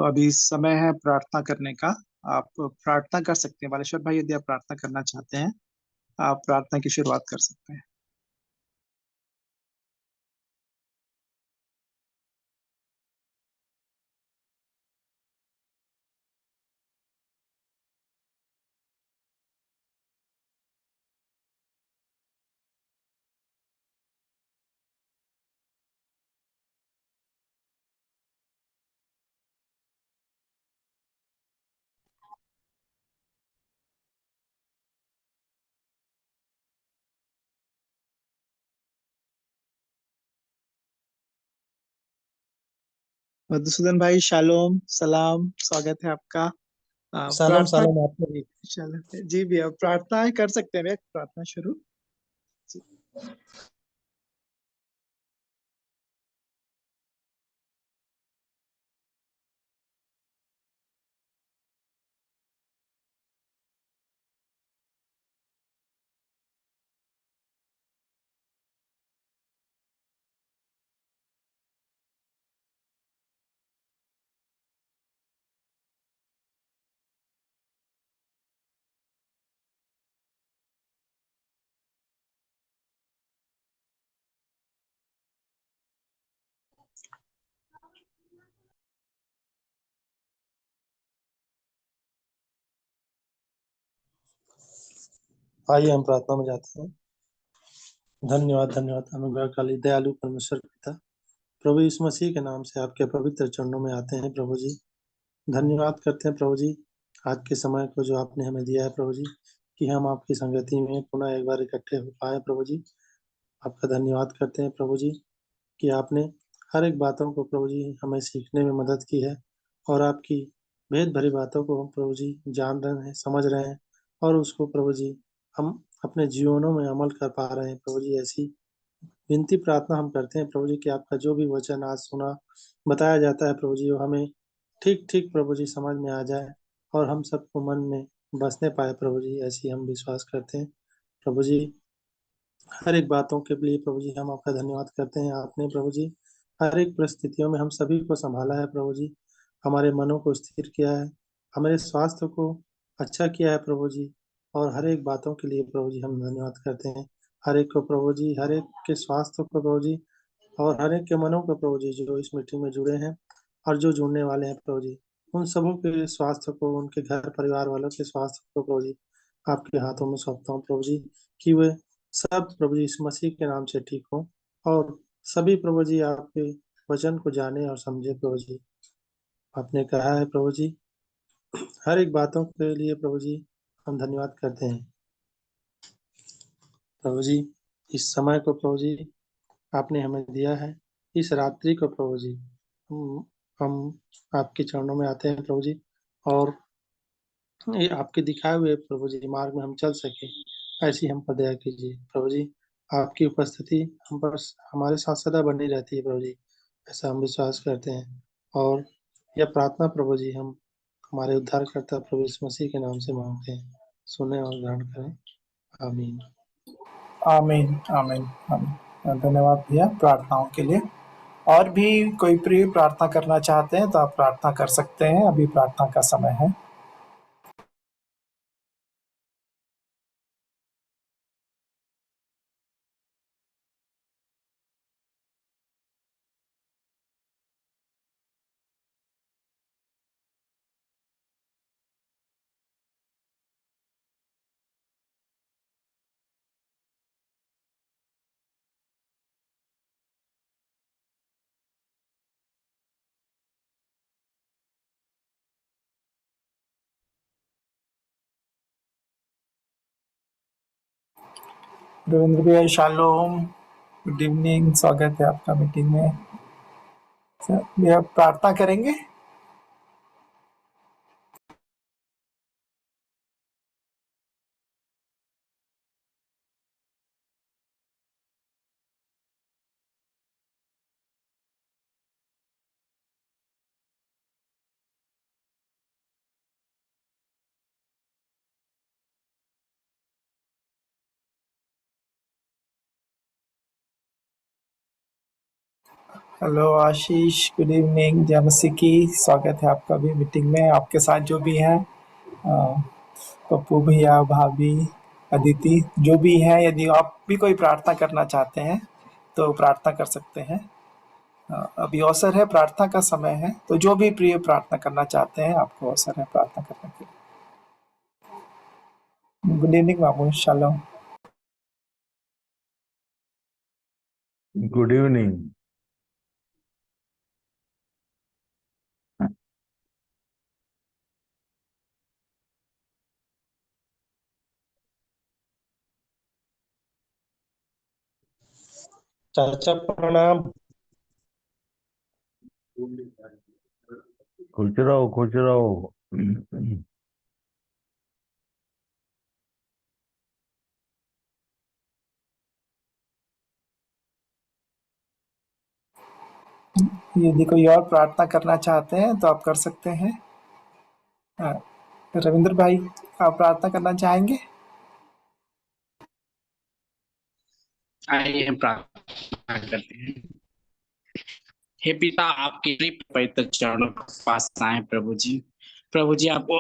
अभी समय है प्रार्थना करने का। आप प्रार्थना कर सकते हैं बालेश्वर भाई, यदि आप प्रार्थना करना चाहते हैं आप प्रार्थना की शुरुआत कर सकते हैं। मधुसूदन भाई, शालोम सलाम, स्वागत है आपका। सलाम प्रार्थना। सलाम आपको भी। चलो जी भैया, प्रार्थना कर सकते हैं भैया, प्रार्थना शुरू। जी। आइए हम प्रार्थना में जाते हैं। धन्यवाद धन्यवाद अनुग्रहकाली दयालु परमेश्वर पिता, प्रभु यीशु मसीह के नाम से आपके पवित्र चरणों में आते हैं प्रभु जी। धन्यवाद करते हैं प्रभु जी, आज के समय को जो आपने हमें दिया है प्रभु जी, कि हम आपकी संगति में पुनः एक बार इकट्ठे हो पाए प्रभु जी। आपका धन्यवाद करते हैं प्रभु जी कि आपने हर एक बातों को प्रभु जी हमें सीखने में मदद की है, और आपकी भेद भरी बातों को हम प्रभु जी जान रहे हैं, समझ रहे हैं, और उसको प्रभु जी हम अपने जीवनों में अमल कर पा रहे हैं प्रभु जी। ऐसी विनती प्रार्थना हम करते हैं प्रभु जी कि आपका जो भी वचन आज सुना बताया जाता है प्रभु जी, वो हमें ठीक ठीक प्रभु जी समझ में आ जाए, और हम सबको मन में बसने पाए प्रभु जी, ऐसी हम विश्वास करते हैं प्रभु जी। हर एक बातों के लिए प्रभु जी हम आपका धन्यवाद करते हैं। आपने प्रभु जी हर एक परिस्थितियों में हम सभी को संभाला है प्रभु जी, हमारे मनों को स्थिर किया है, हमारे स्वास्थ्य को अच्छा किया है प्रभु जी, और हर एक बातों के लिए प्रभु जी हम धन्यवाद करते हैं। हर एक को प्रभु जी, हर एक के स्वास्थ्य को प्रभु जी, और हर एक के मनों को प्रभु जी जो इस मीटिंग में जुड़े हैं और जो जुड़ने वाले हैं प्रभु जी, उन सबों के स्वास्थ्य को, उनके घर परिवार वालों के स्वास्थ्य को प्रभु जी आपके हाथों में सौंपता हूँ प्रभु जी, कि वे सब प्रभु जी यीशु मसीह के नाम से ठीक हो, और सभी प्रभु जी आपके वचन को जाने और समझे प्रभु जी। आपने कहा है प्रभु जी, हर एक बातों के लिए प्रभु जी हम धन्यवाद करते हैं प्रभु जी। इस समय को प्रभु जी आपने हमें दिया है, इस रात्रि को प्रभु जी हम आपके चरणों में आते हैं प्रभु जी, और ये आपके दिखाए हुए प्रभु जी मार्ग में हम चल सके, ऐसी हम पर दया कीजिए प्रभु जी। आपकी उपस्थिति हम पर, हमारे साथ सदा बनी रहती है प्रभु जी, ऐसा हम विश्वास करते हैं। और यह प्रार्थना प्रभु जी हम हमारे उद्धारकर्ता प्रभु यीशु मसीह के नाम से मांगते हैं, सुने और ग्रहण करें, आमीन। आमीन आमीन आमीन। धन्यवाद भैया प्रार्थनाओं के लिए। और भी कोई प्रिय प्रार्थना करना चाहते हैं तो आप प्रार्थना कर सकते हैं, अभी प्रार्थना का समय है। रविंद्र भैया शालोम, गुड इवनिंग, स्वागत है आपका मीटिंग में। सर भैया प्रार्थना करेंगे। हेलो आशीष, गुड इवनिंग, जय मसीह की। स्वागत है आपका भी मीटिंग में। आपके साथ जो भी हैं पप्पू भैया, भाभी, अदिति, जो भी हैं, यदि आप भी कोई प्रार्थना करना चाहते हैं तो प्रार्थना कर सकते हैं। अभी अवसर है, प्रार्थना का समय है, तो जो भी प्रिय प्रार्थना करना चाहते हैं आपको अवसर है प्रार्थना करने के लिए। गुड इवनिंग बाबू, शालोम। Good evening. चाचा प्रणाम। खुश रहो, खुश रहो। यदि कोई और प्रार्थना करना चाहते हैं तो आप कर सकते हैं। रविंद्र भाई, आप प्रार्थना करना चाहेंगे? आइए हम प्रार्थना करते हैं। हे पिता, आपके पवित्र चरणों के पास आए प्रभु जी। प्रभु जी, आपको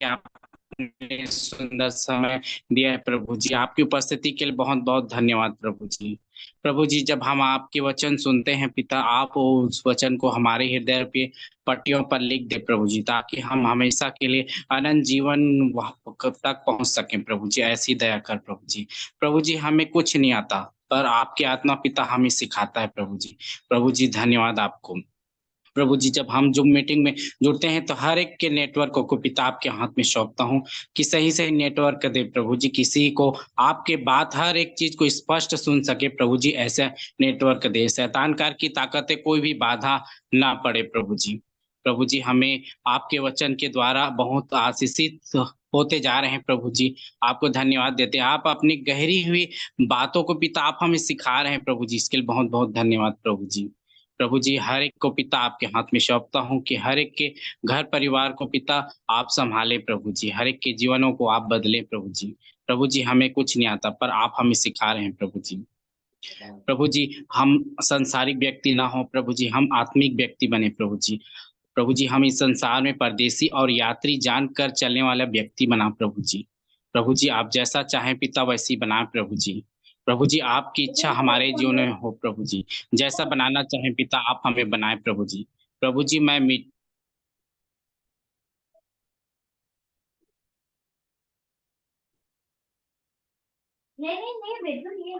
आपने सुंदर समय दिया है प्रभु जी। आपकी उपस्थिति के लिए बहुत बहुत धन्यवाद प्रभु जी। प्रभु जी, जब हम आपके वचन सुनते हैं पिता, आप उस वचन को हमारे हृदय पे पट्टियों पर लिख दे प्रभु जी, ताकि हम हमेशा के लिए अनंत जीवन कब तक पहुंच सकें प्रभु जी। ऐसी दया कर प्रभु जी। प्रभु जी, हमें कुछ नहीं आता, पर आपके आत्मा पिता हमें सिखाता है प्रभु जी। प्रभु जी, धन्यवाद आपको। प्रभु जी, जब हम जूम मीटिंग में जुड़ते हैं तो हर एक के नेटवर्क को पिता आपके हाथ में सौंपता हूँ कि सही सही नेटवर्क दे प्रभु जी, किसी को आपके बात हर एक चीज को स्पष्ट सुन सके प्रभु जी, ऐसा नेटवर्क दे। शैतानकार की ताकतें कोई भी बाधा ना पड़े प्रभु जी। प्रभु जी, हमें आपके वचन के द्वारा बहुत आशीषित होते जा रहे हैं प्रभु जी। आपको धन्यवाद देते हैं। आप अपनी गहरी हुई बातों को पिता आप हमें सिखा रहे हैं प्रभु जी, इसके लिए बहुत बहुत धन्यवाद प्रभु जी। प्रभु जी, हर एक को पिता आपके हाथ में सौंपता हूँ कि हर एक के घर परिवार को पिता आप संभाले प्रभु जी, हर एक के जीवनों को आप बदले प्रभु जी। प्रभु जी, हमें कुछ नहीं आता, पर आप हमें सिखा रहे हैं प्रभु जी। प्रभु जी, हम संसारिक व्यक्ति ना हो प्रभु जी, हम आत्मिक व्यक्ति बने प्रभु जी। प्रभु जी, हम इस संसार में परदेसी और यात्री जानकर चलने वाला व्यक्ति बना प्रभु जी। प्रभु जी, आप जैसा चाहें पिता वैसी बनाए प्रभु जी। प्रभु जी, आपकी इच्छा हमारे जीवन में हो प्रभु जी। जैसा बनाना चाहें पिता आप हमें बनाए प्रभु जी। प्रभु जी, मैं मिट नहीं नहीं नहीं बिल्कुल ये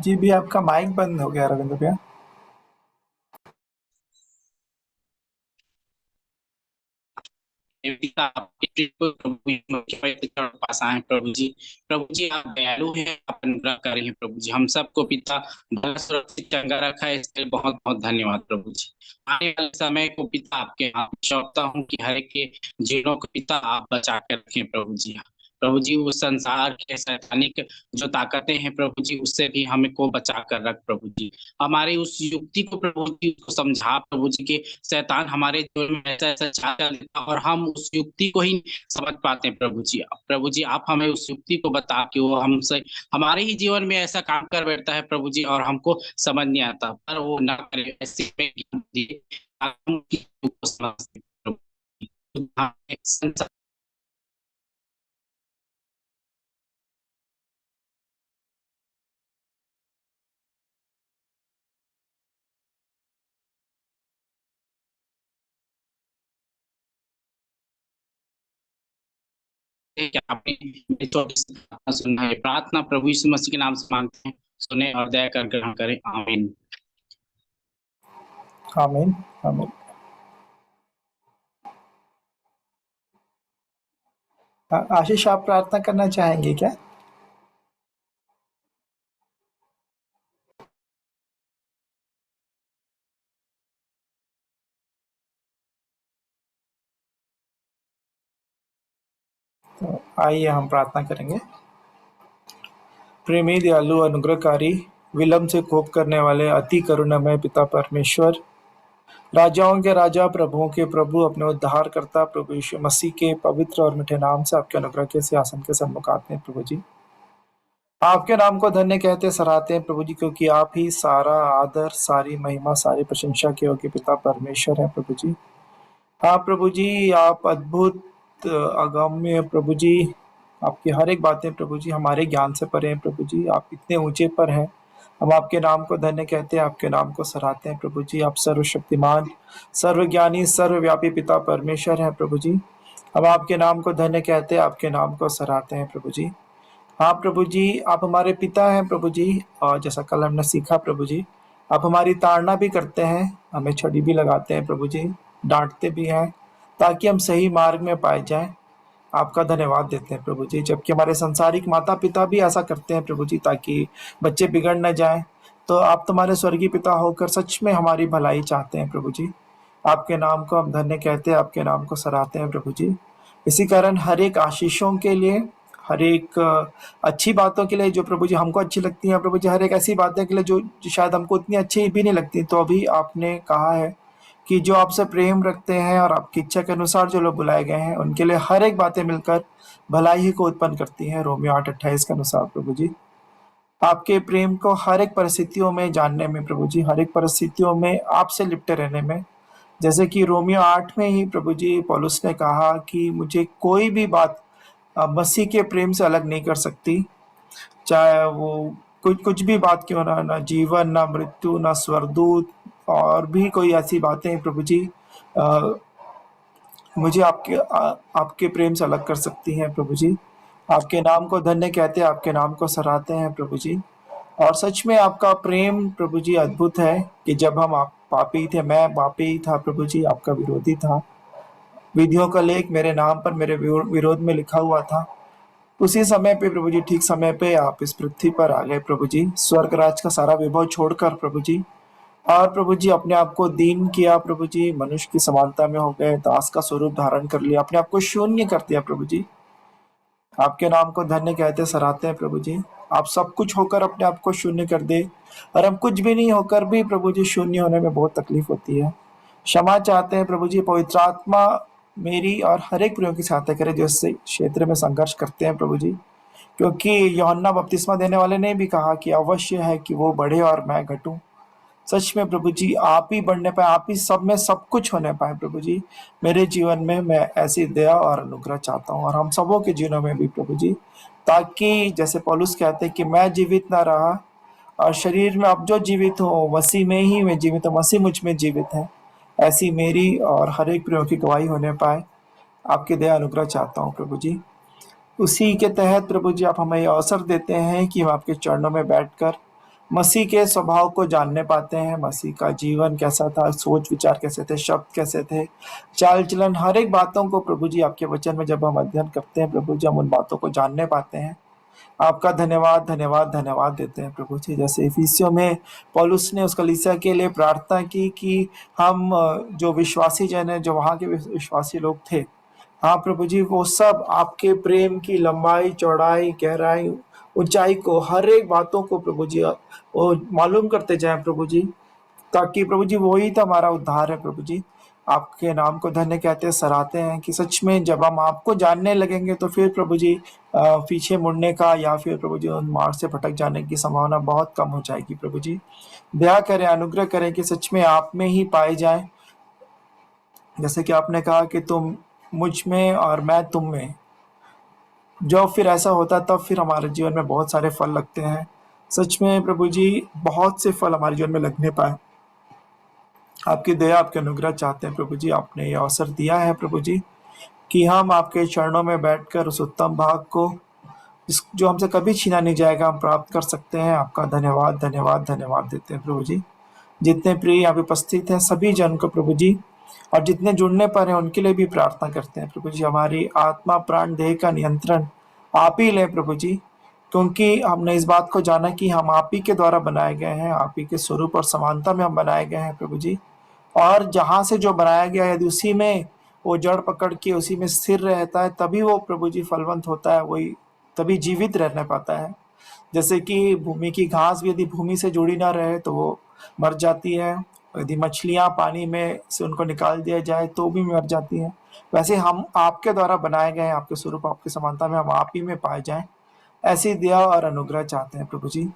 जी भी, आपका माइक बंद हो गया रविंद्र भैया। पिता आपके प्रभु यीशु के पवित्र चरणों के पास आए प्रभु जी। प्रभु जी, आप दयालु हैं, आप अनुग्रह करें हैं प्रभु जी। हम सबको पिता भला सुरक्षित चंगा रखा है, इसके लिए बहुत बहुत धन्यवाद प्रभु जी। आने वाले समय को पिता आपके हाथ में सौंपता हूँ कि हर एक के जीवनों को पिता आप बचा के रखें प्रभु जी। प्रभु जी, उस संसार के शैतानिक जो ताकतें हैं प्रभु जी, उससे भी हमें को बचा कर रख प्रभु जी। हमारी उस युक्ति को प्रभु जी उसको समझा प्रभु जी के शैतान हमारे जीवन में ऐसा ऐसा छाया लेता और हम उस युक्ति को ही समझ पाते हैं प्रभु जी। प्रभु जी, आप हमें उस युक्ति को बता कि वो हमसे हमारे ही जीवन में ऐसा काम कर बैठता है प्रभु जी, और हमको समझ नहीं आता, पर वो ना करे ऐसे में ज्ञान दिए, हम उसकी युक्ति को समझ सकें प्रभु जी। हमें संसार कि आपने मेरी छोटी सी प्रार्थना सुना है। प्रार्थना प्रभु यीशु मसीह के नाम से मांगते हैं, सुने और दया कर ग्रहण करें, आमीन। आमीन आमीन। आशीष, आप प्रार्थना करना चाहेंगे क्या? तो आइए हम प्रार्थना करेंगे। प्रेमी दयालु अनुग्रहकारी विलंब से कोप करने वाले अति करुणामय पिता परमेश्वर, राजाओं के राजा प्रभुओं के प्रभु, अपने उद्धार करता प्रभु यीशु मसीह के पवित्र और मीठे नाम से आपके अनुग्रह के सिंहासन के सम्मुख आते हैं प्रभु जी। आपके नाम को धन्य कहते सराहते हैं प्रभु जी, क्योंकि आप ही सारा आदर, सारी महिमा, सारी प्रशंसा के योग्य पिता परमेश्वर है प्रभु जी। हाँ प्रभु जी, आप अद्भुत अगम्य प्रभु जी, आपकी हर एक बातें प्रभु जी हमारे ज्ञान से परे हैं प्रभु जी। आप इतने ऊंचे पर हैं, हम आपके नाम को धन्य कहते हैं, आपके नाम को सराहते हैं प्रभु जी। आप सर्वशक्तिमान, सर्वज्ञानी, सर्वव्यापी पिता परमेश्वर हैं प्रभु जी। हम आपके नाम को धन्य कहते हैं, आपके नाम को सराहते हैं प्रभु जी। हाँ प्रभु जी, आप हमारे पिता हैं प्रभु जी, और जैसा कल हमने सीखा प्रभु जी, आप हमारी ताड़ना भी करते हैं, हमें छड़ी भी लगाते हैं प्रभु जी, डांटते भी हैं ताकि हम सही मार्ग में पाए जाएं। आपका धन्यवाद देते हैं प्रभु जी। जबकि हमारे संसारिक माता पिता भी ऐसा करते हैं प्रभु जी ताकि बच्चे बिगड़ न जाएं, तो आप तुम्हारे स्वर्गीय पिता होकर सच में हमारी भलाई चाहते हैं प्रभु जी। आपके नाम को हम धन्य कहते हैं, आपके नाम को सराहते हैं प्रभु जी। इसी कारण हर एक आशीषों के लिए, हर एक अच्छी बातों के लिए जो प्रभु जी हमको अच्छी लगती हैं प्रभु जी, हर एक ऐसी बातें के लिए जो शायद हमको उतनी अच्छी भी नहीं लगती, तो अभी आपने कहा है कि जो आपसे प्रेम रखते हैं और आपकी इच्छा के अनुसार जो लोग बुलाए गए हैं, उनके लिए हर एक बातें मिलकर भलाई ही को उत्पन्न करती हैं, रोमियो 8:28 के अनुसार प्रभु जी। आपके प्रेम को हर एक परिस्थितियों में जानने में प्रभु जी, हर एक परिस्थितियों में आपसे लिपटे रहने में, जैसे कि रोमियो 8 में ही प्रभु जी पौलुस ने कहा कि मुझे कोई भी बात मसीह के प्रेम से अलग नहीं कर सकती, चाहे वो कुछ भी बात क्यों ना जीवन, ना मृत्यु, ना स्वर्गदूत, और भी कोई ऐसी बातें प्रभु जी मुझे आपके प्रेम से अलग कर सकती हैं प्रभु जी। आपके नाम को धन्य कहते हैं, आपके नाम को सराहते हैं प्रभु जी। और सच में आपका प्रेम प्रभु जी अद्भुत है कि जब हम आप पापी थे, मैं पापी था प्रभु जी, आपका विरोधी था, विधियों का लेख मेरे नाम पर मेरे विरोध में लिखा हुआ था, उसी समय पे प्रभु जी, ठीक समय पे आप इस पृथ्वी पर आ गए प्रभु जी, स्वर्ग राज का सारा वैभव छोड़कर प्रभु जी, और प्रभु जी अपने आप को दीन किया प्रभु जी, मनुष्य की समानता में हो गए, दास का स्वरूप धारण कर लिया, अपने आप को शून्य कर दिया प्रभु जी। आपके नाम को धन्य कहते सराहते हैं प्रभु जी। आप सब कुछ होकर अपने आप को शून्य कर दे, और हम कुछ भी नहीं होकर भी प्रभु जी शून्य होने में बहुत तकलीफ होती है। क्षमा चाहते हैं प्रभु जी, पवित्र आत्मा मेरी और हर एक प्रियों की सहायता करे जो इस क्षेत्र में संघर्ष करते हैं प्रभु जी, क्योंकि यूहन्ना बपतिस्मा देने वाले ने भी कहा कि अवश्य है कि वो बढ़े और मैं घटूं। सच में प्रभु जी आप ही बढ़ने पाए, आप ही सब में सब कुछ होने पाए प्रभु जी। मेरे जीवन में मैं ऐसी दया और अनुग्रह चाहता हूँ, और हम सबों के जीवनों में भी प्रभु जी, ताकि जैसे पौलुस कहते हैं कि मैं जीवित ना रहा और शरीर में अब जो जीवित हो मसीह में ही मैं जीवित हूँ, मसीह मुझ में जीवित है, ऐसी मेरी और हर एक प्रियों की गवाही होने पाए। आपकी दया अनुग्रह चाहता हूँ प्रभु जी। उसी के तहत प्रभु जी आप हमें अवसर देते हैं कि हम आपके चरणों में बैठकर मसीह के स्वभाव को जानने पाते हैं, मसीह का जीवन कैसा था, सोच विचार कैसे थे, शब्द कैसे थे, चाल चलन, हर एक बातों को प्रभु जी आपके वचन में जब हम अध्ययन करते हैं प्रभु जी, हम उन बातों को जानने पाते हैं। आपका धन्यवाद धन्यवाद धन्यवाद देते हैं प्रभु जी। जैसे इफिसियों में पौलुस ने उस कलीसिया के लिए प्रार्थना की कि हम जो विश्वासी जन है, जो वहाँ के विश्वासी लोग थे, हाँ प्रभु जी, वो सब आपके प्रेम की लंबाई, चौड़ाई, गहराई, ऊंचाई को, हर एक बातों को प्रभु जी वो मालूम करते जाएं प्रभु जी, ताकि प्रभु जी वही तो हमारा उद्धार है प्रभु जी। आपके नाम को धन्य कहते सराहते हैं कि सच में जब हम आपको जानने लगेंगे तो फिर प्रभु जी पीछे मुड़ने का या फिर प्रभु जी उन मार्ग से भटक जाने की संभावना बहुत कम हो जाएगी प्रभु जी। दया करें, अनुग्रह करें कि सच में आप में ही पाए जाए, जैसे कि आपने कहा कि तुम मुझ में और मैं तुम में। जब फिर ऐसा होता तब फिर हमारे जीवन में बहुत सारे फल लगते हैं। सच में प्रभु जी बहुत से फल हमारे जीवन में लगने पाए। आपकी दया, आपके अनुग्रह चाहते हैं प्रभु जी। आपने ये अवसर दिया है प्रभु जी कि हम आपके चरणों में बैठकर उस उत्तम भाग को जो हमसे कभी छीना नहीं जाएगा हम प्राप्त कर सकते हैं। आपका धन्यवाद धन्यवाद धन्यवाद देते हैं प्रभु जी। जितने प्रिय यहाँ पे उपस्थित हैं सभी जन को प्रभु जी, और जितने जुड़ने पर हैं उनके लिए भी प्रार्थना करते हैं प्रभु जी। हमारी आत्मा प्राण देह का नियंत्रण आप ही लें प्रभु जी, क्योंकि हमने इस बात को जाना कि हम आप ही के द्वारा बनाए गए हैं, आप ही के स्वरूप और समानता में हम बनाए गए हैं प्रभु जी। और जहाँ से जो बनाया गया है यदि उसी में वो जड़ पकड़ के उसी में स्थिर रहता है तभी वो प्रभु जी फलवंत होता है, वही तभी जीवित रहने पाता है। जैसे कि भूमि की घास भी यदि भूमि से जुड़ी ना रहे तो वो मर जाती है, यदि मछलियां पानी में से उनको निकाल दिया जाए तो भी मर जाती हैं। वैसे हम आपके द्वारा बनाए गए हैं, आपके स्वरूप आपकी समानता में हम आप ही में पाए जाएं, ऐसी दया और अनुग्रह चाहते हैं प्रभु जी।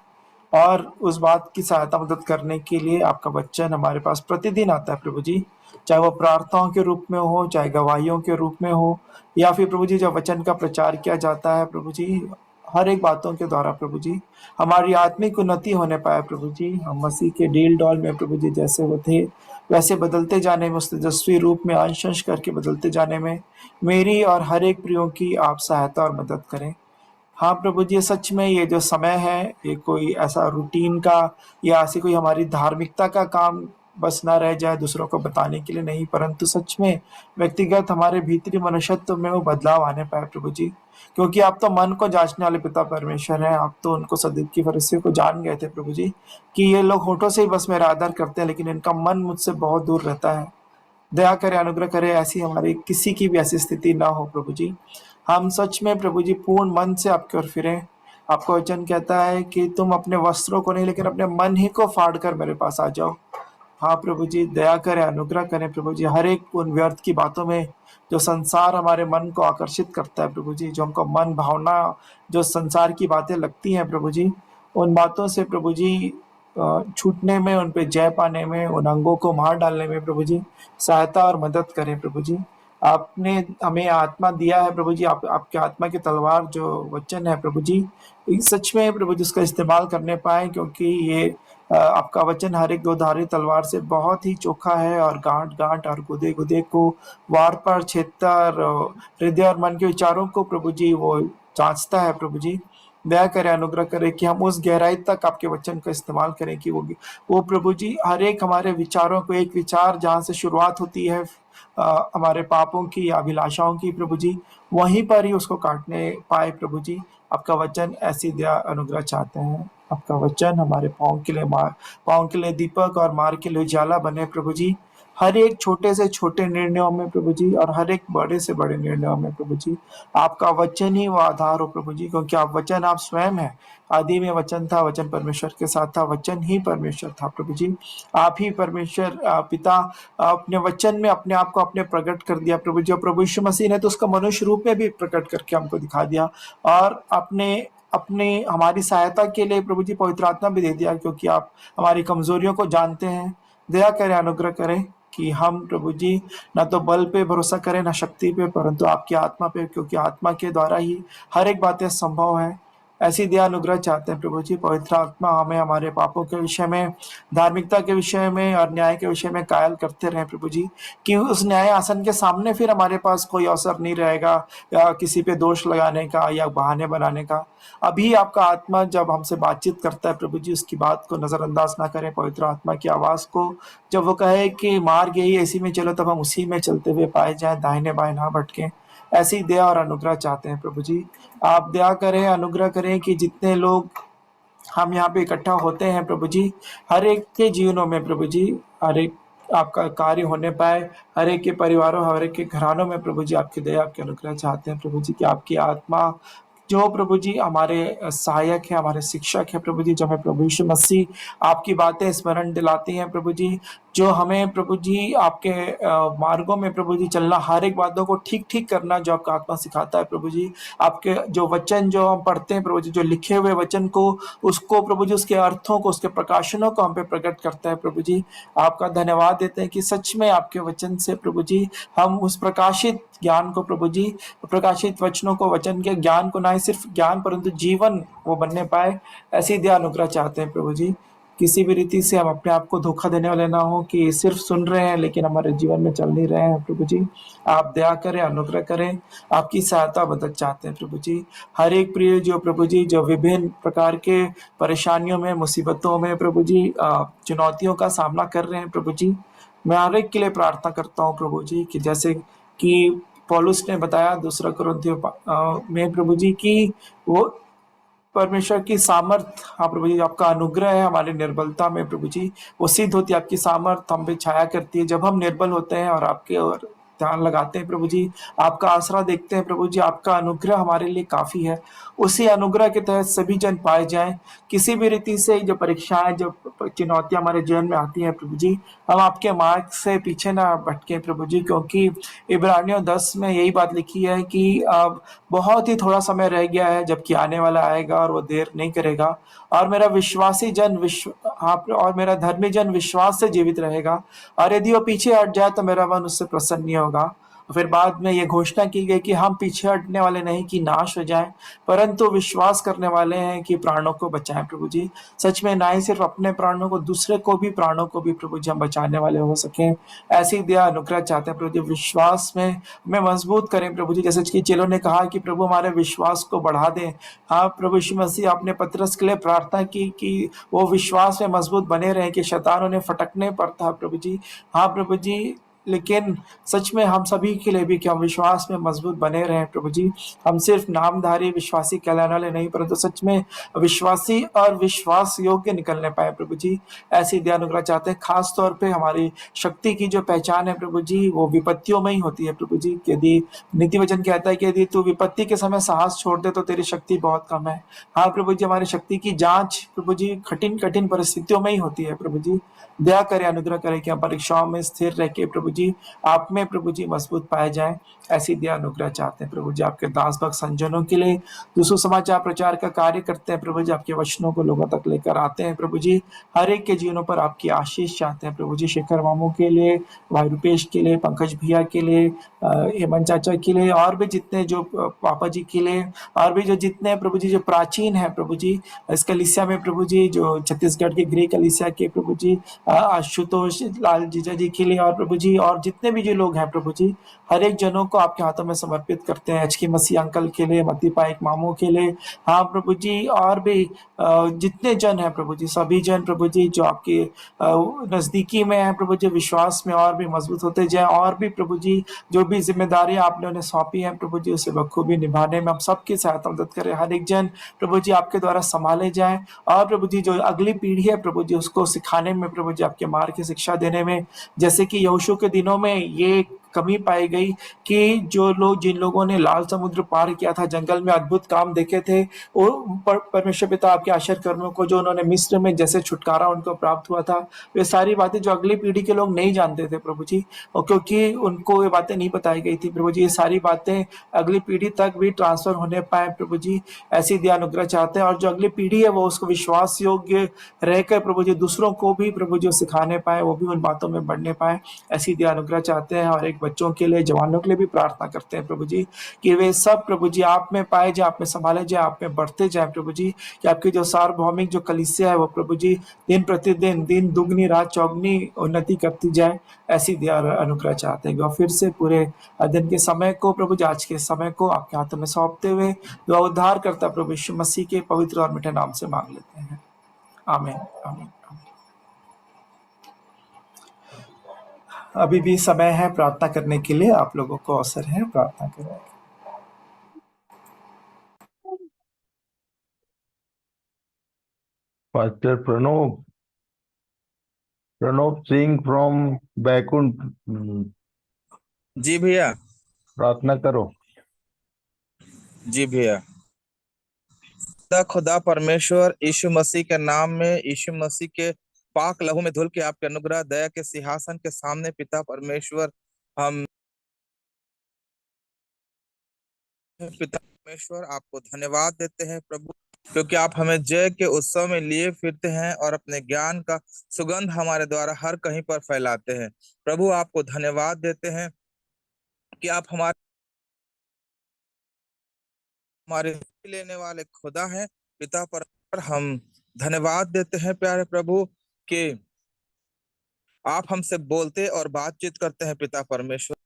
और उस बात की सहायता मदद करने के लिए आपका वचन हमारे पास प्रतिदिन आता है प्रभु जी, चाहे वो प्रार्थनाओं के रूप में हो, चाहे गवाहियों के रूप में हो, या फिर प्रभु जी जब वचन का प्रचार किया जाता है प्रभु जी, हर एक बातों के द्वारा प्रभु जी हमारी आत्मिक उन्नति होने पाए प्रभु जी। हम मसीह के डील डॉल में प्रभु जी जैसे वो थे वैसे बदलते जाने में, उस तेजस्वी रूप में अंश अंश करके बदलते जाने में मेरी और हर एक प्रियों की आप सहायता और मदद करें। हाँ प्रभु जी, सच में ये जो समय है ये कोई ऐसा रूटीन का या ऐसी कोई हमारी धार्मिकता का काम बस ना रह जाए दूसरों को बताने के लिए नहीं, परंतु सच में व्यक्तिगत हमारे भीतरी मनुष्यत्व में वो बदलाव आने पाए प्रभु जी। क्योंकि आप तो मन को जांचने वाले पिता परमेश्वर हैं, आप तो उनको सदीकी फरीसियों को जान गए थे प्रभु जी कि ये लोग होठों से ही बस मेरा आदर करते हैं लेकिन इनका मन मुझसे बहुत दूर रहता है। दया करे, अनुग्रह करे, ऐसी हमारी किसी की भी ऐसी स्थिति ना हो प्रभु जी। हम सच में प्रभु जी पूर्ण मन से आपकी ओर फिरें। आपका वचन कहता है कि तुम अपने वस्त्रों को नहीं लेकिन अपने मन ही को फाड़ कर मेरे पास आ जाओ। हाँ प्रभु जी, दया करें, अनुग्रह करें प्रभु जी, हर एक उन व्यर्थ की बातों में जो संसार हमारे मन को आकर्षित करता है प्रभु जी, जो हमको मन भावना जो संसार की बातें लगती हैं प्रभु जी, उन बातों से प्रभु जी छूटने में, उन पे जय पाने में, उन अंगों को मार डालने में प्रभु जी सहायता और मदद करें प्रभु जी। आपने हमें आत्मा दिया है प्रभु जी, आपके आत्मा की तलवार जो वचन है प्रभु जी, सच में प्रभु जी उसका इस्तेमाल करने पाए, क्योंकि ये आपका वचन हर एक दोधारी तलवार से बहुत ही चोखा है और गांठ गांठ और गुदे गुदे को वार पर छेदता और हृदय और मन के विचारों को प्रभु जी वो जांचता है प्रभु जी। दया करें, अनुग्रह करें कि हम उस गहराई तक आपके वचन का इस्तेमाल करें कि वो प्रभु जी हर एक हमारे विचारों को, एक विचार जहाँ से शुरुआत होती है हमारे पापों की या अभिलाषाओं की प्रभु जी, वहीं पर ही उसको काटने पाए प्रभु जी। आपका वचन ऐसी दया अनुग्रह चाहते हैं। आपका वचन हमारे पाँव के लिए दीपक और मार्ग के लिए उजाला बने प्रभु जी। हर एक छोटे से छोटे निर्णयों में प्रभु जी और हर एक बड़े से बड़े निर्णयों में प्रभु जी आपका वचन ही वो आधार हो प्रभु जी, क्योंकि आप वचन आप स्वयं है। आदि में वचन था, वचन परमेश्वर के साथ था, वचन ही परमेश्वर था प्रभु जी। आप ही परमेश्वर पिता अपने वचन में अपने आप को अपने प्रकट कर दिया प्रभु जी, और प्रभु यीशु मसीह ने तो उसका मनुष्य रूप में भी प्रकट करके हमको दिखा दिया, और अपने अपने हमारी सहायता के लिए प्रभु जी पवित्र आत्मा भी दे दिया, क्योंकि आप हमारी कमजोरियों को जानते हैं। दया करें, अनुग्रह करें कि हम प्रभु जी ना तो बल पे भरोसा करें ना शक्ति पे, परंतु आपकी आत्मा पे, क्योंकि आत्मा के द्वारा ही हर एक बातें संभव है। ऐसी दया अनुग्रह चाहते हैं प्रभु जी। पवित्र आत्मा हमें हमारे पापों के विषय में, धार्मिकता के विषय में और न्याय के विषय में कायल करते रहे प्रभु जी, कि उस न्याय आसन के सामने फिर हमारे पास कोई अवसर नहीं रहेगा या किसी पे दोष लगाने का या बहाने बनाने का। अभी आपका आत्मा जब हमसे बातचीत करता है प्रभु जी, उसकी बात को नजरअंदाज ना करें। पवित्र आत्मा की आवाज को जब वो कहे कि मार्ग यही इसी में चलो, तब हम उसी में चलते हुए पाए जाए, दाहिने बाएं ना भटके। ऐसी दया और अनुग्रह चाहते हैं प्रभु जी। आप दया करें, अनुग्रह करें कि जितने लोग हम यहाँ पे इकट्ठा होते हैं प्रभु जी, हर एक के जीवनों में प्रभु जी हर एक आपका कार्य होने पाए, हर एक के परिवारों, हर एक के घरानों में प्रभु जी आपकी दया, आपके अनुग्रह चाहते हैं प्रभु जी, कि आपकी आत्मा जो प्रभु जी हमारे सहायक है, हमारे शिक्षक है प्रभु जी, जो हमें प्रभु यीशु मसीह आपकी बातें स्मरण दिलाती हैं प्रभु जी, जो हमें प्रभु जी आपके मार्गों में प्रभु जी चलना, हर एक बातों को ठीक ठीक करना जो आपका आत्मा सिखाता है प्रभु जी। आपके जो वचन जो हम पढ़ते हैं प्रभु जी, जो लिखे हुए वचन को, उसको प्रभु जी, उसके अर्थों को, उसके प्रकाशनों को हम पे प्रकट करता है प्रभु जी। आपका धन्यवाद देते हैं कि सच में आपके वचन से प्रभु जी हम उस प्रकाशित ज्ञान को प्रभु जी, प्रकाशित वचनों को, वचन के ज्ञान को, ना ही सिर्फ ज्ञान परंतु जीवन वो बनने पाए। ऐसी दया अनुग्रह चाहते हैं प्रभु जी। किसी भी रीति से हम अपने आप को धोखा देने वाले ना हो कि सिर्फ सुन रहे हैं लेकिन हमारे जीवन में चल नहीं रहे हैं प्रभु जी। आप दया करें, अनुग्रह करें, आपकी सहायता मदद चाहते हैं प्रभु जी। हर एक प्रिय जो प्रभु जी जो विभिन्न प्रकार के परेशानियों में, मुसीबतों में प्रभु जी चुनौतियों का सामना कर रहे हैं प्रभु जी, मैं हर एक के लिए प्रार्थना करता हूँ प्रभु जी, कि जैसे कि पौलुस ने बताया दूसरा कुरिन्थियों में प्रभु जी की वो परमेश्वर की सामर्थ, हाँ प्रभु जी आपका अनुग्रह है हमारी निर्बलता में प्रभु जी, वो सिद्ध होती है। आपकी सामर्थ हम पे छाया करती है जब हम निर्बल होते हैं और आपके और ध्यान लगाते हैं प्रभु जी, आपका आसरा देखते हैं प्रभु जी, आपका अनुग्रह हमारे लिए काफी है। उसी अनुग्रह के तहत सभी जन पाए जाएं। किसी भी रीति से जो परीक्षाएं, जो चुनौतियां हमारे जीवन में आती हैं प्रभु जी, हम आपके मार्ग से पीछे ना भटके प्रभु जी, क्योंकि इब्रानियों 10 में यही बात लिखी है कि अब बहुत ही थोड़ा समय रह गया है जबकि आने वाला आएगा और वो देर नहीं करेगा। और मेरा विश्वासी जन और मेरा धर्मी जन विश्वास से जीवित रहेगा, और यदि वो पीछे हट जाए तो मेरा मन उससे प्रसन्न नहीं होगा। फिर बाद में ये घोषणा की गई कि हम पीछे हटने वाले नहीं कि नाश हो जाएं, परंतु विश्वास करने वाले हैं कि प्राणों को बचाएं प्रभु जी। सच में ना ही सिर्फ अपने प्राणों को, दूसरे को भी, प्राणों को भी प्रभु जी हम बचाने वाले हो सकें, ऐसी दया अनुग्रह चाहते हैं प्रभु जी। विश्वास में हमें मजबूत करें प्रभु जी, जैसे कि चेलों ने कहा कि प्रभु हमारे विश्वास को बढ़ा दें। हाँ प्रभु यीशु मसीह, आपने पतरस के लिए प्रार्थना की कि वो विश्वास में मजबूत बने रहे, कि शैतान उन्हें फटकने पर था प्रभु जी। हाँ प्रभु जी, लेकिन सच में हम सभी के लिए भी कि हम विश्वास में मजबूत बने रहें प्रभु जी। हम सिर्फ नामधारी विश्वासी कहलाने वाले नहीं, परंतु सच में विश्वासी और विश्वास योग्य निकलने पाए प्रभु जी, ऐसी दया अनुग्रह चाहते हैं। खास तौर पे हमारी शक्ति की जो पहचान है प्रभु जी, वो विपत्तियों में ही होती है प्रभु जी। यदि नीति वचन कहता है कि यदि तू विपत्ति के समय साहस छोड़ दे तो तेरी शक्ति बहुत कम है। हाँ प्रभु जी, हमारी शक्ति की जांच प्रभु जी कठिन कठिन परिस्थितियों में ही होती है प्रभु जी। दया करें, अनुग्रह करें कि हम परीक्षाओं में स्थिर रह के प्रभु जी आप में प्रभु जी मजबूत पाए जाएं, ऐसी दया अनुग्रह चाहते हैं प्रभु जी। आपके दास भक्त संजनों के लिए जो सुसमाचार प्रचार का कार्य करते हैं प्रभु जी, आपके वचनों को लोगों तक लेकर आते हैं प्रभु जी, हर एक के जीवनों पर आपकी आशीष चाहते हैं प्रभु जी। शेखर मामू के लिए, भाई रुपेश के लिए, पंकज भैया के लिए, हेमंत चाचा के लिए, और भी जितने जो पापा जी के लिए, और भी जो जितने प्रभु जी जो प्राचीन है प्रभु जी इस कलीसिया में प्रभु जी, जो छत्तीसगढ़ के गृह कलीसिया के प्रभु जी आशुतोष लाल जीजा जी के लिए, और प्रभु जी और जितने भी जो लोग हैं प्रभु जी, हर एक जनों को आपके हाथों में समर्पित करते हैं। एचके मसीह अंकल के लिए, मत्ती पाइक मामू के लिए, हाँ प्रभु जी, और भी जितने जन हैं प्रभु जी, सभी जन प्रभु जी जो आपके नजदीकी में हैं प्रभु जी, विश्वास में और भी मजबूत होते जाए, और भी प्रभु जी जो भी जिम्मेदारी आपने उन्हें सौंपी है प्रभु जी, उसे बखूबी निभाने में हम सबकी सहायता मदद करें। हर एक जन प्रभु जी आपके द्वारा संभाले जाए, और प्रभु जी जो अगली पीढ़ी है प्रभु जी उसको सिखाने में प्रभु जी, आपके मार्ग की शिक्षा देने में, जैसे कि यहोशू के दिनों में ये कमी पाई गई कि जो लोग, जिन लोगों ने लाल समुद्र पार किया था, जंगल में अद्भुत काम देखे थे, वो परमेश्वर पिता आपके आश्चर्य कर्मों को, जो उन्होंने मिस्र में जैसे छुटकारा उनको प्राप्त हुआ था, वे सारी बातें जो अगली पीढ़ी के लोग नहीं जानते थे प्रभु जी, और क्योंकि उनको ये बातें नहीं बताई गई थी प्रभु जी, ये सारी बातें अगली पीढ़ी तक भी ट्रांसफर होने पाए प्रभु जी, ऐसी दया अनुग्रह चाहते हैं। और जो अगली पीढ़ी है वो उसको विश्वास योग्य रहकर प्रभु जी दूसरों को भी प्रभु जी सिखाने पाए, वो भी उन बातों में बढ़ने पाए, ऐसी दया अनुग्रह चाहते हैं। और एक बच्चों के लिए, जवानों के लिए भी प्रार्थना करते हैं प्रभु जी कि वे सब प्रभु जी आप में पाए जाए, आप में संभाले जाए, आप में बढ़ते जाए प्रभु जी, कि आपकी जो सार्वभौमिक जो कलीसिया है वो प्रभु जी दिन प्रतिदिन, दिन दुगनी रात चौगनी उन्नति करती जाए, ऐसी दया अनुग्रह चाहते हैं। और फिर से पूरे दिन के समय को प्रभु जी, आज के समय को आपके हाथों में सौंपते हुए दुआ उद्धार करता प्रभु यीशु मसीह के पवित्र और मीठे नाम से मांग लेते हैं, आमीन आमीन। अभी भी समय है प्रार्थना करने के लिए, आप लोगों को अवसर है प्रार्थना करने का। पास्टर प्रणव सिंह फ्रॉम बैकुंठ, जी भैया, प्रार्थना करो। जी भैया। खुदा परमेश्वर यीशु मसीह के नाम में, यीशु मसीह के पाक लहू में धुल के आपके अनुग्रह दया के सिंहासन के सामने पिता परमेश्वर, हम पिता परमेश्वर आपको धन्यवाद देते हैं प्रभु, क्योंकि आप हमें जय के उत्सव में लिए फिरते हैं और अपने ज्ञान का सुगंध हमारे द्वारा हर कहीं पर फैलाते हैं। प्रभु आपको धन्यवाद देते हैं कि आप हमारे लेने वाले खुदा हैं। पिता पर हम धन्यवाद देते हैं प्यारे प्रभु कि आप हमसे बोलते और बातचीत करते हैं। पिता परमेश्वर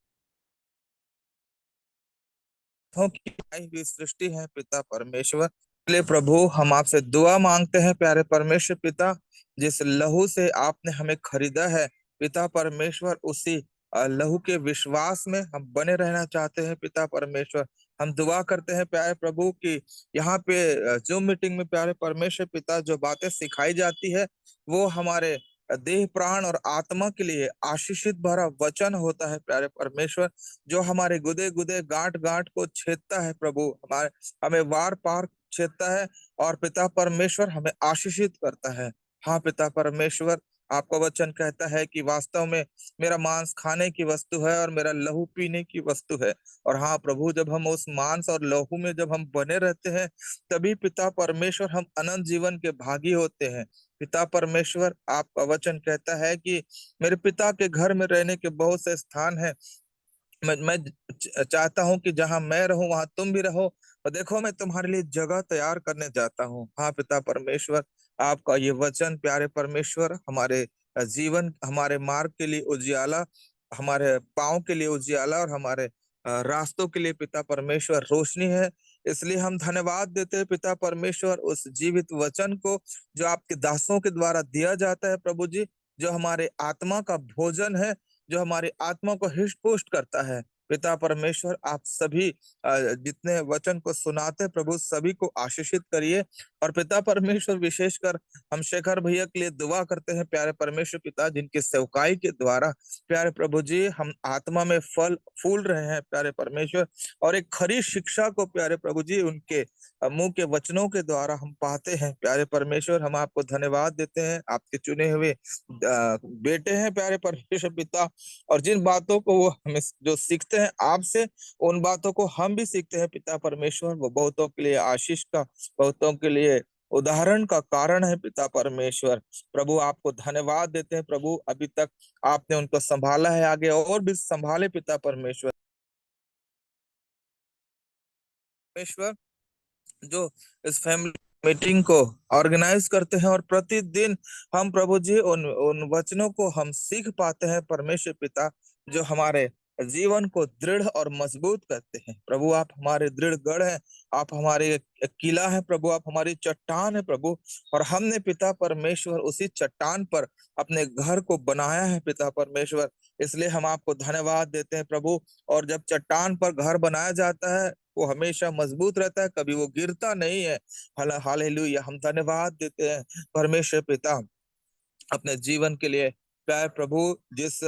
की आई हुई सृष्टि है पिता परमेश्वर, इसलिए प्रभु हम आपसे दुआ मांगते हैं प्यारे परमेश्वर पिता, जिस लहू से आपने हमें खरीदा है पिता परमेश्वर, उसी लहू के विश्वास में हम बने रहना चाहते हैं पिता परमेश्वर। हम दुआ करते हैं प्यारे प्रभु कि यहाँ पे जूम मीटिंग में प्यारे परमेश्वर पिता जो बातें सिखाई जाती है वो हमारे देह प्राण और आत्मा के लिए आशीषित भरा वचन होता है प्यारे परमेश्वर, जो हमारे गुदे गुदे गांठ गांठ को छेदता है प्रभु, हमारे हमें वार पार छेदता है और पिता परमेश्वर हमें आशीषित करता है। हाँ पिता परमेश्वर, आपका वचन कहता है कि वास्तव में मेरा मांस खाने की वस्तु है और मेरा लहू पीने की वस्तु है। और हाँ प्रभु, जब हम उस मांस और लहू में जब हम बने रहते हैं, तभी पिता परमेश्वर हम अनंत जीवन के भागी होते हैं। पिता परमेश्वर, आपका वचन कहता है कि मेरे पिता के घर में रहने के बहुत से स्थान हैं। मैं चाहता हूं कि जहां मैं रहूं वहां तुम भी रहो, और देखो मैं तुम्हारे लिए जगह तैयार करने जाता हूं। हाँ पिता परमेश्वर, आपका ये वचन प्यारे परमेश्वर हमारे जीवन, हमारे मार्ग के लिए उजियाला, हमारे पाँव के लिए उजियाला और हमारे रास्तों के लिए पिता परमेश्वर रोशनी है। इसलिए हम धन्यवाद देते हैं पिता परमेश्वर उस जीवित वचन को जो आपके दासों के द्वारा दिया जाता है प्रभु जी, जो हमारे आत्मा का भोजन है, जो हमारी आत्मा को हृष्ट पुष्ट करता है। पिता परमेश्वर, आप सभी जितने वचन को सुनाते प्रभु, सभी को आशीषित करिए। और पिता परमेश्वर, विशेषकर हम शेखर भैया के लिए दुआ करते हैं प्यारे परमेश्वर पिता, जिनकी सेवकाई के द्वारा प्यारे प्रभु जी हम आत्मा में फल फूल रहे हैं प्यारे परमेश्वर, और एक खरी शिक्षा को प्यारे प्रभु जी उनके मुंह के वचनों के द्वारा हम पाते हैं प्यारे परमेश्वर। हम आपको धन्यवाद देते हैं, आपके चुने हुए बेटे हैं प्यारे परमेश्वर पिता, और जिन बातों को वो हमें जो सीखते हैं आपसे, उन बातों को हम भी सीखते हैं पिता परमेश्वर। वो बहुतों के लिए आशीष का, बहुतों के लिए उदाहरण का कारण है पिता परमेश्वर। प्रभु आपको धन्यवाद देते हैं प्रभु, अभी तक आपने उनको संभाला है, आगे और भी संभाले पिता परमेश्वर। परमेश्वर, जो इस फैमिली मीटिंग को ऑर्गेनाइज करते हैं, और प्रतिदिन हम प्रभु जी उन वचनों को हम सीख पाते हैं परमेश्वर पिता, जो हमारे जीवन को दृढ़ और मजबूत करते हैं। प्रभु आप हमारे दृढ़ गढ़ हैं, आप हमारे किला है प्रभु, आप हमारी चट्टान है प्रभु, और हमने पिता परमेश्वर उसी चट्टान पर अपने घर को बनाया है पिता परमेश्वर। इसलिए हम आपको धन्यवाद देते हैं प्रभु। और जब चट्टान पर घर बनाया जाता है, वो हमेशा मजबूत रहता है, कभी वो गिरता नहीं है। हालेलुया, हम धन्यवाद देते हैं परमेश्वर पिता अपने जीवन के लिए। प्यारे प्रभु, जिस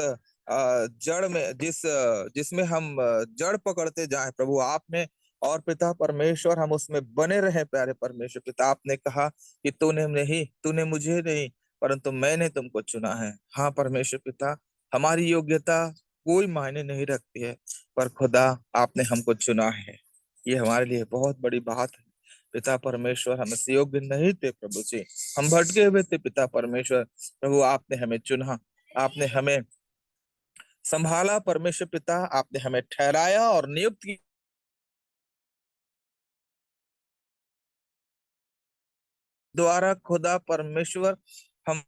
जड़ में जिसमें हम जड़ पकड़ते जाएं प्रभु आप में, और पिता परमेश्वर हम उसमें बने रहे प्यारे परमेश्वर पिता। आपने कहा कि तूने मुझे नहीं, परंतु मैंने तुमको चुना है। हाँ परमेश्वर पिता, हमारी योग्यता कोई मायने नहीं रखती है, पर खुदा आपने हमको चुना है, ये हमारे लिए बहुत बड़ी बात है पिता परमेश्वर। हम इस योग्य नहीं थे प्रभु जी, हम भटके हुए थे पिता परमेश्वर। प्रभु आपने हमें चुना, आपने हमें संभाला परमेश्वर पिता, आपने हमें ठहराया और नियुक्त किया द्वारा खुदा परमेश्वर हम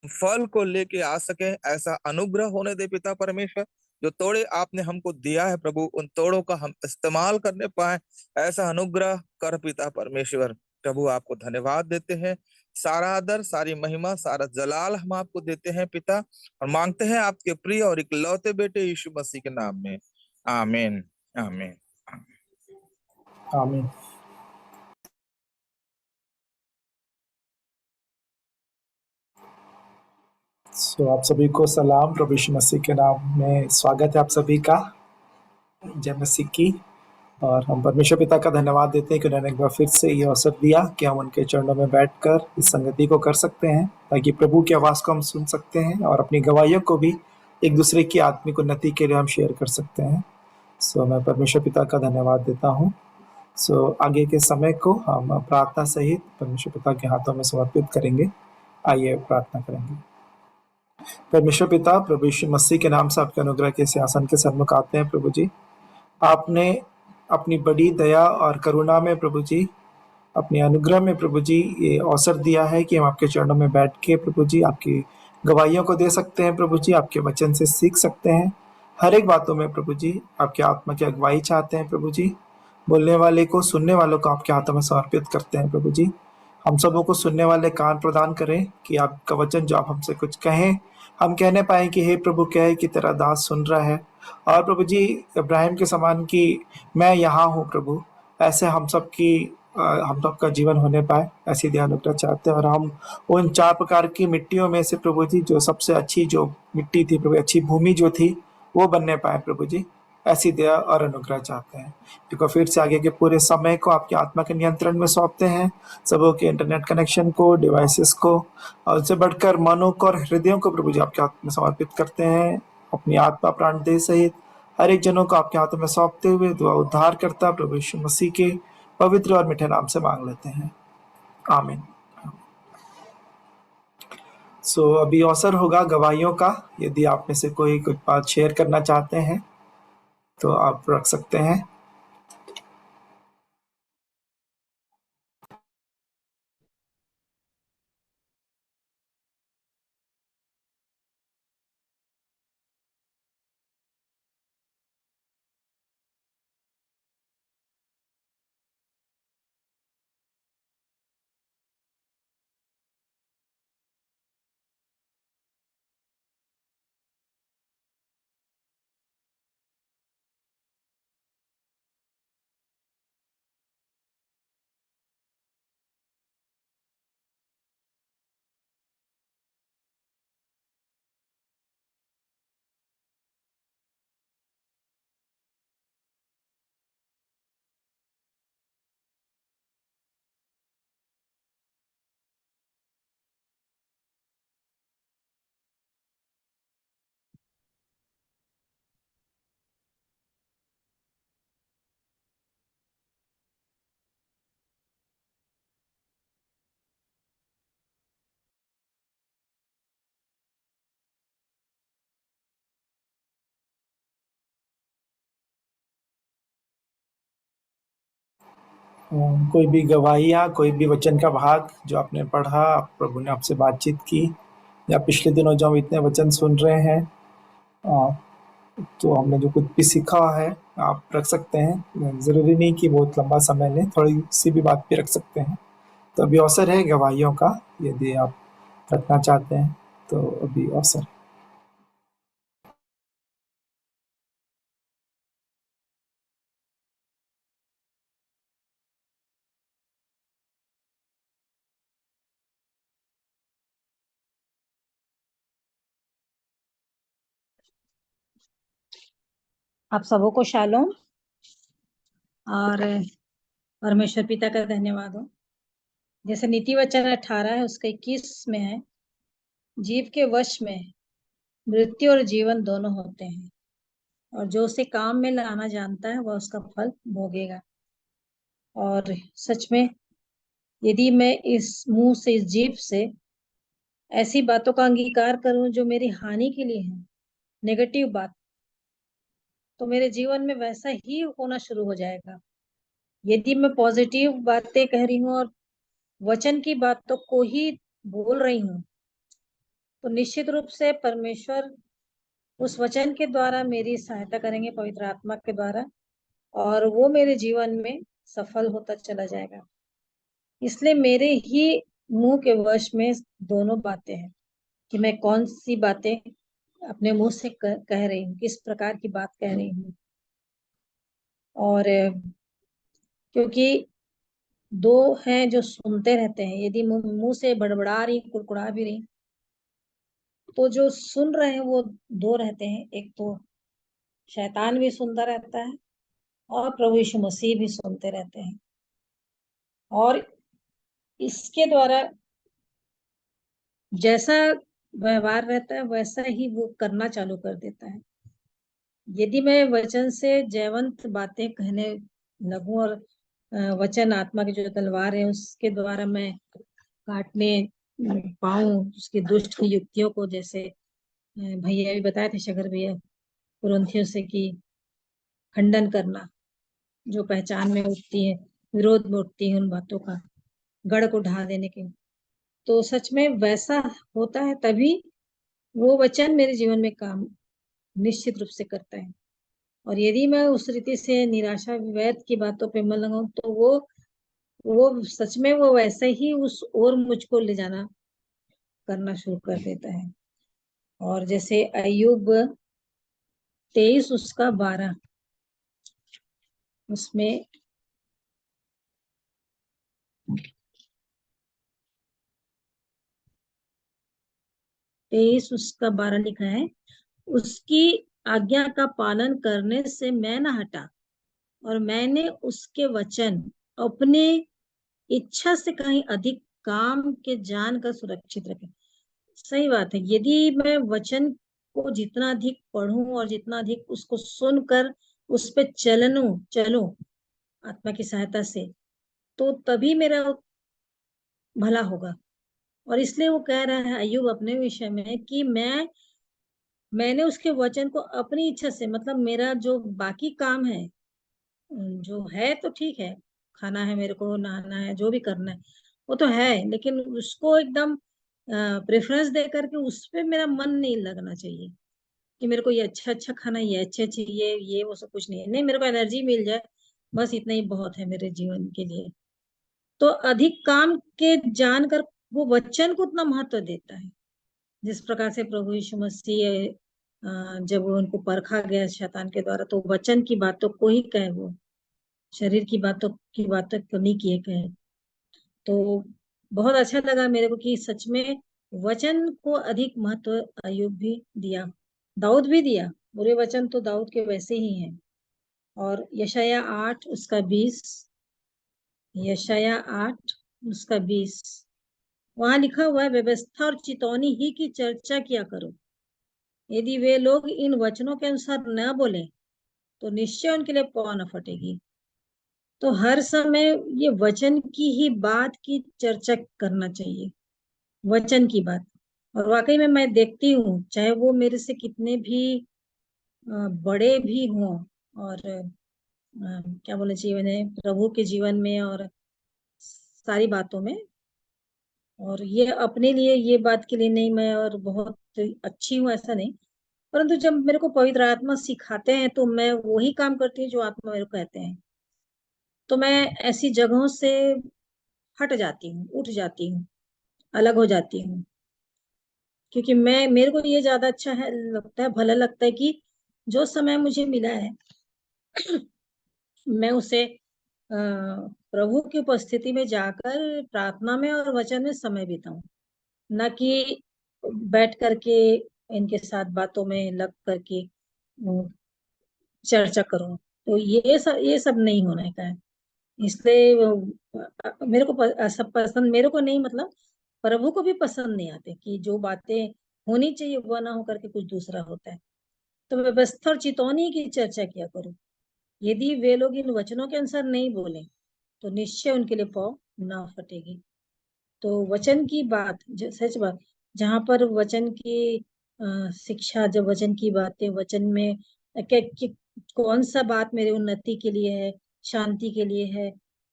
फल को लेके आ सके, ऐसा अनुग्रह होने दे पिता परमेश्वर। जो तोड़े आपने हमको दिया है प्रभु, उन तोड़ों का हम इस्तेमाल करने पाए, ऐसा अनुग्रह कर पिता परमेश्वर। प्रभु आपको धन्यवाद देते हैं, सारा आदर, सारी महिमा, सारा जलाल हम आपको देते हैं पिता, और मांगते हैं आपके प्रिय और इकलौते बेटे यीशु मसीह के नाम में, आमीन आमीन आमीन। आप सभी को सलाम, प्रभु यीशु मसीह के नाम में स्वागत है आप सभी का, जय मसीह की। और हम परमेश्वर पिता का धन्यवाद देते हैं कि उन्होंने एक बार फिर से ये अवसर दिया कि हम उनके चरणों में बैठकर इस संगति को कर सकते हैं, ताकि प्रभु की आवाज़ को हम सुन सकते हैं और अपनी गवाहियों को भी एक दूसरे की आत्मिक उन्नति के लिए हम शेयर कर सकते हैं। मैं परमेश्वर पिता का धन्यवाद देता हूँ। आगे के समय को हम प्रार्थना सहित परमेश्वर पिता के हाथों में समर्पित करेंगे। आइए प्रार्थना करेंगे। परमेश्वर पिता, प्रभु यीशु मसीह के नाम से आपके अनुग्रह के सिंहासन के सन्मुख आते हैं प्रभु जी। आपने अपनी बड़ी दया और करुणा में प्रभु जी, अपने अनुग्रह में प्रभु जी, ये अवसर दिया है कि हम आपके चरणों में बैठ के प्रभु जी आपकी गवाहियों को दे सकते हैं प्रभु जी, आपके वचन से सीख सकते हैं हर एक बातों में प्रभु जी। आपके आत्मा की अगुवाई चाहते हैं प्रभु जी। बोलने वाले को, सुनने वालों को आपके हाथों में समर्पित करते हैं प्रभु जी। हम सबों को सुनने वाले कान प्रदान करें कि आपका वचन जो आप हमसे कुछ कहें, हम कहने पाए कि हे प्रभु, कहे कि तेरा दास सुन रहा है। और प्रभु जी, इब्राहिम के समान कि मैं यहाँ हूँ प्रभु, ऐसे हम सब की हम सबका जीवन होने पाए, ऐसी दया अनुग्रह चाहते हैं। और हम उन 4 प्रकार की मिट्टियों में से प्रभु जी जो सबसे अच्छी जो मिट्टी थी प्रभु, अच्छी भूमि जो थी वो बनने पाए प्रभु जी, ऐसी दया और अनुग्रह चाहते हैं। देखो फिर से आगे के पूरे समय को आपकी आत्मा के नियंत्रण में सौंपते हैं, सबों के इंटरनेट कनेक्शन को, डिवाइसेस को, और उससे बढ़कर मनों को और हृदयों को प्रभु जी आपके हाथ में समर्पित करते हैं। अपनी आत्मा प्राण देह सहित हर एक जनों को आपके हाथों में सौंपते हुए दुआ उद्धार करता प्रभु यीशु मसीह के पवित्र और मीठे नाम से मांग लेते हैं, आमीन। सो अभी अवसर होगा गवाहियों का। यदि आप में से कोई कुछ बात शेयर करना चाहते हैं तो आप रख सकते हैं। कोई भी गवाहियाँ, कोई भी वचन का भाग जो आपने पढ़ा, प्रभु ने आपसे बातचीत की, या पिछले दिनों जो हम इतने वचन सुन रहे हैं, तो हमने जो कुछ भी सीखा है आप रख सकते हैं। ज़रूरी नहीं कि बहुत लंबा समय लें, थोड़ी सी भी बात भी रख सकते हैं। तो अभी अवसर है गवाहियों का, यदि आप रखना चाहते हैं तो अभी अवसर है। आप सबों को शालोम और परमेश्वर पिता का धन्यवाद हो। जैसे नीति वचन 18 है उसका 21 में है, जीव के वश में मृत्यु और जीवन दोनों होते हैं, और जो उसे काम में लाना जानता है वह उसका फल भोगेगा। और सच में यदि मैं इस मुंह से, इस जीभ से ऐसी बातों का अंगीकार करूं जो मेरी हानि के लिए है, नेगेटिव बात, तो मेरे जीवन में वैसा ही होना शुरू हो जाएगा। यदि मैं पॉजिटिव बातें कह रही हूँ और वचन की बातों को ही बोल रही हूँ, तो निश्चित रूप से परमेश्वर उस वचन के द्वारा मेरी सहायता करेंगे, पवित्र आत्मा के द्वारा, और वो मेरे जीवन में सफल होता चला जाएगा। इसलिए मेरे ही मुंह के वश में दोनों बातें हैं कि मैं कौन सी बातें अपने मुंह से कह रही हूँ, किस प्रकार की बात कह रही हूँ। और क्योंकि दो हैं जो सुनते रहते हैं, यदि मुंह से बड़बड़ा रही, कुड़कुड़ा भी रही, तो जो सुन रहे हैं वो दो रहते हैं। एक तो शैतान भी सुनता रहता है और प्रभु यीशु मसीह भी सुनते रहते हैं, और इसके द्वारा जैसा व्यवहार रहता है वैसा ही वो करना चालू कर देता है। यदि मैं वचन से जयवंत बातें कहने लगूं और वचन आत्मा की जो तलवार है उसके द्वारा मैं काटने पाऊं उसकी दुष्ट युक्तियों को, जैसे भैया भी बताए थे, शगर भैया, कुरिन्थियों से, कि खंडन करना, जो पहचान में उठती है, विरोध में उठती है उन बातों का, गढ़ को ढा देने के, तो सच में वैसा होता है, तभी वो वचन मेरे जीवन में काम निश्चित रूप से करता है। और यदि मैं उस रीति से निराशा विवैध की बातों पे मन लगाऊं, तो वो सच में वो वैसे ही उस ओर मुझको ले जाना करना शुरू कर देता है। और जैसे अय्यूब 23 उसका 12, उसमें 23 उसका 12 लिखा है, उसकी आज्ञा का पालन करने से मैं न हटा और मैंने उसके वचन अपने इच्छा से कहीं अधिक काम के जानकर सुरक्षित रखे। सही बात है, यदि मैं वचन को जितना अधिक पढूं और जितना अधिक उसको सुनकर उस पे चलूं आत्मा की सहायता से, तो तभी मेरा भला होगा। और इसलिए वो कह रहा है अय्यूब अपने विषय में कि मैंने उसके वचन को अपनी इच्छा से, मतलब मेरा जो बाकी काम है जो है तो ठीक है, खाना है, मेरे को नहाना है, जो भी करना है वो तो है, लेकिन उसको एकदम प्रेफरेंस दे करके उस पे मेरा मन नहीं लगना चाहिए कि मेरे को ये अच्छा अच्छा खाना, ये अच्छे अच्छे ये वो सब कुछ नहीं है। नहीं, मेरे को एनर्जी मिल जाए, बस इतना ही बहुत है मेरे जीवन के लिए। तो अधिक काम के जानकर वो वचन को उतना महत्व देता है। जिस प्रकार से प्रभु यीशु मसीह जब उनको परखा गया शैतान के द्वारा, तो वचन की बातों को ही कहे, वो शरीर की बातों तो नहीं किए कहे। तो बहुत अच्छा लगा मेरे को कि सच में वचन को अधिक महत्व अय्यूब भी दिया, दाऊद भी दिया। बुरे वचन तो दाऊद के वैसे ही हैं। और यशाया 8 उसका 20, यशाया 8 उसका 20 वहां लिखा हुआ है, व्यवस्था और चितौनी ही की चर्चा किया करो। यदि वे लोग इन वचनों के अनुसार न बोले तो निश्चय उनके लिए पौ न फटेगी। तो हर समय ये वचन की ही बात की चर्चा करना चाहिए, वचन की बात। और वाकई में मैं देखती हूँ, चाहे वो मेरे से कितने भी बड़े भी हों, और क्या बोले जीवन है प्रभु के जीवन में और सारी बातों में, और ये अपने लिए ये बात के लिए नहीं मैं और बहुत अच्छी हूँ ऐसा नहीं, परंतु जब मेरे को पवित्र आत्मा सिखाते हैं तो मैं वही काम करती हूँ जो आत्मा मेरे को कहते हैं। तो मैं ऐसी जगहों से हट जाती हूँ, उठ जाती हूँ, अलग हो जाती हूँ, क्योंकि मेरे को ये ज्यादा अच्छा है, लगता है, भला लगता है कि जो समय मुझे मिला है मैं उसे प्रभु की उपस्थिति में जाकर प्रार्थना में और वचन में समय बिताऊं, न कि बैठ करके इनके साथ बातों में लग करके चर्चा करूं। तो ये सब नहीं होने का है। इसलिए मेरे को सब पसंद मेरे को नहीं, मतलब प्रभु को भी पसंद नहीं आते कि जो बातें होनी चाहिए वह ना हो करके कुछ दूसरा होता है। तो व्यवस्था और चितौनी की चर्चा किया करो। यदि वे लोग इन वचनों के अनुसार नहीं बोले तो निश्चय उनके लिए पौ ना फटेगी। तो वचन की बात, सच बात, जहाँ पर वचन की शिक्षा, जब वचन की बातें, वचन में कौन सा बात मेरे उन्नति के लिए है, शांति के लिए है,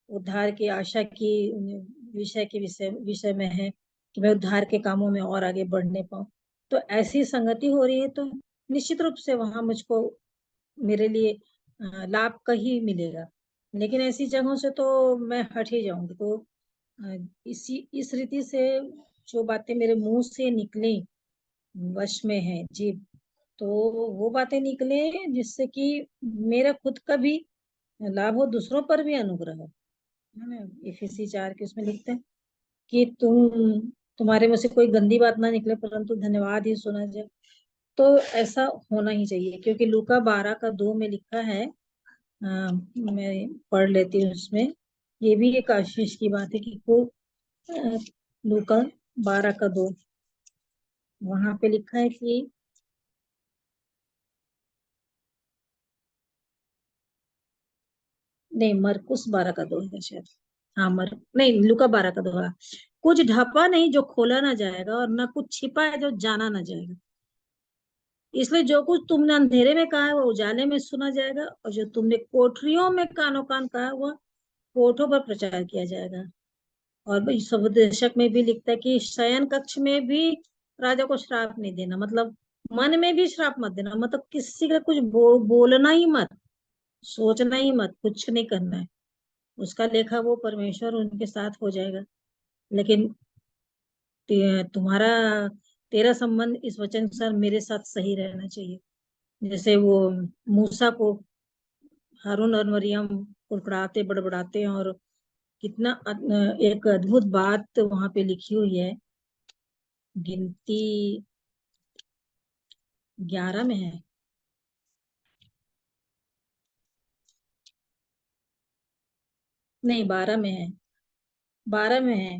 उद्धार की आशा की विषय में है कि मैं उद्धार के कामों में और आगे बढ़ने पाऊं, तो ऐसी संगति हो रही है तो निश्चित रूप से वहां मुझको मेरे लिए लाभ का ही मिलेगा। लेकिन ऐसी जगहों से तो मैं हट ही जाऊंगी। तो इस रीति से जो बातें मेरे मुंह से निकले, वश में है जी, तो वो बातें निकले जिससे कि मेरा खुद का भी लाभ हो, दूसरों पर भी अनुग्रह हो, है ना। इफिसी 4 के उसमें लिखते हैं कि तुम्हारे में से कोई गंदी बात ना निकले परंतु धन्यवाद ही सुना जाए। तो ऐसा होना ही चाहिए, क्योंकि लूका 12 का 2 में लिखा है, मैं पढ़ लेती हूँ उसमें। ये भी एक आशीष की बात है कि लूका 12 का 2 वहां पे लिखा है कि नहीं, मरकुस 12 का 2 है शायद। हाँ, नहीं, लूका 12 का 2। कुछ ढपा नहीं जो खोला ना जाएगा, और ना कुछ छिपा है जो जाना ना जाएगा। इसलिए जो कुछ तुमने अंधेरे में कहा है वो उजाले में सुना जाएगा, और जो तुमने कोठरियों में कानो कान कहा है वह कोठों पर प्रचार किया जाएगा। और सबोपदेशक में भी लिखता है कि शयन कक्ष में भी राजा को श्राप नहीं देना, मतलब मन में भी श्राप मत देना, मतलब किसी का कुछ बोलना ही मत, सोचना ही मत, कुछ नहीं करना है। उसका लेखा वो परमेश्वर उनके साथ हो जाएगा। लेकिन तुम्हारा तेरा संबंध इस वचन के अनुसार मेरे साथ सही रहना चाहिए। जैसे वो मूसा को हारून और मरियम कुड़कुड़ाते बड़बड़ाते हैं, और कितना एक अद्भुत बात वहां पे लिखी हुई है, गिनती 11 में है। नहीं, 12 में है। 12 में है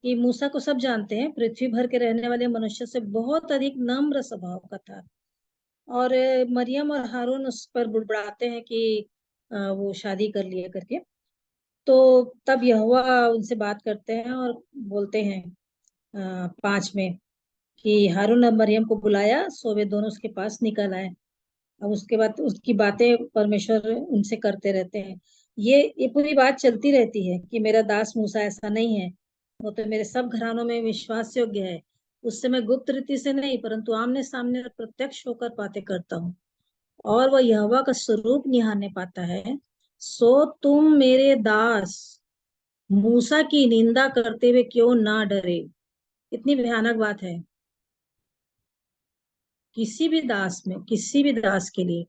कि मूसा को सब जानते हैं, पृथ्वी भर के रहने वाले मनुष्य से बहुत अधिक नम्र स्वभाव का था। और मरियम और हारून उस पर बुड़बुड़ाते हैं कि वो शादी कर लिया करके। तो तब यहोवा उनसे बात करते हैं और बोलते हैं 5 में कि हारून और मरियम को बुलाया, सो वे दोनों उसके पास निकल आए। अब उसके बाद उसकी बातें परमेश्वर उनसे करते रहते हैं। ये पूरी बात चलती रहती है कि मेरा दास मूसा ऐसा नहीं है, वो तो मेरे सब घरानों में विश्वास योग्य है। उससे मैं गुप्त रीति से नहीं, परंतु आमने सामने और प्रत्यक्ष होकर बातें करता हूँ, और वह यहोवा का स्वरूप निहारने पाता है। सो तुम मेरे दास मूसा की निंदा करते हुए क्यों ना डरे। इतनी भयानक बात है किसी भी दास में, किसी भी दास के लिए,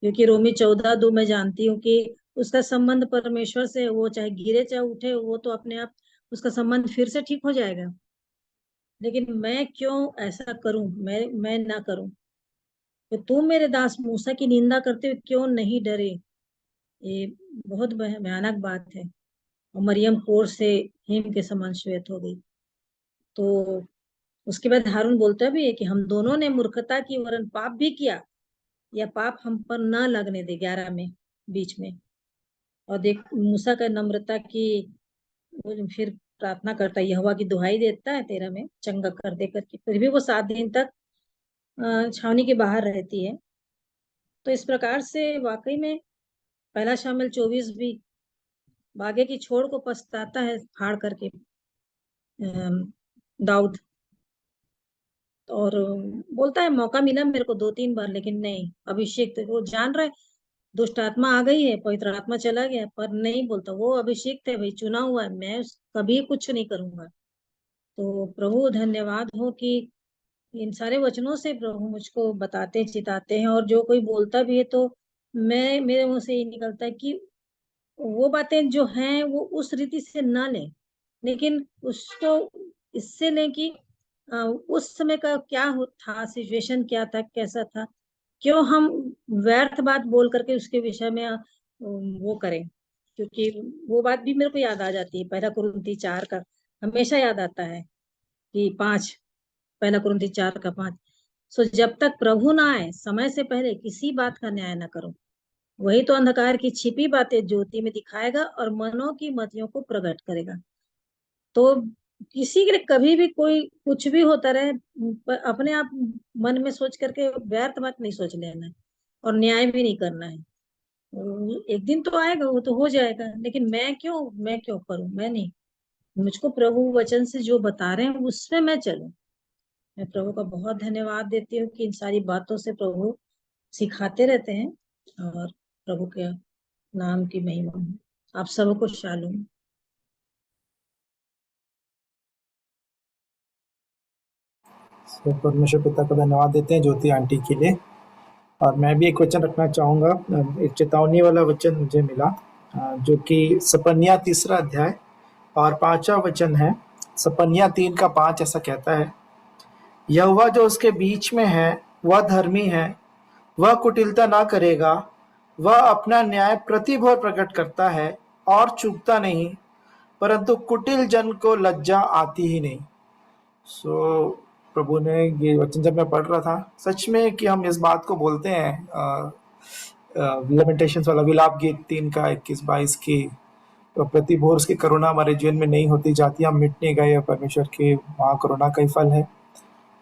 क्योंकि रोमी 14:2 मैं जानती हूँ कि उसका संबंध परमेश्वर से, वो चाहे गिरे चाहे उठे, वो तो अपने आप उसका संबंध फिर से ठीक हो जाएगा। लेकिन मैं क्यों ऐसा करूं, मैं ना करूं। तो तुम मेरे दास मूसा की निंदा करते हुए क्यों नहीं डरे। ये बहुत भयानक बात है। और मरियम कोर से हिम के समान श्वेत हो गई। तो उसके बाद हारून बोलता भी है कि हम दोनों ने मूर्खता की वरन पाप भी किया, या पाप हम पर न लगने दे। 11 में बीच में। और देख मूसा का नम्रता की, वो फिर प्रार्थना करता है, यहोवा की दुहाई देता है 13 में, चंगा कर दे करके। फिर भी वो 7 दिन तक छावनी के बाहर रहती है। तो इस प्रकार से वाकई में पहला शामिल 24 भी बागे की छोड़ को पछताता है फाड़ करके दाऊद। और बोलता है मौका मिला मेरे को 2-3 बार, लेकिन नहीं, अभिषेक वो जान रहा है दुष्ट आत्मा आ गई है, पवित्र आत्मा चला गया, पर नहीं बोलता। वो अभिषेक थे भाई, चुना हुआ है, मैं कभी कुछ नहीं करूंगा। तो प्रभु धन्यवाद हो कि इन सारे वचनों से प्रभु मुझको बताते चिताते हैं। और जो कोई बोलता भी है तो मैं, मेरे मुंह से ये निकलता है कि वो बातें जो हैं वो उस रीति से ना लें, लेकिन उसको इससे लें कि उस समय का क्या था, सिचुएशन क्या था, कैसा था, क्यों हम व्यर्थ बात बोल करके उसके विषय में वो करें। क्योंकि वो बात भी मेरे को याद आ जाती है, 1 कुरिन्थी 4 का हमेशा याद आता है कि 5, 1 कुरिन्थी 4 का 5। सो जब तक प्रभु ना आए, समय से पहले किसी बात का न्याय ना करो। वही तो अंधकार की छिपी बातें ज्योति में दिखाएगा और मनों की मतियों को प्रकट करेगा। तो किसी के लिए कभी भी कोई कुछ भी होता रहे, पर अपने आप मन में सोच करके व्यर्थ बात नहीं सोच लेना है, और न्याय भी नहीं करना है। एक दिन तो आएगा, वो तो हो जाएगा, लेकिन मैं क्यों करूं, मैं नहीं। मुझको प्रभु वचन से जो बता रहे हैं उसमें मैं चलूं। मैं प्रभु का बहुत धन्यवाद देती हूँ कि इन सारी बातों से प्रभु सिखाते रहते हैं, और प्रभु के नाम की महिमा हो। आप सबको शालूम। परमेश्वर पिता को धन्यवाद देते हैं ज्योति आंटी के लिए। और मैं भी एक वचन रखना चाहूंगा। एक चेतावनी वाला वचन मुझे मिला, जो कि सपन्या 3 अध्याय और 5वां वचन है। सपन्या 3:5 ऐसा कहता है, यहोवा जो उसके बीच में है वह धर्मी है, वह कुटिलता ना करेगा, वह अपना न्याय प्रतिभर प्रकट करता है और चूकता नहीं, परंतु कुटिल जन को लज्जा आती ही नहीं। प्रभु ने ये वचन जब मैं पढ़ रहा था, सच में कि हम इस बात को बोलते हैं, लेमेंटेशंस वाला विलाप गीत 3:21-22 की, तो प्रतिभोर उसकी करुणा हमारे जीवन में नहीं होती जाती, हम मिट नहीं गए, परमेश्वर के वहाँ करुणा का ही फल है।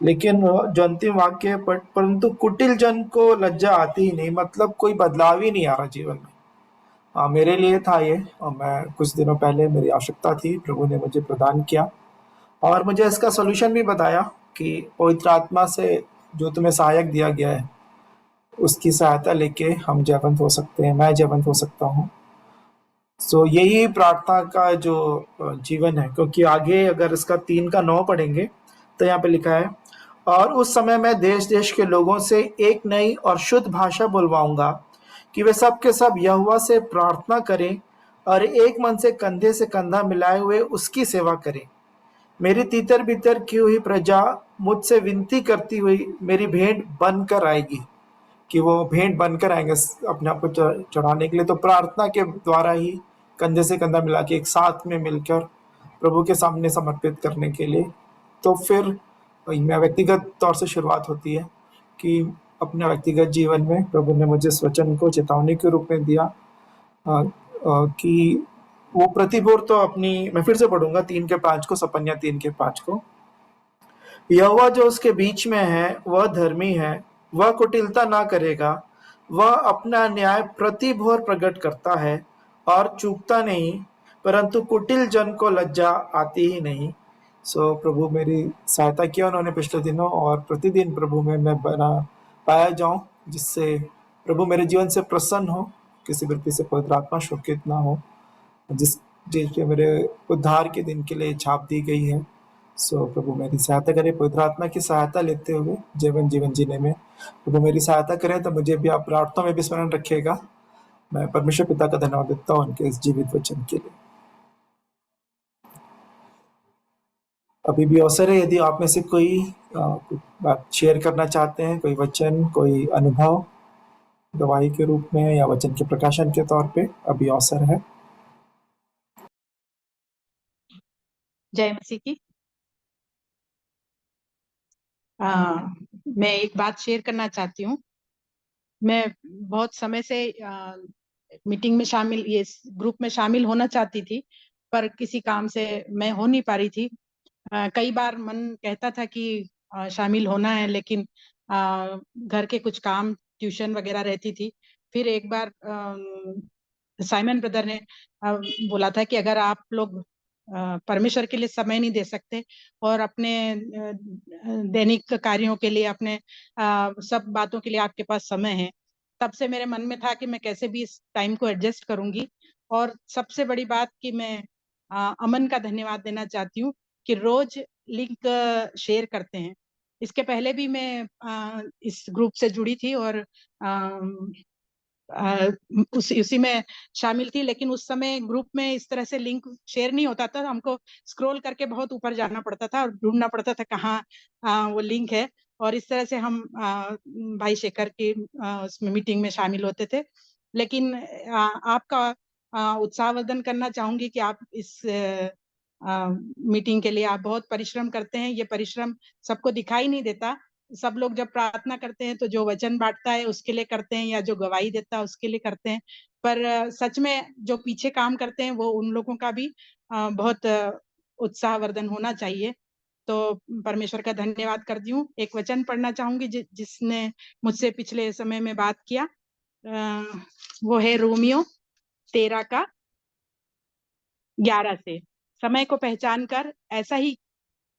लेकिन जो अंतिम वाक्य है, परंतु कुटिल जन को लज्जा आती ही नहीं, मतलब कोई बदलाव ही नहीं आ रहा जीवन में। मेरे लिए था ये, और मैं कुछ दिनों पहले मेरी आवश्यकता थी, प्रभु ने मुझे प्रदान किया और मुझे इसका सोल्यूशन भी बताया कि पवित्र आत्मा से जो तुम्हें सहायक दिया गया है उसकी सहायता लेके हम जयवंत हो सकते हैं, मैं जयवंत हो सकता हूँ। यही प्रार्थना का जो जीवन है, क्योंकि आगे अगर इसका 3:9 पढ़ेंगे तो यहाँ पे लिखा है, और उस समय मैं देश देश के लोगों से एक नई और शुद्ध भाषा बुलवाऊंगा कि वे सब के सब यहोवा से प्रार्थना करें और एक मन से कंधे से कंधा मिलाए हुए उसकी सेवा करें। मेरी तीतर बितर की हुई प्रजा मुझसे विनती करती हुई मेरी भेंट बनकर आएगी, कि वो भेंट बनकर आएंगे अपने आप को चढ़ाने के लिए। तो प्रार्थना के द्वारा ही कंधे से कंधा मिला के एक साथ में मिलकर प्रभु के सामने समर्पित करने के लिए, तो फिर मैं व्यक्तिगत तौर से शुरुआत होती है कि अपने व्यक्तिगत जीवन में प्रभु ने मुझे इस वचन को चेतावनी के रूप में दिया कि वो प्रतिभोर तो अपनी, मैं फिर से पढ़ूंगा 3:5 को, सपन्या 3:5 को। यहोवा जो उसके बीच में है वह धर्मी है, वह कुटिलता ना करेगा, वह अपना न्याय प्रतिभोर प्रकट करता है और चूकता नहीं, परंतु कुटिल जन को लज्जा आती ही नहीं। सो प्रभु मेरी सहायता किया उन्होंने पिछले दिनों, और प्रतिदिन प्रभु में मैं बना पाया जाऊं, जिससे प्रभु मेरे जीवन से प्रसन्न हो, किसी व्यक्ति से पवित्र आत्मा शोकित ना हो, जिसके मेरे उद्धार के दिन के लिए छाप दी गई है। सो प्रभु मेरी सहायता करे, पवित्र आत्मा की सहायता लेते हुए जीवन जीने में प्रभु मेरी सहायता करें। तो मुझे भी आप प्रार्थना में भी स्मरण रखिएगा। मैं परमेश्वर पिता का धन्यवाद देता हूँ उनके इस जीवित वचन के लिए। अभी भी अवसर है, यदि आप में से कोई बात शेयर करना चाहते हैं, कोई वचन, कोई अनुभव गवाही के रूप में या वचन के प्रकाशन के तौर पे, अभी अवसर है। जय मसीह की। मैं एक बात शेयर करना चाहती हूँ। मैं बहुत समय से मीटिंग में शामिल, ये ग्रुप में शामिल होना चाहती थी, पर किसी काम से मैं हो नहीं पा रही थी। कई बार मन कहता था कि शामिल होना है, लेकिन घर के कुछ काम, ट्यूशन वगैरह रहती थी। फिर एक बार साइमन ब्रदर ने बोला था कि अगर आप लोग परमेश्वर के लिए समय नहीं दे सकते और अपने दैनिक कार्यों के लिए, अपने सब बातों के लिए आपके पास समय है, तब से मेरे मन में था कि मैं कैसे भी इस टाइम को एडजस्ट करूंगी। और सबसे बड़ी बात कि मैं अमन का धन्यवाद देना चाहती हूँ कि रोज लिंक शेयर करते हैं। इसके पहले भी मैं इस ग्रुप से जुड़ी थी और उसी में शामिल थी, लेकिन उस समय ग्रुप में इस तरह से लिंक शेयर नहीं होता था। हमको स्क्रॉल करके बहुत ऊपर जाना पड़ता था और ढूंढना पड़ता था कहाँ वो लिंक है, और इस तरह से हम भाई शेखर की उसमें मीटिंग में शामिल होते थे। लेकिन आपका उत्साहवर्धन करना चाहूंगी कि आप इस मीटिंग के लिए आप बहुत परिश्रम करते हैं। ये परिश्रम सबको दिखाई नहीं देता। सब लोग जब प्रार्थना करते हैं तो जो वचन बांटता है उसके लिए करते हैं, या जो गवाही देता है उसके लिए करते हैं, पर सच में जो पीछे काम करते हैं वो उन लोगों का भी बहुत उत्साहवर्धन होना चाहिए। तो परमेश्वर का धन्यवाद करती हूँ। एक वचन पढ़ना चाहूंगी जिसने मुझसे पिछले समय में बात किया। वो है रोमियो 13:11 से। समय को पहचान कर ऐसा ही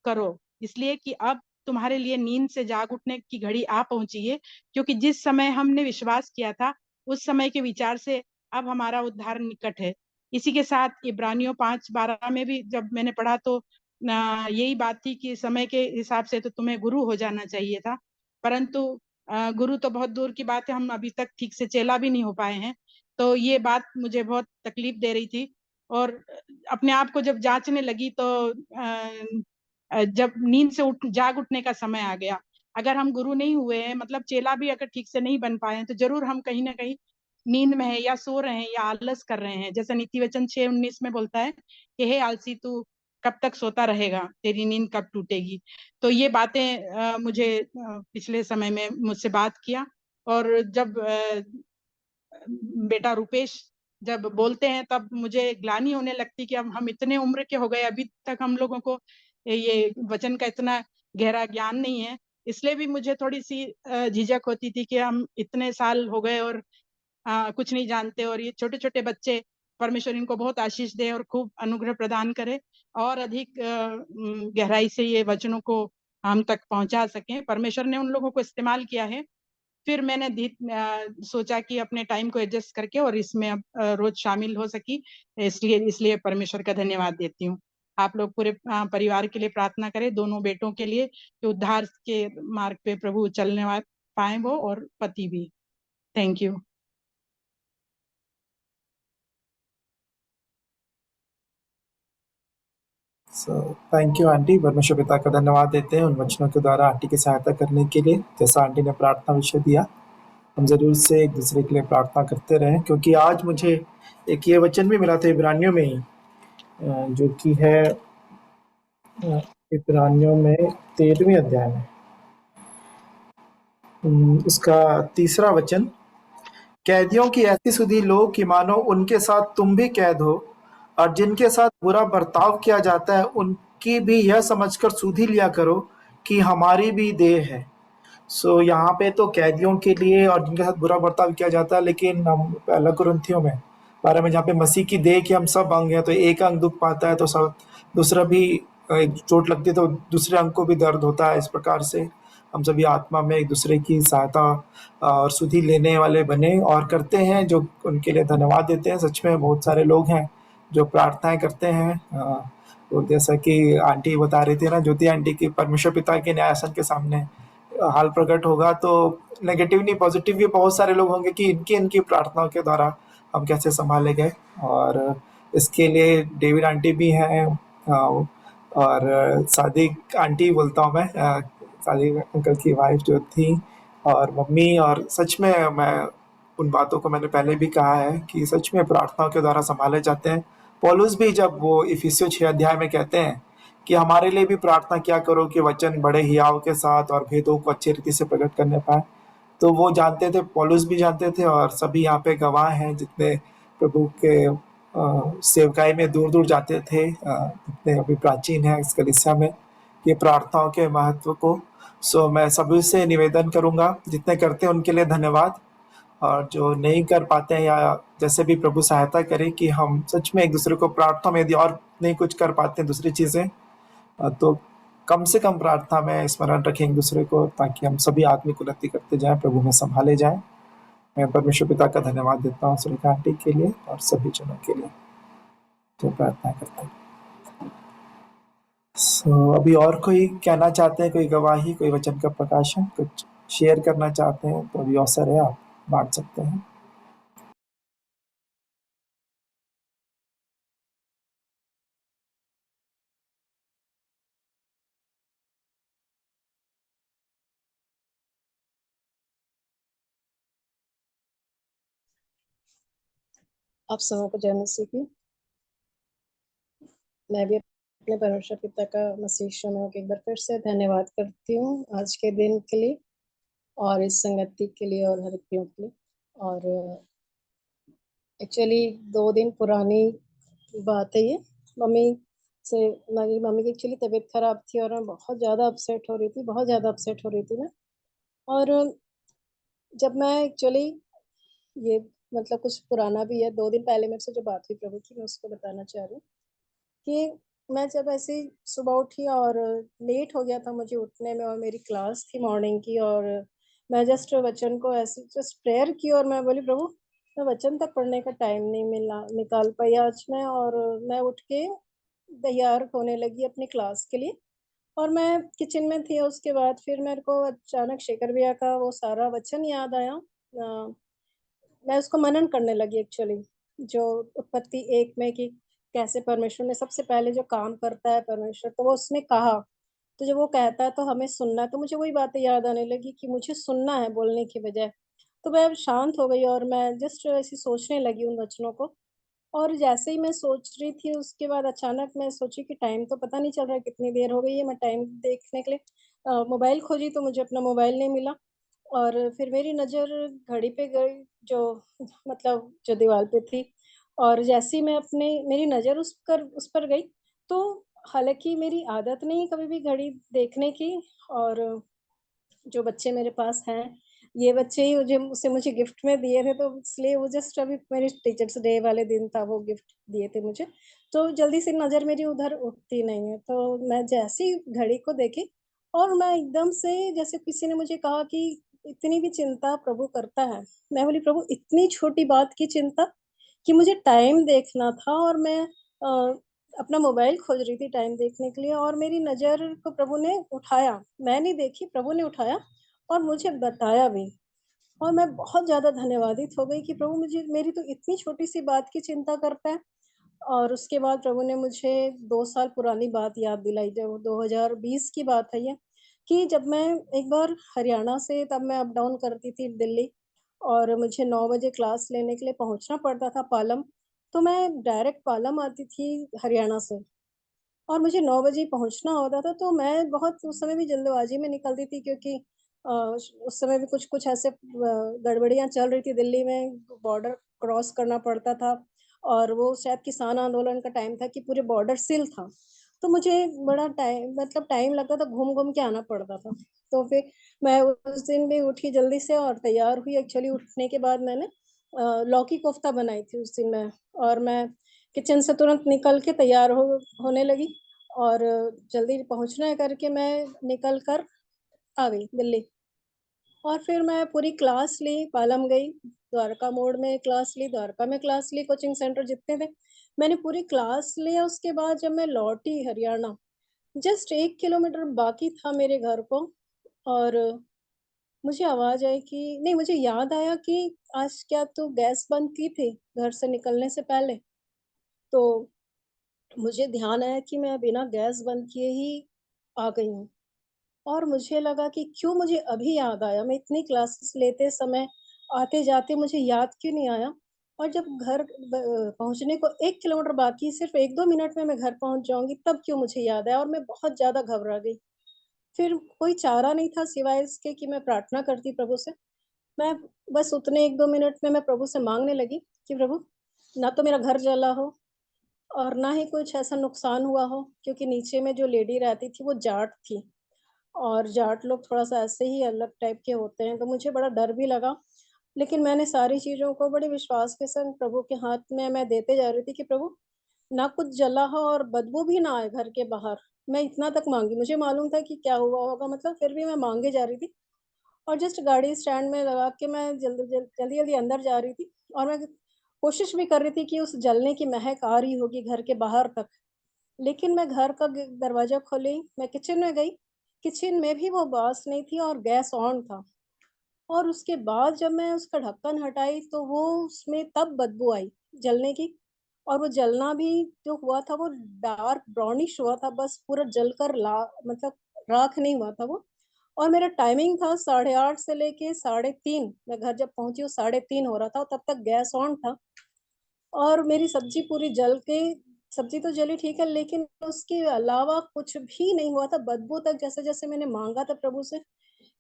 करो, इसलिए कि अब तुम्हारे लिए नींद से जाग उठने की घड़ी आ पहुंची है, क्योंकि जिस समय हमने विश्वास किया था उस समय के विचार से अब हमारा उद्धार निकट है। इसी के साथ इब्रानियों 5:12 में भी जब मैंने पढ़ा तो यही बात थी कि समय के हिसाब से तो तुम्हें गुरु हो जाना चाहिए था, परंतु गुरु तो बहुत दूर की बात है, हम अभी तक ठीक से चेला भी नहीं हो पाए हैं। तो ये बात मुझे बहुत तकलीफ दे रही थी, और अपने आप को जब जांचने लगी तो जब नींद से जाग उठने का समय आ गया। अगर हम गुरु नहीं हुए हैं, मतलब चेला भी अगर ठीक से नहीं बन पाए हैं, तो जरूर हम कहीं ना कहीं नींद में है, या सो रहे हैं, या आलस कर रहे हैं। जैसे नीति वचन 6:19 में बोलता है कि हे आलसी, तू कब तक सोता रहेगा, तेरी नींद कब टूटेगी। तो ये बातें मुझे पिछले समय में मुझसे बात किया। और जब बेटा रुपेश जब बोलते हैं तब मुझे ग्लानि होने लगती कि अब हम इतने उम्र के हो गए, अभी तक हम लोगों को ये वचन का इतना गहरा ज्ञान नहीं है। इसलिए भी मुझे थोड़ी सी झिझक होती थी कि हम इतने साल हो गए और कुछ नहीं जानते। और ये छोटे छोटे बच्चे, परमेश्वर इनको बहुत आशीष दे और खूब अनुग्रह प्रदान करे, और अधिक गहराई से ये वचनों को हम तक पहुंचा सकें। परमेश्वर ने उन लोगों को इस्तेमाल किया है। फिर मैंने सोचा कि अपने टाइम को एडजस्ट करके और इसमें अब रोज शामिल हो सकी, इसलिए परमेश्वर का धन्यवाद देती हूँ। आप लोग पूरे परिवार के लिए प्रार्थना करें, दोनों बेटों के लिए, कि उद्धार के मार्ग पे प्रभु चलने पाए वो, और पति भी। Thank you. Thank you aunty. परमेश्वर पिता का धन्यवाद देते हैं उन वचनों के द्वारा आंटी की सहायता करने के लिए। जैसा आंटी ने प्रार्थना विषय दिया, हम जरूर से एक दूसरे के लिए प्रार्थना करते रहें, क्योंकि आज मुझे एक ये वचन भी मिला था इब्रानियों में ही, जो कि है इब्रानियों में 13वें अध्याय में उसका 3रा वचन, कैदियों की ऐसी सुधि लो कि मानो उनके साथ तुम भी कैद हो, और जिनके साथ बुरा बर्ताव किया जाता है उनकी भी यह समझकर सुधि लिया करो कि हमारी भी देह है। सो यहाँ पे तो कैदियों के लिए और जिनके साथ बुरा बर्ताव किया जाता है, लेकिन हम पहला कुरिन्थियों में 12 में जहाँ पे मसीह की देह के हम सब अंग हैं, तो एक अंग दुख पाता है तो सब दूसरा भी एक चोट लगती है तो दूसरे अंग को भी दर्द होता है। इस प्रकार से हम सभी आत्मा में एक दूसरे की सहायता और सुधि लेने वाले बने और करते हैं, जो उनके लिए धन्यवाद देते हैं। सच में बहुत सारे लोग हैं जो प्रार्थनाएं करते हैं। तो जैसा कि आंटी बता रही थी ना, ज्योति आंटी की, परमेश्वर पिता के न्यायासन के सामने हाल प्रकट होगा तो नेगेटिव नहीं पॉजिटिव भी बहुत सारे लोग होंगे कि इनकी प्रार्थनाओं के द्वारा हम कैसे संभाले गए। और इसके लिए डेविड आंटी भी हैं, और सादिक आंटी बोलता हूँ मैं, सादिक अंकल की वाइफ जो थी, और मम्मी। और सच में मैं उन बातों को मैंने पहले भी कहा है कि सच में प्रार्थनाओं के द्वारा संभाले जाते हैं। पौलुस भी जब वो इफिसियों 6 अध्याय में कहते हैं कि हमारे लिए भी प्रार्थना क्या करो कि वचन बड़े हियाव के साथ और भेदों को अच्छी रीति से प्रकट करने पाए, तो वो जानते थे, पौलुस भी जानते थे, और सभी यहाँ पे गवाह हैं जितने प्रभु के सेवकाई में दूर दूर जाते थे, जितने अभी प्राचीन हैं इस कलीसिया में, ये प्रार्थनाओं के महत्व को। सो मैं सभी से निवेदन करूंगा, जितने करते हैं उनके लिए धन्यवाद, और जो नहीं कर पाते हैं या जैसे भी प्रभु सहायता करे कि हम सच में एक दूसरे को प्रार्थना में, यदि और नहीं कुछ कर पाते हैं दूसरी चीज़ें, तो कम से कम प्रार्थना में स्मरण रखें एक दूसरे को, ताकि हम सभी आत्मिक उन्नति करते जाएं, प्रभु में संभाले जाएं। मैं परमेश्वर पिता का धन्यवाद देता हूँ सुनीता आंटी के लिए और सभी जनों के लिए जो प्रार्थना करते हैं। अभी और कोई कहना चाहते हैं, कोई गवाही, कोई वचन का प्रकाशन, कुछ शेयर करना चाहते हैं तो अभी अवसर है, आप बांट सकते हैं। आप सबको जय मसीह की। मैं भी अपने परमेश्वर पिता का मसीह में एक बार फिर से धन्यवाद करती हूँ आज के दिन के लिए और इस संगति के लिए और हर एक के लिए। और एक्चुअली 2 दिन पुरानी बात है ये। मेरी मम्मी की एक्चुअली तबीयत खराब थी और मैं बहुत ज़्यादा अपसेट हो रही थी मैं। और जब मैं एक्चुअली ये मतलब कुछ पुराना भी है, 2 दिन पहले मेरे से जो बात हुई प्रभु की, मैं उसको बताना चाह रही हूँ कि मैं जब ऐसे सुबह उठी और लेट हो गया था मुझे उठने में, और मेरी क्लास थी मॉर्निंग की, और मैं जस्ट वचन को ऐसे जस्ट प्रेयर की और मैं बोली प्रभु मैं वचन तक पढ़ने का टाइम नहीं निकाल पाई आज मैं। और मैं उठ के तैयार होने लगी अपनी क्लास के लिए, और मैं किचन में थी। उसके बाद फिर मेरे को अचानक शेखर भैया का वो सारा वचन याद आया। मैं उसको मनन करने लगी एक्चुअली, जो उत्पत्ति 1 में कि कैसे परमेश्वर ने सबसे पहले जो काम करता है परमेश्वर, तो वो उसने कहा, तो जब वो कहता है तो हमें सुनना है। तो मुझे वही बातें याद आने लगी कि मुझे सुनना है बोलने की बजाय। तो मैं शांत हो गई और मैं जस्ट ऐसे सोचने लगी उन वचनों को। और जैसे ही मैं सोच रही थी उसके बाद अचानक मैं सोची कि टाइम तो पता नहीं चल रहा है कितनी देर हो गई है। मैं टाइम देखने के लिए मोबाइल खोजी तो मुझे अपना मोबाइल नहीं मिला, और फिर मेरी नज़र घड़ी पे गई जो मतलब जो दीवार पे थी। और जैसे ही मैं मेरी नज़र उस पर गई, तो हालाँकि मेरी आदत नहीं कभी भी घड़ी देखने की, और जो बच्चे मेरे पास हैं, ये बच्चे ही मुझे गिफ्ट में दिए थे, तो इसलिए वो जस्ट अभी मेरे टीचर्स डे वाले दिन था वो गिफ्ट दिए थे मुझे, तो जल्दी से नज़र मेरी उधर उठती नहीं है। तो मैं जैसे ही घड़ी को देखी और मैं एकदम से, जैसे किसी ने मुझे कहा कि इतनी भी चिंता प्रभु करता है। मैं बोली प्रभु इतनी छोटी बात की चिंता, कि मुझे टाइम देखना था और मैं अपना मोबाइल खोज रही थी टाइम देखने के लिए, और मेरी नज़र को प्रभु ने उठाया। मैं नहीं देखी, प्रभु ने उठाया और मुझे बताया भी। और मैं बहुत ज़्यादा धन्यवादित हो गई कि प्रभु मुझे मेरी तो इतनी छोटी-सी बात की चिंता करता है। और उसके बाद प्रभु ने मुझे 2 साल पुरानी बात याद दिलाई, जब 2020 की बात है ये, कि जब मैं एक बार हरियाणा से, तब मैं अप डाउन करती थी दिल्ली और मुझे 9 बजे क्लास लेने के लिए पहुँचना पड़ता था पालम, तो मैं डायरेक्ट पालम आती थी हरियाणा से और मुझे 9 बजे पहुँचना होता था, तो मैं बहुत उस समय भी जल्दबाज़ी में निकलती थी क्योंकि उस समय भी कुछ-कुछ ऐसे गड़बड़ियाँ चल रही थी दिल्ली में, बॉर्डर क्रॉस करना पड़ता था और वो शायद किसान आंदोलन का टाइम था कि पूरे बॉर्डर सील था। तो मुझे बड़ा टाइम लगता था, घूम-घूम के आना पड़ता था। तो फिर मैं उस दिन भी उठी जल्दी से और तैयार हुई, एक्चुअली उठने के बाद मैंने लौकी कोफ्ता बनाई थी उस दिन मैं, और मैं किचन से तुरंत निकल के तैयार होने लगी और जल्दी पहुँचना है करके मैं निकल कर आ गई दिल्ली। और फिर मैं पूरी क्लास ली, पालम गई, द्वारका मोड़ में क्लास ली, द्वारका में क्लास ली, कोचिंग सेंटर जितने थे, मैंने पूरी क्लास लिया। उसके बाद जब मैं लौटी हरियाणा, जस्ट 1 किलोमीटर बाकी था मेरे घर को और मुझे आवाज़ आई कि नहीं, मुझे याद आया कि आज क्या तू गैस बंद की थी घर से निकलने से पहले? तो मुझे ध्यान आया कि मैं बिना गैस बंद किए ही आ गई हूँ और मुझे लगा कि क्यों मुझे अभी याद आया? मैं इतनी क्लासेस लेते समय, आते-जाते मुझे याद क्यों नहीं आया? और जब घर पहुँचने को 1 किलोमीटर बाकी, सिर्फ़ 1-2 मिनट में मैं घर पहुँच जाऊँगी, तब क्यों मुझे याद आया? और मैं बहुत ज़्यादा घबरा गई। फिर कोई चारा नहीं था सिवाय इसके कि मैं प्रार्थना करती प्रभु से। मैं बस उतने 1-2 मिनट में मैं प्रभु से माँगने लगी कि प्रभु, ना तो मेरा घर जला हो और ना ही कुछ ऐसा नुकसान हुआ हो, क्योंकि नीचे में जो लेडी रहती थी वो जाट थी और जाट लोग थोड़ा-सा ऐसे ही अलग टाइप के होते हैं, तो मुझे बड़ा डर भी लगा। लेकिन मैंने सारी चीज़ों को बड़े विश्वास के संग प्रभु के हाथ में मैं देते जा रही थी कि प्रभु, ना कुछ जला हो और बदबू भी ना आए घर के बाहर। मैं इतना तक माँगी, मुझे मालूम था कि क्या हुआ होगा, मतलब फिर भी मैं माँगे जा रही थी और जस्ट गाड़ी स्टैंड में लगा के मैं जल्दी-जल्दी अंदर जा रही थी और मैं कोशिश भी कर रही थी कि उस जलने की महक आ रही होगी घर के बाहर तक। लेकिन मैं घर का दरवाज़ा खोली, मैं किचन में गई, किचन में भी वो बाँस नहीं थी और गैस ऑन था और उसके बाद जब मैं उसका ढक्कन हटाई तो वो उसमें तब बदबू आई जलने की और वो जलना भी जो हुआ था वो डार्क ब्राउनिश हुआ था, बस पूरा जलकर ला मतलब राख नहीं हुआ था वो। और मेरा टाइमिंग था 8:30 से लेके 3:30, मैं घर जब पहुँची वो 3:30 हो रहा था और तब तक गैस ऑन था। और मेरी सब्ज़ी पूरी जल के, सब्ज़ी तो जली ठीक है, लेकिन उसके अलावा कुछ भी नहीं हुआ था, बदबू तक जैसे-जैसे मैंने माँगा था प्रभु से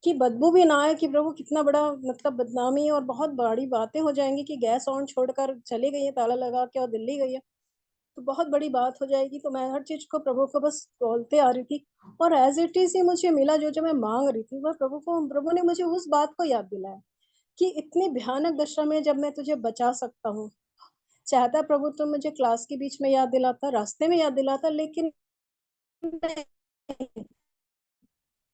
कि बदबू भी ना आए, कि प्रभु कितना बड़ा मतलब बदनामी और बहुत बड़ी बातें हो जाएँगी कि गैस ऑन छोड़कर चली गई है ताला लगा के और दिल्ली गई है, तो बहुत बड़ी बात हो जाएगी। तो मैं हर चीज़ को प्रभु को बस बोलते आ रही थी और एज़ इट इज़ ही मुझे मिला जो-जो मैं माँग रही थी, वह प्रभु ने मुझे उस बात को याद दिलाया कि इतनी भयानक दशा में जब मैं तुझे बचा सकता हूँ, चाहता प्रभु तो मुझे क्लास के बीच में याद दिलाता, रास्ते में याद दिलाता, लेकिन नहीं,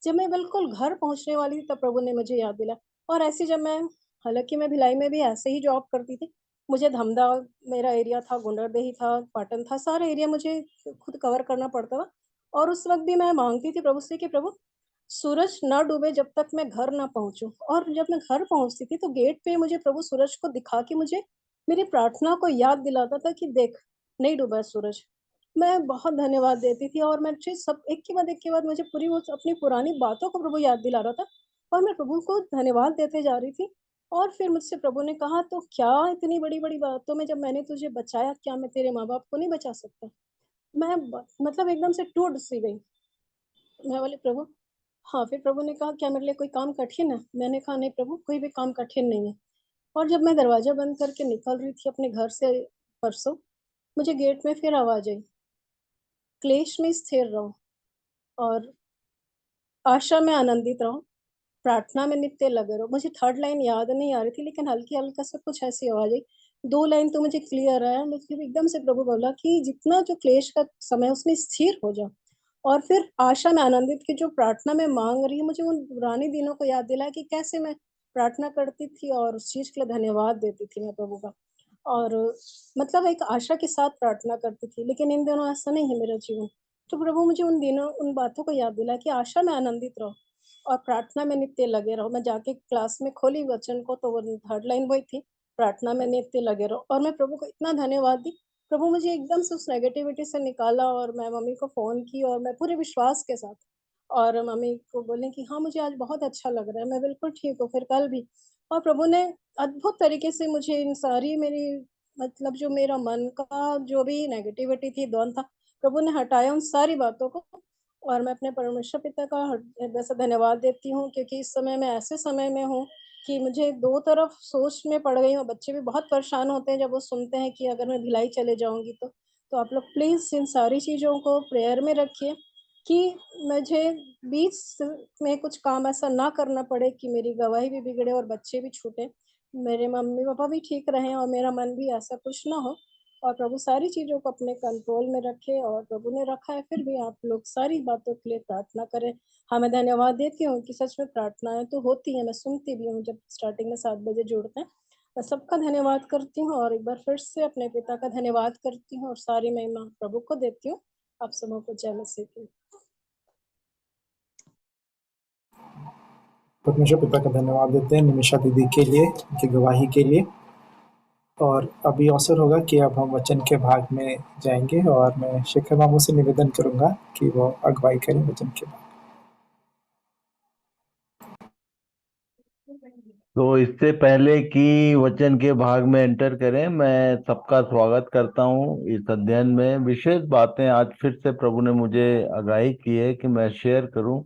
जब मैं बिल्कुल घर पहुँचने वाली थी तब प्रभु ने मुझे याद दिलाया। और ऐसे जब मैं, हालाँकि मैं भिलाई में भी ऐसे ही जॉब करती थी, मुझे धमधा मेरा एरिया था, गुंडरदेही था, पाटन था, सारा एरिया मुझे खुद कवर करना पड़ता था और उस वक़्त भी मैं माँगती थी प्रभु से कि प्रभु, सूरज ना डूबे जब तक मैं घर ना पहुँचूँ। और जब मैं घर पहुँचती थी तो गेट पे मुझे प्रभु सूरज को दिखा के मुझे मेरी प्रार्थना को याद दिलाता था कि देख, नहीं डूबा है सूरज। मैं बहुत धन्यवाद देती थी और मैं चीज़ सब एक के बाद मुझे पूरी वो अपनी पुरानी बातों को प्रभु याद दिला रहा था और मैं प्रभु को धन्यवाद देते जा रही थी। और फिर मुझसे प्रभु ने कहा, तो क्या इतनी बड़ी-बड़ी बातों में जब मैंने तुझे बचाया, क्या मैं तेरे माँ-बाप को नहीं बचा सकता? मैं ब मतलब एकदम से टूट-सी गई। मैं बोली प्रभु, हाँ, फिर प्रभु ने कहा, क्या मेरे लिए कोई काम कठिन है? मैंने कहा नहीं प्रभु, कोई भी काम कठिन नहीं है। और जब मैं दरवाज़ा बंद करके निकल रही थी अपने घर से परसों, मुझे गेट में फिर आवाज़ आई, क्लेश में स्थिर रहो और आशा में आनंदित रहो, प्रार्थना में नित्य लगे रहो। मुझे थर्ड लाइन याद नहीं आ रही थी, लेकिन हल्की-हल्का सा कुछ ऐसी आवाज़ आई। 2 लाइन तो मुझे क्लियर आया, लेकिन एकदम से प्रभु बोला कि जितना जो क्लेश का समय है उसमें स्थिर हो जाओ। और फिर आशा में आनंदित की जो प्रार्थना मैं माँग रही हूँ, मुझे उन पुराने दिनों को याद दिलाया कि कैसे मैं प्रार्थना करती थी और उस चीज़ के लिए धन्यवाद देती थी मैं प्रभु का। और मतलब एक आशा के साथ प्रार्थना करती थी, लेकिन इन दिनों ऐसा नहीं है मेरा जीवन। तो प्रभु मुझे उन दिनों उन बातों को याद दिलाया कि आशा में आनंदित रहो और प्रार्थना में नित्य लगे रहो। मैं जाके क्लास में खोली वचन को तो वो थर्ड लाइन वही थी, प्रार्थना में नित्य लगे रहो और मैं प्रभु को इतना धन्यवाद दी। प्रभु मुझे एकदम से उस नेगेटिविटी से निकाला और मैं मम्मी को फ़ोन की और मैं पूरे विश्वास के साथ और मम्मी को बोले कि हाँ, मुझे आज बहुत अच्छा लग रहा है, मैं बिल्कुल ठीक हूँ, फिर कल भी। और प्रभु ने अद्भुत तरीके से मुझे इन सारी मेरी मतलब जो मेरा मन का जो भी नेगेटिविटी थी, द्वंद था, प्रभु ने हटाया उन सारी बातों को और मैं अपने परमेश्वर पिता का हृदय से धन्यवाद देती हूँ क्योंकि इस समय मैं ऐसे समय में हूँ कि मुझे 2 तरफ सोच में पड़ गई हूँ। बच्चे भी बहुत परेशान होते हैं जब वो सुनते हैं कि अगर मैं भिलाई चले जाऊँगी तो। तो आप लोग प्लीज़ इन सारी चीज़ों को प्रेयर में रखिए कि मुझे बीच में कुछ काम ऐसा ना करना पड़े कि मेरी गवाही भी बिगड़े और बच्चे भी छूटें। मेरे मम्मी-पापा भी ठीक रहें और मेरा मन भी ऐसा कुछ ना हो और प्रभु सारी चीज़ों को अपने कंट्रोल में रखे और प्रभु ने रखा है, फिर भी आप लोग सारी बातों के लिए प्रार्थना करें। हाँ, मैं धन्यवाद देती हूँ कि सच में प्रार्थनाएँ तो होती हैं, मैं सुनती भी हूँ जब स्टार्टिंग में 7 बजे जुड़ते हैं। मैं सबका धन्यवाद करती हूँ और एक बार फिर से अपने पिता का धन्यवाद करती हूँ और सारी महिमा प्रभु को देती हूँ। आप सबों को जय मसीह की। परमेश्वर पिता का धन्यवाद देते हैं निमिषा दीदी के लिए, उनकी गवाही के लिए। और अभी अवसर होगा कि अब हम वचन के भाग में जाएंगे और मैं शेखर मामू से निवेदन करूंगा कि वो अगुवाई करें वचन के भाग। तो इससे पहले कि वचन के भाग में एंटर करें, मैं सबका स्वागत करता हूं इस अध्ययन में। विशेष बातें आज फिर से प्रभु ने मुझे आगाही की है कि मैं शेयर करूं,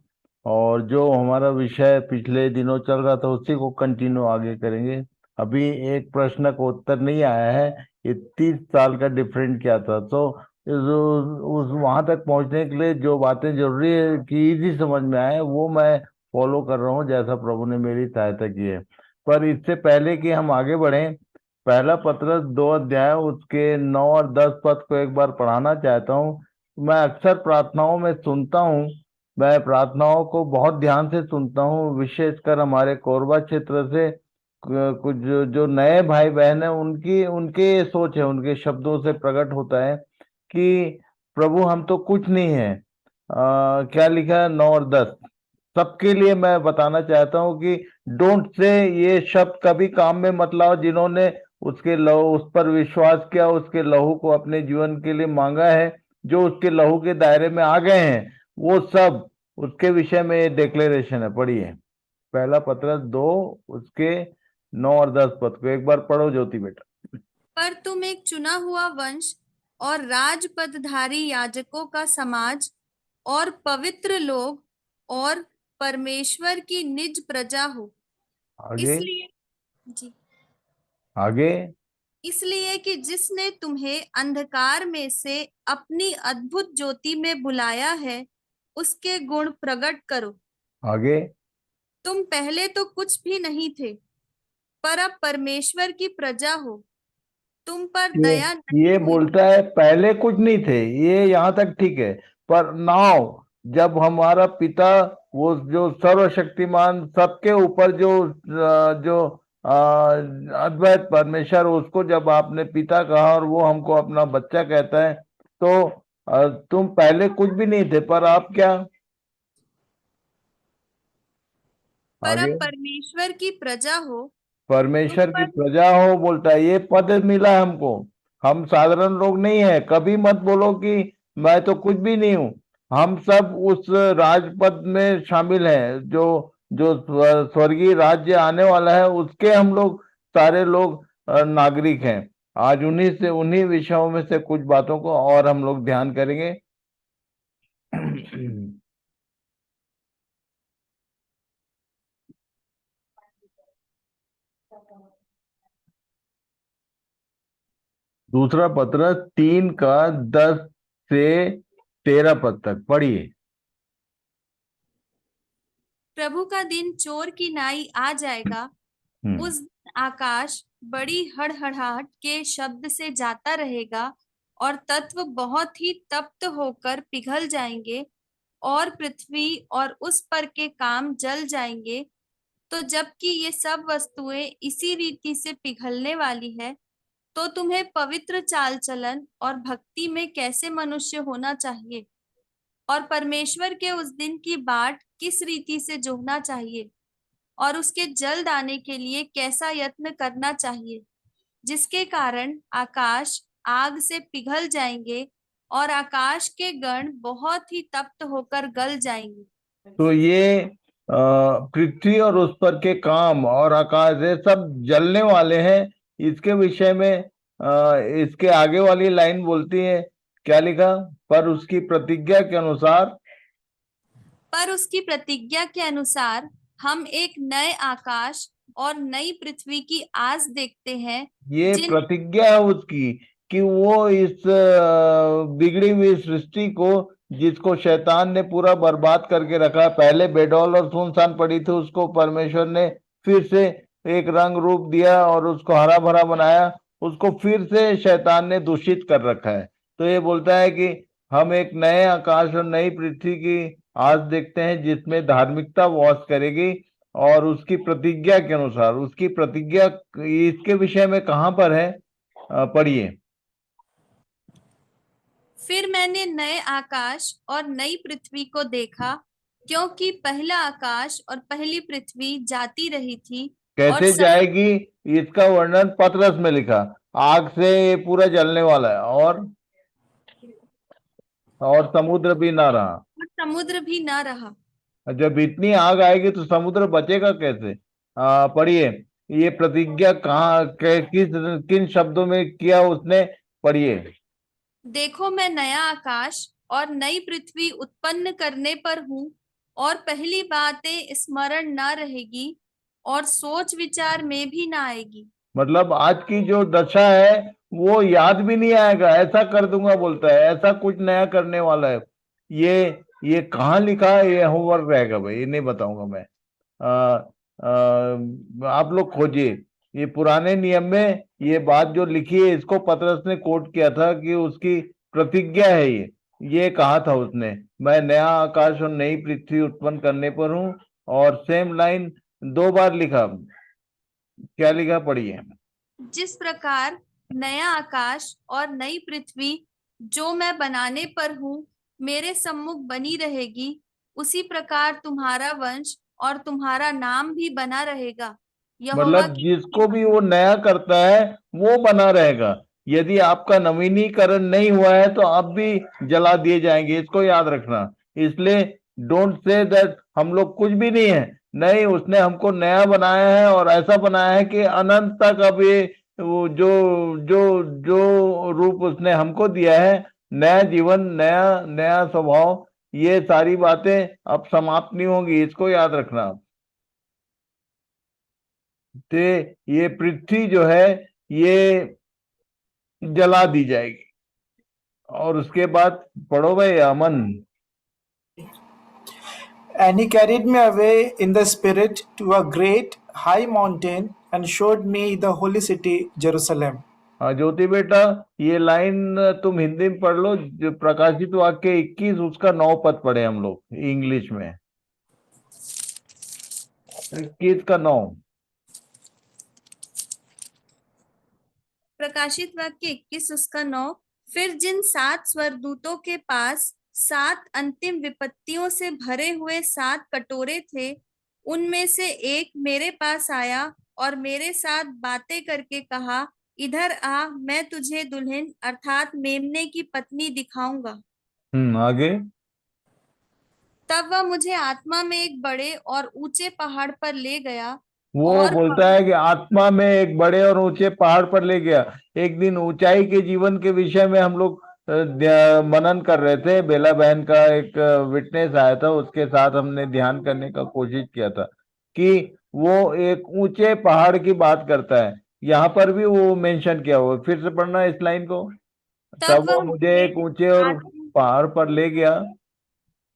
और जो हमारा विषय पिछले दिनों चल रहा था उसी को कंटिन्यू आगे करेंगे। अभी एक प्रश्न का उत्तर नहीं आया है, ये 30 साल का डिफरेंट क्या था। तो उस वहां तक पहुंचने के लिए जो बातें जरूरी है कि इजी समझ में आए, वो मैं फॉलो कर रहा हूँ जैसा प्रभु ने मेरी सहायता की है। पर इससे पहले कि हम आगे बढ़ें, पहला पत्रस 2 अध्याय उसके 9 और 10 पद को एक बार पढ़ाना चाहता हूँ। मैं अक्सर प्रार्थनाओं में सुनता हूँ, मैं प्रार्थनाओं को बहुत ध्यान से सुनता हूँ, विशेषकर हमारे कोरबा क्षेत्र से कुछ जो नए भाई बहन है उनकी उनके ये सोच है, उनके शब्दों से प्रकट होता है कि प्रभु हम तो कुछ नहीं है। क्या लिखा है 9 और 10? सबके लिए मैं बताना चाहता हूं कि डोंट से ये शब्द कभी काम में मत लाओ। जिन्होंने उसके लहू उस पर विश्वास किया, उसके लहू को अपने जीवन के लिए मांगा है, जो उसके लहू के दायरे में आ गए हैं, वो सब उसके विषय में डिक्लेरेशन है। पढ़िए पहला पत्रस 2 उसके 9 और 10 पद को एक बार पढ़ो ज्योति बेटा। पर तुम एक चुना हुआ वंश और राजपदधारी याजकों का समाज और पवित्र लोग और परमेश्वर की निज प्रजा हो। आगे आगे इसलिए कि जिसने तुम्हें अंधकार में से अपनी अद्भुत ज्योति में बुलाया है, उसके गुण प्रकट करो। आगे तुम पहले तो कुछ भी नहीं थे, पर अब परमेश्वर की प्रजा हो। तुम पर दया नहीं ये हुई। बोलता है पहले कुछ नहीं थे, ये यहाँ तक ठीक है, पर नाउ जब हमारा पिता वो जो सर्वशक्तिमान सबके ऊपर जो अद्वैत परमेश्वर, उसको जब आपने पिता कहा और वो हमको अपना बच्चा कहता है, तो तुम पहले कुछ भी नहीं थे, पर आप क्या? पर आगे अब परमेश्वर की प्रजा हो। तुम परमेश्वर की पर प्रजा हो बोलता है, ये पद मिला है हमको। हम साधारण लोग नहीं है। कभी मत बोलो कि मैं तो कुछ भी नहीं हूं। हम सब उस राजपद में शामिल हैं, जो जो स्वर्गीय राज्य आने वाला है, उसके हम लोग सारे लोग नागरिक हैं। आज उन्हीं विषयों में से कुछ बातों को और हम लोग ध्यान करेंगे। दूसरा पत्र 3 का 10 से 13 पद तक पढ़िए। प्रभु का दिन चोर की नाई आ जाएगा। उस दिन आकाश बड़ी हड़हड़ाहट के शब्द से जाता रहेगा और तत्व बहुत ही तप्त होकर पिघल जाएंगे और पृथ्वी और उस पर के काम जल जाएंगे। तो जबकि ये सब वस्तुएं इसी रीति से पिघलने वाली है, तो तुम्हें पवित्र चाल चलन और भक्ति में कैसे मनुष्य होना चाहिए और परमेश्वर के उस दिन की बाट किस रीति से जोहना चाहिए और उसके जल्द आने के लिए कैसा यत्न करना चाहिए, जिसके कारण आकाश आग से पिघल जाएंगे और आकाश के गण बहुत ही तप्त होकर गल जाएंगे। तो ये पृथ्वी और उस पर के काम और आकाश ये सब जलने वाले हैं। इसके विषय में इसके आगे वाली लाइन बोलती है, क्या लिखा? पर उसकी प्रतिज्ञा के अनुसार हम एक नए आकाश और नई पृथ्वी की आस देखते हैं। ये प्रतिज्ञा है उसकी कि वो इस बिगड़ी हुई सृष्टि को, जिसको शैतान ने पूरा बर्बाद करके रखा, पहले बेडौल और सुनसान पड़ी थी, उसको परमेश्वर ने फिर से एक रंग रूप दिया और उसको हरा भरा बनाया। उसको फिर से शैतान ने दूषित कर रखा है। तो ये बोलता है कि हम एक नए आकाश और नई पृथ्वी की आस देखते हैं जिसमें धार्मिकता वास करेगी। और उसकी प्रतिज्ञा के अनुसार, उसकी प्रतिज्ञा इसके विषय में कहाँ पर है? पढ़िए। फिर मैंने नए आकाश और नई पृथ्वी को देखा, क्योंकि पहला आकाश और पहली पृथ्वी जाती रही थी। कैसे जाएगी? इसका वर्णन पतरस में लिखा, आग से ये पूरा जलने वाला है और समुद्र भी ना रहा। जब इतनी आग आएगी तो समुद्र बचेगा कैसे? पढ़िए, ये प्रतिज्ञा कहाँ किन शब्दों में किया उसने? पढ़िए। देखो, मैं नया आकाश और नई पृथ्वी उत्पन्न करने पर हूँ, और पहली बातें स्मरण न रहेगी और सोच विचार में भी ना आएगी। मतलब आज की जो दशा है वो याद भी नहीं आएगा, ऐसा कर दूंगा बोलता है। ऐसा कुछ नया करने वाला है। ये कहाँ लिखा है? ये होमवर्क रहेगा भाई, ये नहीं बताऊंगा मैं। आप लोग खोजिए। ये पुराने नियम में ये बात जो लिखी है, इसको पतरस ने कोट किया था कि उसकी प्रतिज्ञा है ये कहा था उसने, मैं नया आकाश और नई पृथ्वी उत्पन्न करने पर हूं। और सेम लाइन 2 बार लिखा। क्या लिखा? पढ़िए। जिस प्रकार नया आकाश और नई पृथ्वी जो मैं बनाने पर हूँ मेरे सम्मुख बनी रहेगी, उसी प्रकार तुम्हारा वंश और तुम्हारा नाम भी बना रहेगा। मतलब जिसको भी वो नया करता है वो बना रहेगा। यदि आपका नवीनीकरण नहीं हुआ है तो आप भी जला दिए जाएंगे, इसको याद रखना। इसलिए डोंट से दैट हम लोग कुछ भी नहीं है। नहीं, उसने हमको नया बनाया है और ऐसा बनाया है कि अनंत तक अब ये जो जो जो रूप उसने हमको दिया है, नया जीवन, नया स्वभाव, ये सारी बातें अब समाप्त नहीं होंगी, इसको याद रखना। तो ये पृथ्वी जो है ये जला दी जाएगी। और उसके बाद पढ़ो भाई, अमन। And he carried me away in the spirit to a great high mountain and showed me the holy city Jerusalem. हाँ ज्योति बेटा, ये लाइन तुम हिंदी में पढ़ लो। जो प्रकाशित वाक्य 21 उसका 9 पद पढ़े हम लोग इंग्लिश में। 21 का 9। प्रकाशित वाक्य 21 उसका 9। फिर जिन 7 स्वर्गदूतों के पास 7 अंतिम विपत्तियों से भरे हुए 7 कटोरे थे, उनमें से एक मेरे पास आया और मेरे साथ बातें करके कहा, इधर आ, मैं तुझे दुल्हन अर्थात मेमने की पत्नी दिखाऊंगा। आगे। तब वह मुझे आत्मा में एक बड़े और ऊंचे पहाड़ पर ले गया। वो बोलता है कि आत्मा में एक बड़े और ऊंचे पहाड़ पर ले गया। एक दिन ऊंचाई के जीवन के विषय में हम लोग मनन कर रहे थे। बेला बहन का एक विटनेस आया था, उसके साथ हमने ध्यान करने का कोशिश किया था कि वो एक ऊंचे पहाड़ की बात करता है। यहाँ पर भी वो मेंशन किया हुआ। फिर से पढ़ना इस लाइन को। तब वो मुझे एक ऊंचे और पहाड़ पर ले गया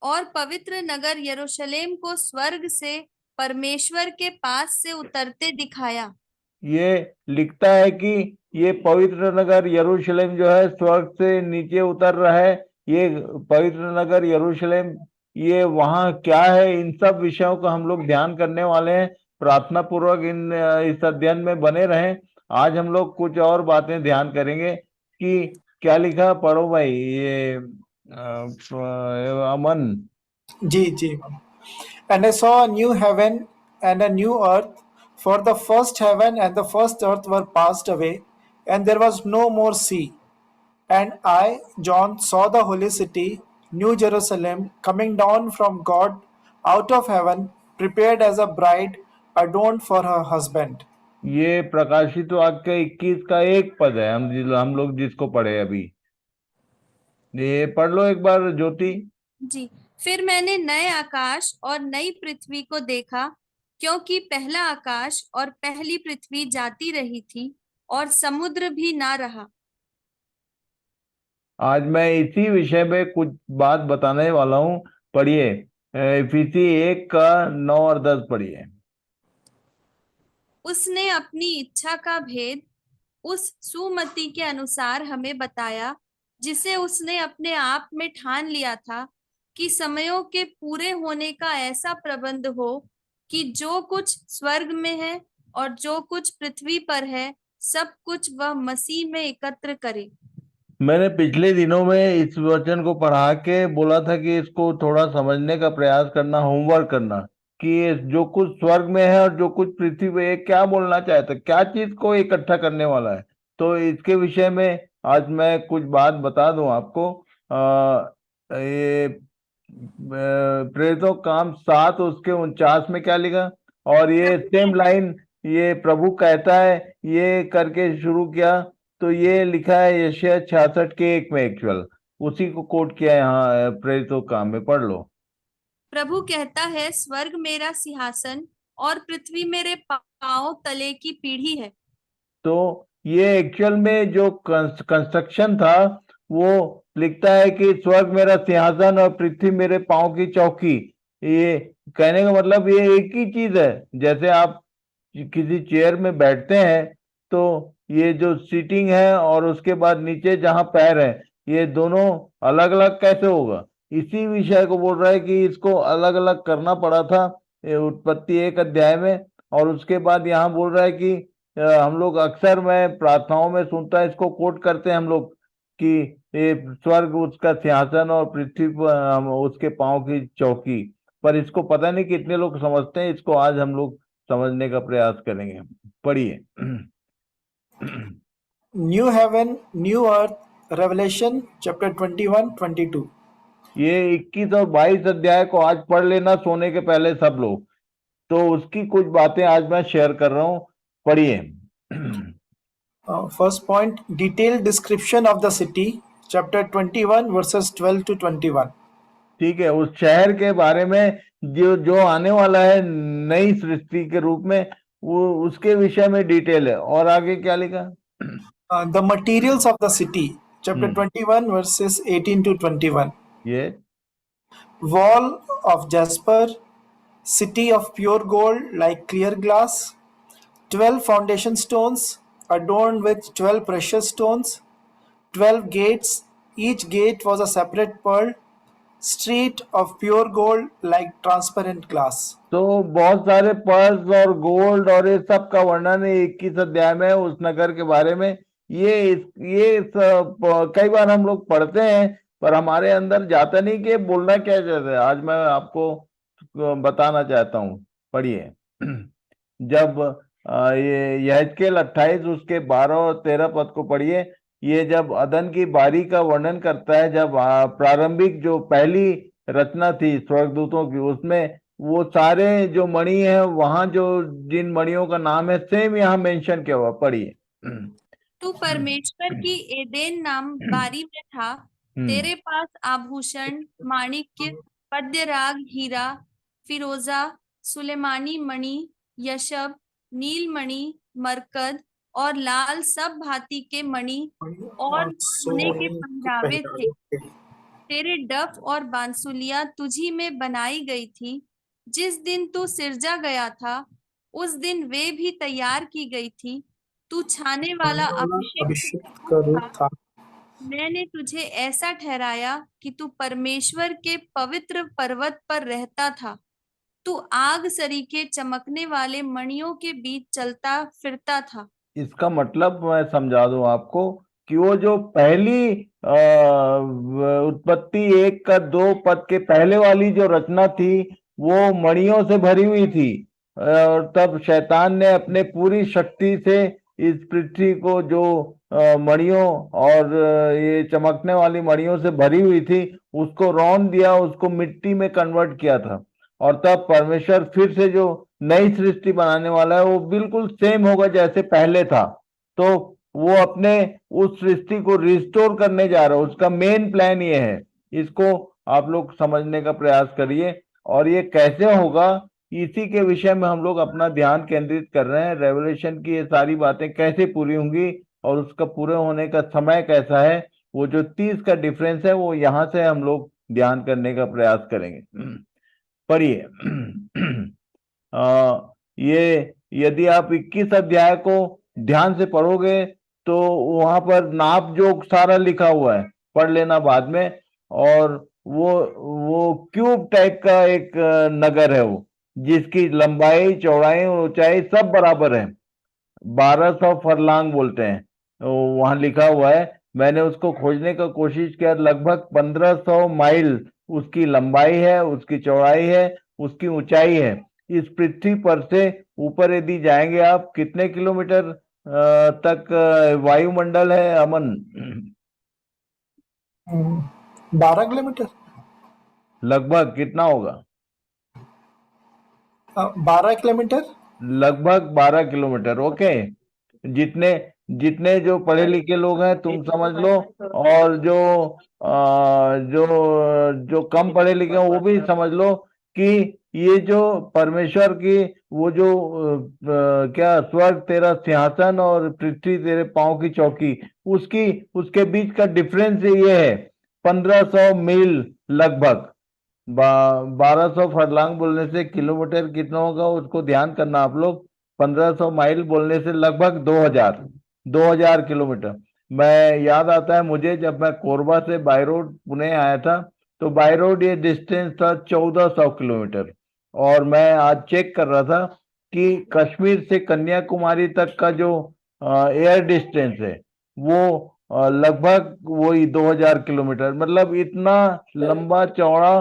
और पवित्र नगर यरूशलेम को स्वर्ग से परमेश्वर के पास से उतरते दिखाया। ये लिखता है कि ये पवित्र नगर यरूशलेम जो है स्वर्ग से नीचे उतर रहा है। ये पवित्र नगर यरूशलेम, ये वहाँ क्या है, इन सब विषयों का हम लोग ध्यान करने वाले हैं। प्रार्थना पूर्वक इस अध्ययन में बने रहें। आज हम लोग कुछ और बातें ध्यान करेंगे कि क्या लिखा। पढ़ो भाई ये अमन। जी। And I saw a new heaven and a new earth, for the first heaven and the first earth were passed away, and there was no more sea. And I, John, saw the holy city, New Jerusalem, coming down from God out of heaven, prepared as a bride adorned for her husband. ये प्रकाशित वाक्य 21 का एक पद है, हम लोग जिसको पढ़े अभी। ये पढ़ लो एक बार ज्योति जी। फिर मैंने नए आकाश और नई पृथ्वी को देखा, क्योंकि पहला आकाश और पहली पृथ्वी जाती रही थी और समुद्र भी ना रहा। आज मैं इसी विषय में कुछ बात बताने वाला हूं। पढ़िए इफिसी 1 का 9 और 10 पढ़िए। उसने अपनी इच्छा का भेद उस सुमति के अनुसार हमें बताया, जिसे उसने अपने आप में ठान लिया था कि समयों के पूरे होने का ऐसा प्रबंध हो कि जो कुछ स्वर्ग में है और जो कुछ पृथ्वी पर है, सब कुछ वह मसीह में एकत्र करे। मैंने पिछले दिनों में इस वचन को पढ़ा के बोला था कि इसको थोड़ा समझने का प्रयास करना, होमवर्क करना, कि जो कुछ स्वर्ग में है और जो कुछ पृथ्वी पे है, क्या बोलना चाहता है, क्या चीज को इकट्ठा करने वाला है। तो इसके विषय में आज मैं कुछ बात बता दूं आपको। ये प्रेरितों काम 7 उसके 49 में क्या लिखा, और ये सेम लाइन ये प्रभु कहता है ये करके शुरू किया, तो ये लिखा है यशायाह 66 के 1 में, एक्चुअल उसी को कोट किया यहाँ प्रेरितों काम में। पढ़ लो। प्रभु कहता है, स्वर्ग मेरा सिंहासन और पृथ्वी मेरे पांव तले की पीढ़ी है। तो ये एक्चुअल में जो कंस्ट्रक्शन था वो लिखता है कि स्वर्ग मेरा सिंहासन और पृथ्वी मेरे पांव की चौकी। ये कहने का मतलब ये एक ही चीज है। जैसे आप किसी चेयर में बैठते हैं तो ये जो सीटिंग है और उसके बाद नीचे जहां पैर है, ये दोनों अलग अलग कैसे होगा। इसी विषय को बोल रहा है कि इसको अलग अलग करना पड़ा था उत्पत्ति 1 अध्याय में। और उसके बाद यहाँ बोल रहा है कि हम लोग अक्सर मैं प्रार्थनाओं में सुनता है, इसको कोट करते हैं हम लोग कि ये स्वर्ग उसका सिंहासन और पृथ्वी पर उसके पांव की चौकी। पर इसको पता नहीं कितने लोग समझते हैं। इसको आज हम लोग समझने का प्रयास करेंगे। पढ़िए। न्यू हेवन न्यू अर्थ, रेवलेशन चैप्टर 21-22। ये 21 और 22 अध्याय को आज पढ़ लेना सोने के पहले सब लोग। तो उसकी कुछ बातें आज मैं शेयर कर रहा हूँ। पढ़िए। First point, detailed description of the city chapter 21 versus 12 to 21। ठीक है, उस शहर के बारे में जो आने वाला है नई सृष्टि के रूप में, वो उसके विषय में डिटेल है। और आगे क्या लिखा? The materials of the city chapter 21 versus 18 to 21। ये wall of jasper, city of pure gold like clear glass, 12 foundation stones adorned with 12 precious stones, 12 gates, each gate was a separate pearl, street of pure gold like transparent glass। तो बहुत सारे pearls और gold और ये सब का वर्णन 21 अध्याय में उस नगर के बारे में। ये सब कई बार हम लोग पढ़ते हैं पर हमारे अंदर जाता नहीं कि बोलना क्या चाहते हैं। आज मैं आपको बताना चाहता हूँ। पढ़िए। जब ये यहेजकेल 28 उसके 12 और 13 पद को पढ़िए। ये जब अदन की बारी का वर्णन करता है, जब प्रारंभिक जो पहली रचना थी स्वर्गदूतों की, उसमें वो सारे जो मणि है, वहां जो जिन मणियों का नाम है सेम यहाँ मेंशन किया हुआ। पढ़िए। तू परमेश्वर की एदेन नाम बारी में था, तेरे पास आभूषण, माणिक्य, पद्यराग, हीरा, फिरोजा, सुलेमानी मणि, यशब, नीलमणि, मरकद और लाल सब भांति के मणि और सोने के पहरावे थे। तेरे डफ और बांसुलियां तुझी में बनाई गई थी। जिस दिन तू सिरजा गया था उस दिन वे भी तैयार की गई थी। तू छाने वाला अभिषेक का रूप था। मैंने तुझे ऐसा ठहराया कि तू परमेश्वर के पवित्र पर्वत पर रहता था। तू आग सरीखे चमकने वाले मणियों के बीच चलता फिरता था। इसका मतलब मैं समझा दूं आपको कि वो जो पहली उत्पत्ति 1 का 2 पद के पहले वाली जो रचना थी वो मणियों से भरी हुई थी। और तब शैतान ने अपने पूरी शक्ति से इस पृथ्वी को जो मणियों और ये चमकने वाली मणियों से भरी हुई थी, उसको रौंद दिया, उसको मिट्टी में कन्वर्ट किया था। और तब परमेश्वर फिर से जो नई सृष्टि बनाने वाला है वो बिल्कुल सेम होगा जैसे पहले था। तो वो अपने उस सृष्टि को रिस्टोर करने जा रहा है, उसका मेन प्लान ये है। इसको आप लोग समझने का प्रयास करिए। और ये कैसे होगा, इसी के विषय में हम लोग अपना ध्यान केंद्रित कर रहे हैं। रेवलेशन की ये सारी बातें कैसे पूरी होंगी और उसका पूरे होने का समय कैसा है, वो जो 30 का डिफरेंस है, वो यहाँ से हम लोग ध्यान करने का प्रयास करेंगे। पढ़िए। ये यदि आप 21 अध्याय को ध्यान से पढ़ोगे तो वहां पर नाप जोक सारा लिखा हुआ है, पढ़ लेना बाद में। और वो क्यूब टाइप का एक नगर है वो, जिसकी लंबाई, चौड़ाई और ऊंचाई सब बराबर है। 1200 फरलांग बोलते हैं, तो वहां लिखा हुआ है। मैंने उसको खोजने का कोशिश किया, लगभग 1500 माइल उसकी लंबाई है, उसकी चौड़ाई है, उसकी ऊंचाई है। इस पृथ्वी पर से ऊपर यदि जाएंगे आप, कितने किलोमीटर तक वायुमंडल है अमन? 12 किलोमीटर लगभग कितना होगा? 12 किलोमीटर लगभग 12 किलोमीटर। ओके, जितने जितने जो पढ़े लिखे लोग हैं तुम समझ लो, और जो कम पढ़े लिखे हैं वो भी समझ लो कि ये जो परमेश्वर की वो जो क्या, स्वर्ग तेरा सिंहासन और पृथ्वी तेरे पांव की चौकी, उसके बीच का डिफरेंस ये है 1500 मील लगभग। 1200 फरलांग बोलने से किलोमीटर कितना होगा उसको ध्यान करना आप लोग। 1500 माइल बोलने से लगभग 2000 किलोमीटर। मैं याद आता है मुझे, जब मैं कोरबा से बाय रोड पुणे आया था, तो बाय रोड ये डिस्टेंस था 1400 किलोमीटर। और मैं आज चेक कर रहा था कि कश्मीर से कन्याकुमारी तक का जो एयर डिस्टेंस है वो लगभग वही 2000 किलोमीटर। मतलब इतना लंबा चौड़ा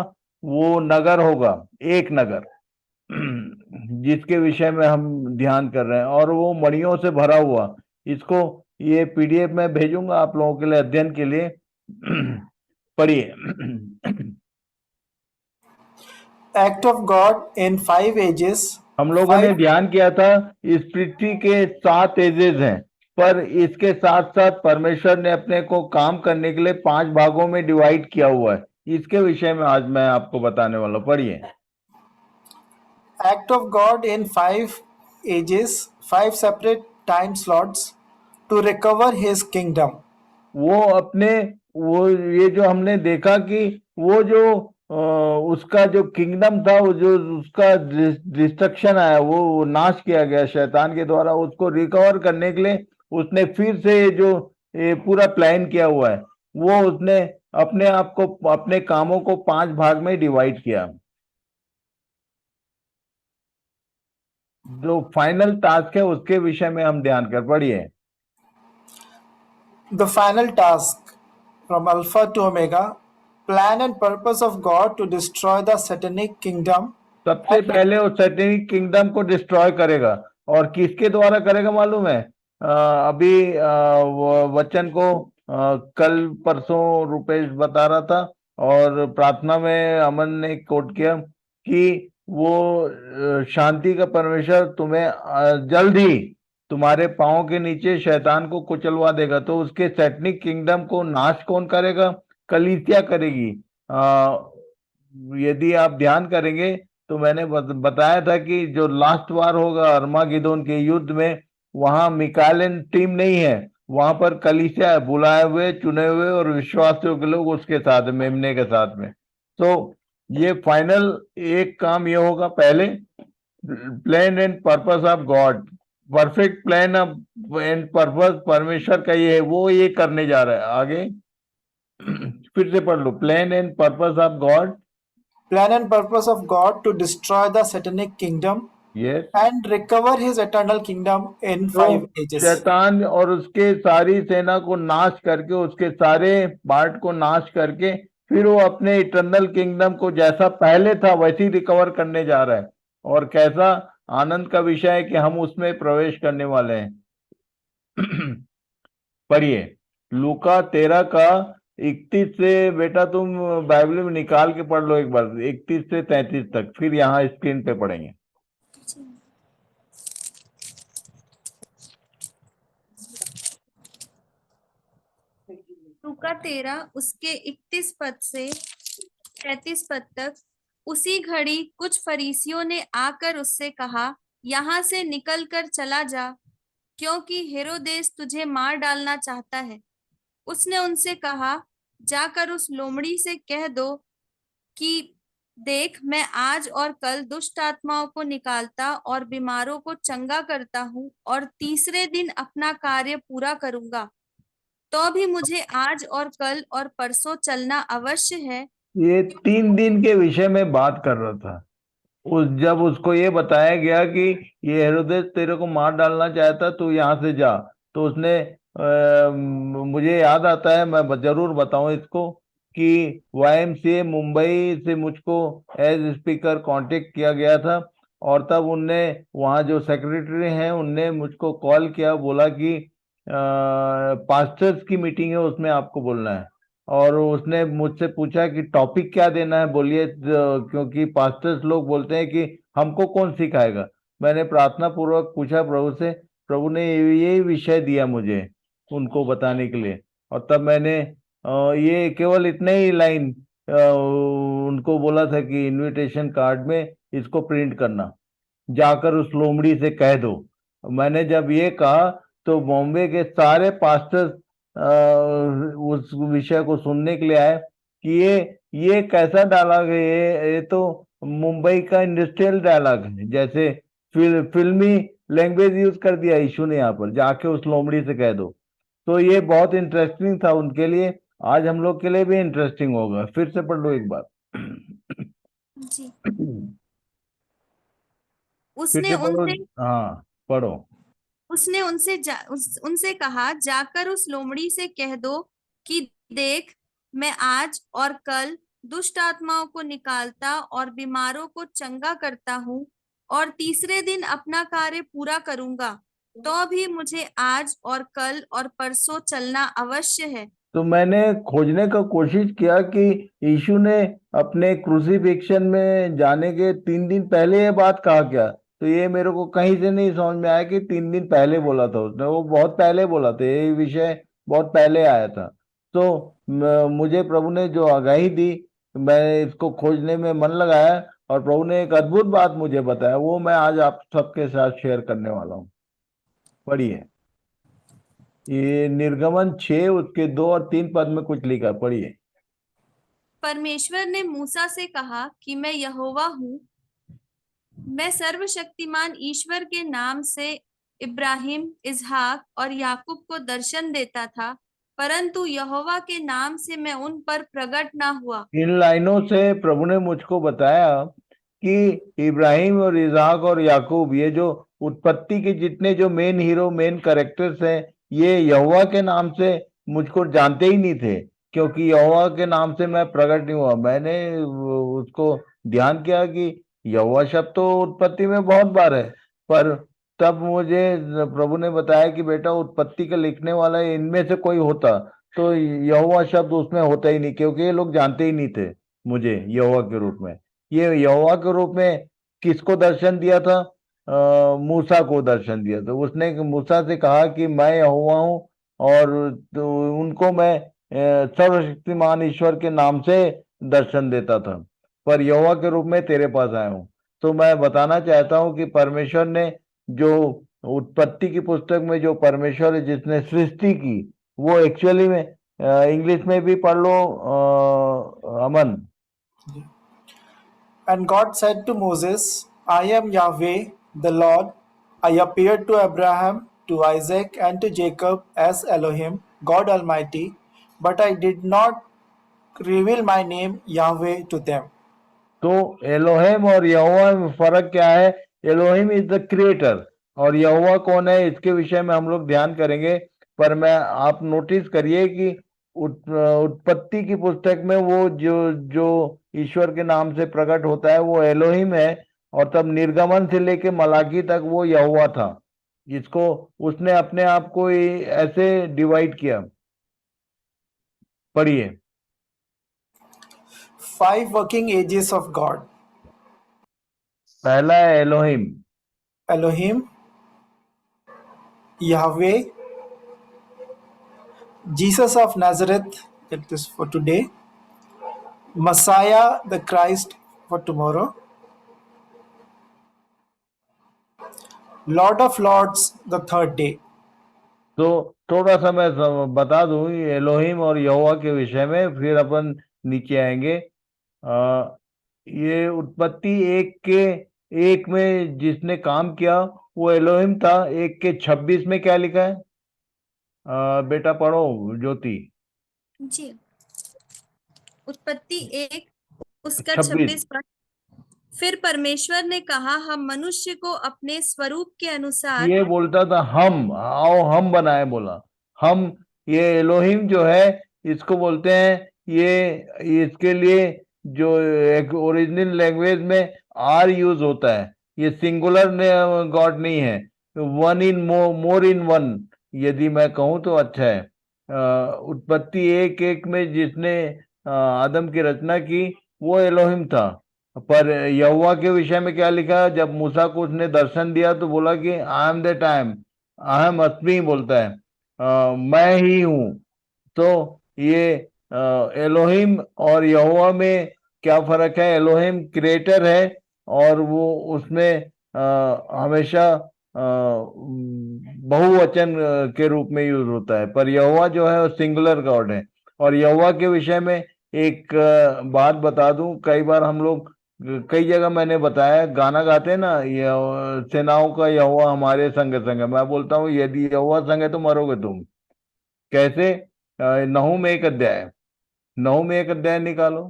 वो नगर होगा, एक नगर, जिसके विषय में हम ध्यान कर रहे हैं। और वो मणियों से भरा हुआ, इसको ये पीडीएफ में भेजूंगा आप लोगों के लिए अध्ययन के लिए। पढ़िए। Act of God in 5 ages. हम लोगों ने ध्यान किया था इस पृथ्वी के 7 एजेस हैं, पर इसके साथ साथ परमेश्वर ने अपने को काम करने के लिए 5 भागों में डिवाइड किया हुआ है। इसके विषय में आज मैं आपको बताने वाला हूँ। पढ़िए। Act of God in 5 ages, 5 separate time slots to recover his kingdom. वो ये जो हमने देखा कि वो जो उसका जो किंगडम था, वो जो उसका डिस्ट्रक्शन आया, वो नाश किया गया शैतान के द्वारा, उसको रिकवर करने के लिए उसने फिर से जो ये पूरा प्लान किया हुआ है, वो उसने अपने आप को, अपने कामों को 5 भाग में डिवाइड किया। जो फाइनल टास्क है उसके विषय में हम ध्यान कर। पढ़िए। The final task from Alpha to Omega, plan and purpose of God to destroy the satanic kingdom. सबसे पहले वो सैटेनिक किंगडम को डिस्ट्रॉय करेगा, और किसके द्वारा करेगा मालूम है? अभी वचन को कल परसों रुपेश बता रहा था, और प्रार्थना में अमन ने कोट किया कि वो शांति का परमेश्वर तुम्हें जल्द ही तुम्हारे पांव के नीचे शैतान को कुचलवा देगा। तो उसके सैटनिक किंगडम को नाश कौन करेगा? कलीसिया करेगी। यदि आप ध्यान करेंगे तो मैंने बताया था कि जो लास्ट वार होगा अर्मागिदोन के युद्ध में, वहां मिकाएलियन टीम नहीं है, वहां पर कलीसिया है, बुलाए हुए, चुने हुए और विश्वासियों के लोग उसके साथ, मेमने के साथ में। तो ये फाइनल एक काम ये होगा, पहले plan and purpose of God, perfect plan and purpose परमेश्वर का ये है, वो ये करने जा रहा है। आगे फिर से पढ़ लो। Plan and purpose of God, plan and purpose of God to destroy the satanic kingdom, yes, and recover his eternal kingdom in 5 ages. शैतान और उसके सारी सेना को नाश करके, उसके सारे पार्ट को नाश करके, फिर वो अपने इटर्नल किंगडम को जैसा पहले था वैसे ही रिकवर करने जा रहा है। और कैसा आनंद का विषय है कि हम उसमें प्रवेश करने वाले हैं। पढ़िए लूका 13 का 31 से, बेटा तुम बाइबल में निकाल के पढ़ लो एक बार, 31 से 33 तक, फिर यहाँ स्क्रीन पे पढ़ेंगे। लूका 13 उसके 31 पद से 33 पद तक। उसी घड़ी कुछ फरीसियों ने आकर उससे कहा, यहाँ से निकल कर चला जा, क्योंकि हेरोदेस तुझे मार डालना चाहता है। उसने उनसे कहा, जाकर उस लोमड़ी से कह दो कि देख, मैं आज और कल दुष्ट आत्माओं को निकालता और बीमारों को चंगा करता हूँ, और तीसरे दिन अपना कार्य पूरा करूंगा। तो भी मुझे आज और कल और परसों चलना अवश्य है। ये 3 दिन के विषय में बात कर रहा था। जब उसको ये बताया गया कि ये हेरोदेस तेरे को मार डालना चाहता, तू यहाँ से जा, तो उसने मुझे याद आता है, मैं जरूर बताऊं इसको, कि YMCA मुंबई से मुझको एज स्पीकर कांटेक्ट किया गया था, और तब उनने वहाँ जो सेक्रेटरी हैं उनने मुझको कॉल किया, बोला कि पास्टर्स की मीटिंग है, उसमें आपको बोलना है। और उसने मुझसे पूछा कि टॉपिक क्या देना है, बोलिए, क्योंकि पास्टर्स लोग बोलते हैं कि हमको कौन सिखाएगा। मैंने प्रार्थना पूर्वक पूछा प्रभु से, प्रभु ने यही विषय दिया मुझे उनको बताने के लिए, और तब मैंने ये केवल इतने ही लाइन उनको बोला था कि इनविटेशन कार्ड में इसको प्रिंट करना, जाकर उस लोमड़ी से कह दो। मैंने जब ये कहा तो बॉम्बे के सारे पास्टर्स उस विषय को सुनने के लिए आए कि ये कैसा डायलॉग है, ये तो मुंबई का इंडस्ट्रियल डायलॉग है, जैसे फिल्मी लैंग्वेज यूज कर दिया यीशु ने यहाँ पर, जाके उस लोमड़ी से कह दो। तो ये बहुत इंटरेस्टिंग था उनके लिए, आज हम लोग के लिए भी इंटरेस्टिंग होगा। फिर से पढ़ लो एक बार जी। फिर उसने से पढ़ो। उनसे हाँ पढ़ो। उसने उनसे कहा, जाकर उस लोमड़ी से कह दो कि देख, मैं आज और कल दुष्ट आत्माओं को निकालता और बीमारों को चंगा करता हूँ, और तीसरे दिन अपना कार्य पूरा करूंगा। तो भी मुझे आज और कल और परसों चलना अवश्य है। तो मैंने खोजने का कोशिश किया कि यीशु ने अपने क्रूसिफिक्शन में जाने के 3 दिन पहले ये बात कहा क्या, तो ये मेरे को कहीं से नहीं समझ में आया कि 3 दिन पहले बोला था उसने, वो बहुत पहले बोला था, ये विषय बहुत पहले आया था। तो मुझे प्रभु ने जो आगाही दी, मैं इसको खोजने में मन लगाया, और प्रभु ने एक अद्भुत बात मुझे बताया, वो मैं आज आप सबके साथ शेयर करने वाला हूँ। पढ़िए, ये निर्गमन 6 उसके 2 और 3 पद में कुछ लिखा, पढ़िए। परमेश्वर ने मूसा से कहा कि मैं यहोवा हूँ। मैं सर्वशक्तिमान ईश्वर के नाम से इब्राहिम, इसहाक और याकूब को दर्शन देता था, परंतु यहोवा के नाम से मैं उन पर प्रकट ना हुआ। इन लाइनों से प्रभु ने मुझको बताया कि इब्राहिम और इसहाक और याकूब, ये जो उत्पत्ति के जितने जो मेन हीरो, मेन कैरेक्टर्स हैं, ये यहोवा के नाम से मुझको जानते ही नहीं थे, क्योंकि यहोवा के नाम से मैं प्रकट नहीं हुआ। मैंने उसको ध्यान किया कि यहोवा शब्द तो उत्पत्ति में बहुत बार है, पर तब मुझे प्रभु ने बताया कि बेटा, उत्पत्ति का लिखने वाला इनमें से कोई होता तो यहोवा शब्द उसमें होता ही नहीं, क्योंकि ये लोग जानते ही नहीं थे मुझे यहोवा के रूप में। ये यहोवा के रूप में किसको दर्शन दिया था? मूसा को दर्शन दिया था। उसने मूसा से कहा कि मैं यहोवा हूँ, और तो उनको मैं सर्वशक्तिमान ईश्वर के नाम से दर्शन देता था, पर यहोवा के रूप में तेरे पास आया हूँ। तो मैं बताना चाहता हूँ कि परमेश्वर ने जो उत्पत्ति की पुस्तक में जो परमेश्वर है जिसने सृष्टि की, वो एक्चुअली में इंग्लिश में भी पढ़ लो अमन। And God said to Moses, I am Yahweh, the Lord. I appeared to Abraham, to Isaac, and to Jacob as Elohim, God Almighty, but I did not reveal my name Yahweh to them. तो Elohim और यहोवा में फर्क क्या है? Elohim is the creator, और यहोवा कौन है, इसके विषय में हम लोग ध्यान करेंगे। पर मैं आप नोटिस करिए कि उत्पत्ति की पुस्तक में वो जो ईश्वर के नाम से प्रकट होता है वो एलोहिम है, और तब निर्गमन से लेके मलाकी तक वो यहोवा था। इसको उसने अपने आप को ऐसे डिवाइड किया। पढ़िए। 5 working ages of God. पहला है Elohim, Elohim, Yahweh, Jesus of Nazareth, it is for today. Messiah, the Christ, for tomorrow. Lord of Lords, the third day. तो थोड़ा सा मैं बता दूं एलोहिम और यहोवा के विषय में, फिर अपन नीचे आएंगे। ये उत्पत्ति 1 में जिसने काम किया वो एलोहिम था। 1:26 में क्या लिखा है? बेटा पढ़ो ज्योति। जी, उत्पत्ति 1 उसका 26। 26 पद। फिर परमेश्वर ने कहा, हम मनुष्य को अपने स्वरूप के अनुसार। ये बोलता था हम, आओ हम बनाए, बोला हम। ये एलोहिम जो है इसको बोलते हैं, ये इसके लिए जो एक ओरिजिनल लैंग्वेज में आर यूज होता है, ये सिंगुलर गॉड नहीं है, one in more in one यदि मैं कहूं तो अच्छा है। उत्पत्ति 1:1 में जिसने आदम की रचना की वो एलोहिम था। पर यहोवा के विषय में क्या लिखा? जब मूसा को उसने दर्शन दिया तो बोला कि I am that I am, I am अस्मी बोलता है, मैं ही हूं। तो ये एलोहिम और यहोवा में क्या फर्क है? एलोहिम क्रिएटर है और वो उसमें हमेशा बहुवचन के रूप में यूज होता है, पर यहोवा जो है वो सिंगुलर गॉड है। और यहोवा के विषय में एक बात बता दूं, कई बार हम लोग, कई जगह मैंने बताया, गाना गाते हैं ना, ये सेनाओं का यहोवा हमारे संग संग है। मैं बोलता हूँ यदि यहोवा संग है तो मरोगे तुम। कैसे? नहूम 1 अध्याय, नहूम 1 अध्याय निकालो।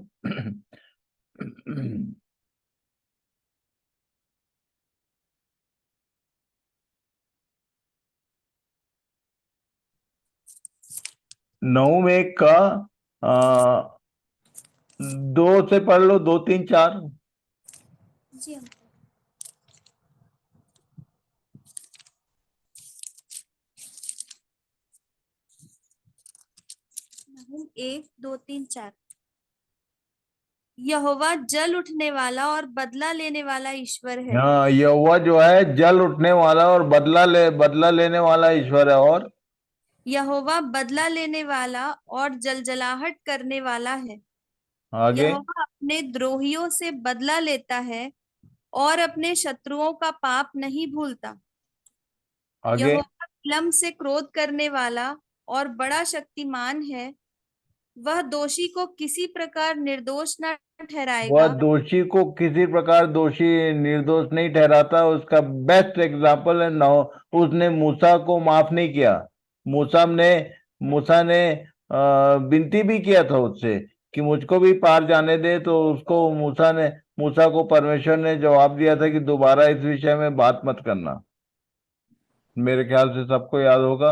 नहूम 1 का 2 से पढ़ लो, 2, 3, 4। जी हाँ। नहूम 1, 2, 3, 4। यहोवा जल उठने वाला और बदला लेने वाला ईश्वर है। हाँ, यहोवा जो है जल उठने वाला और बदला लेने वाला ईश्वर है। और यहोवा बदला लेने वाला और जलजलाहट करने वाला है। आगे यहोवा अपने द्रोहियों से बदला लेता है और अपने शत्रुओं का पाप नहीं भूलता। आगे यहोवा विलम्ब से क्रोध करने वाला और बड़ा शक्तिमान है। वह दोषी को किसी प्रकार निर्दोष न वह ठहराएगा। दोषी को किसी प्रकार दोषी निर्दोष नहीं ठहराता। उसका बेस्ट एग्जाम्पल है उसने मूसा को माफ नहीं किया। मूसा ने विनती भी किया था उससे कि मुझको भी पार जाने दे, तो उसको मूसा को परमेश्वर ने जवाब दिया था कि दोबारा इस विषय में बात मत करना। मेरे ख्याल से सबको याद होगा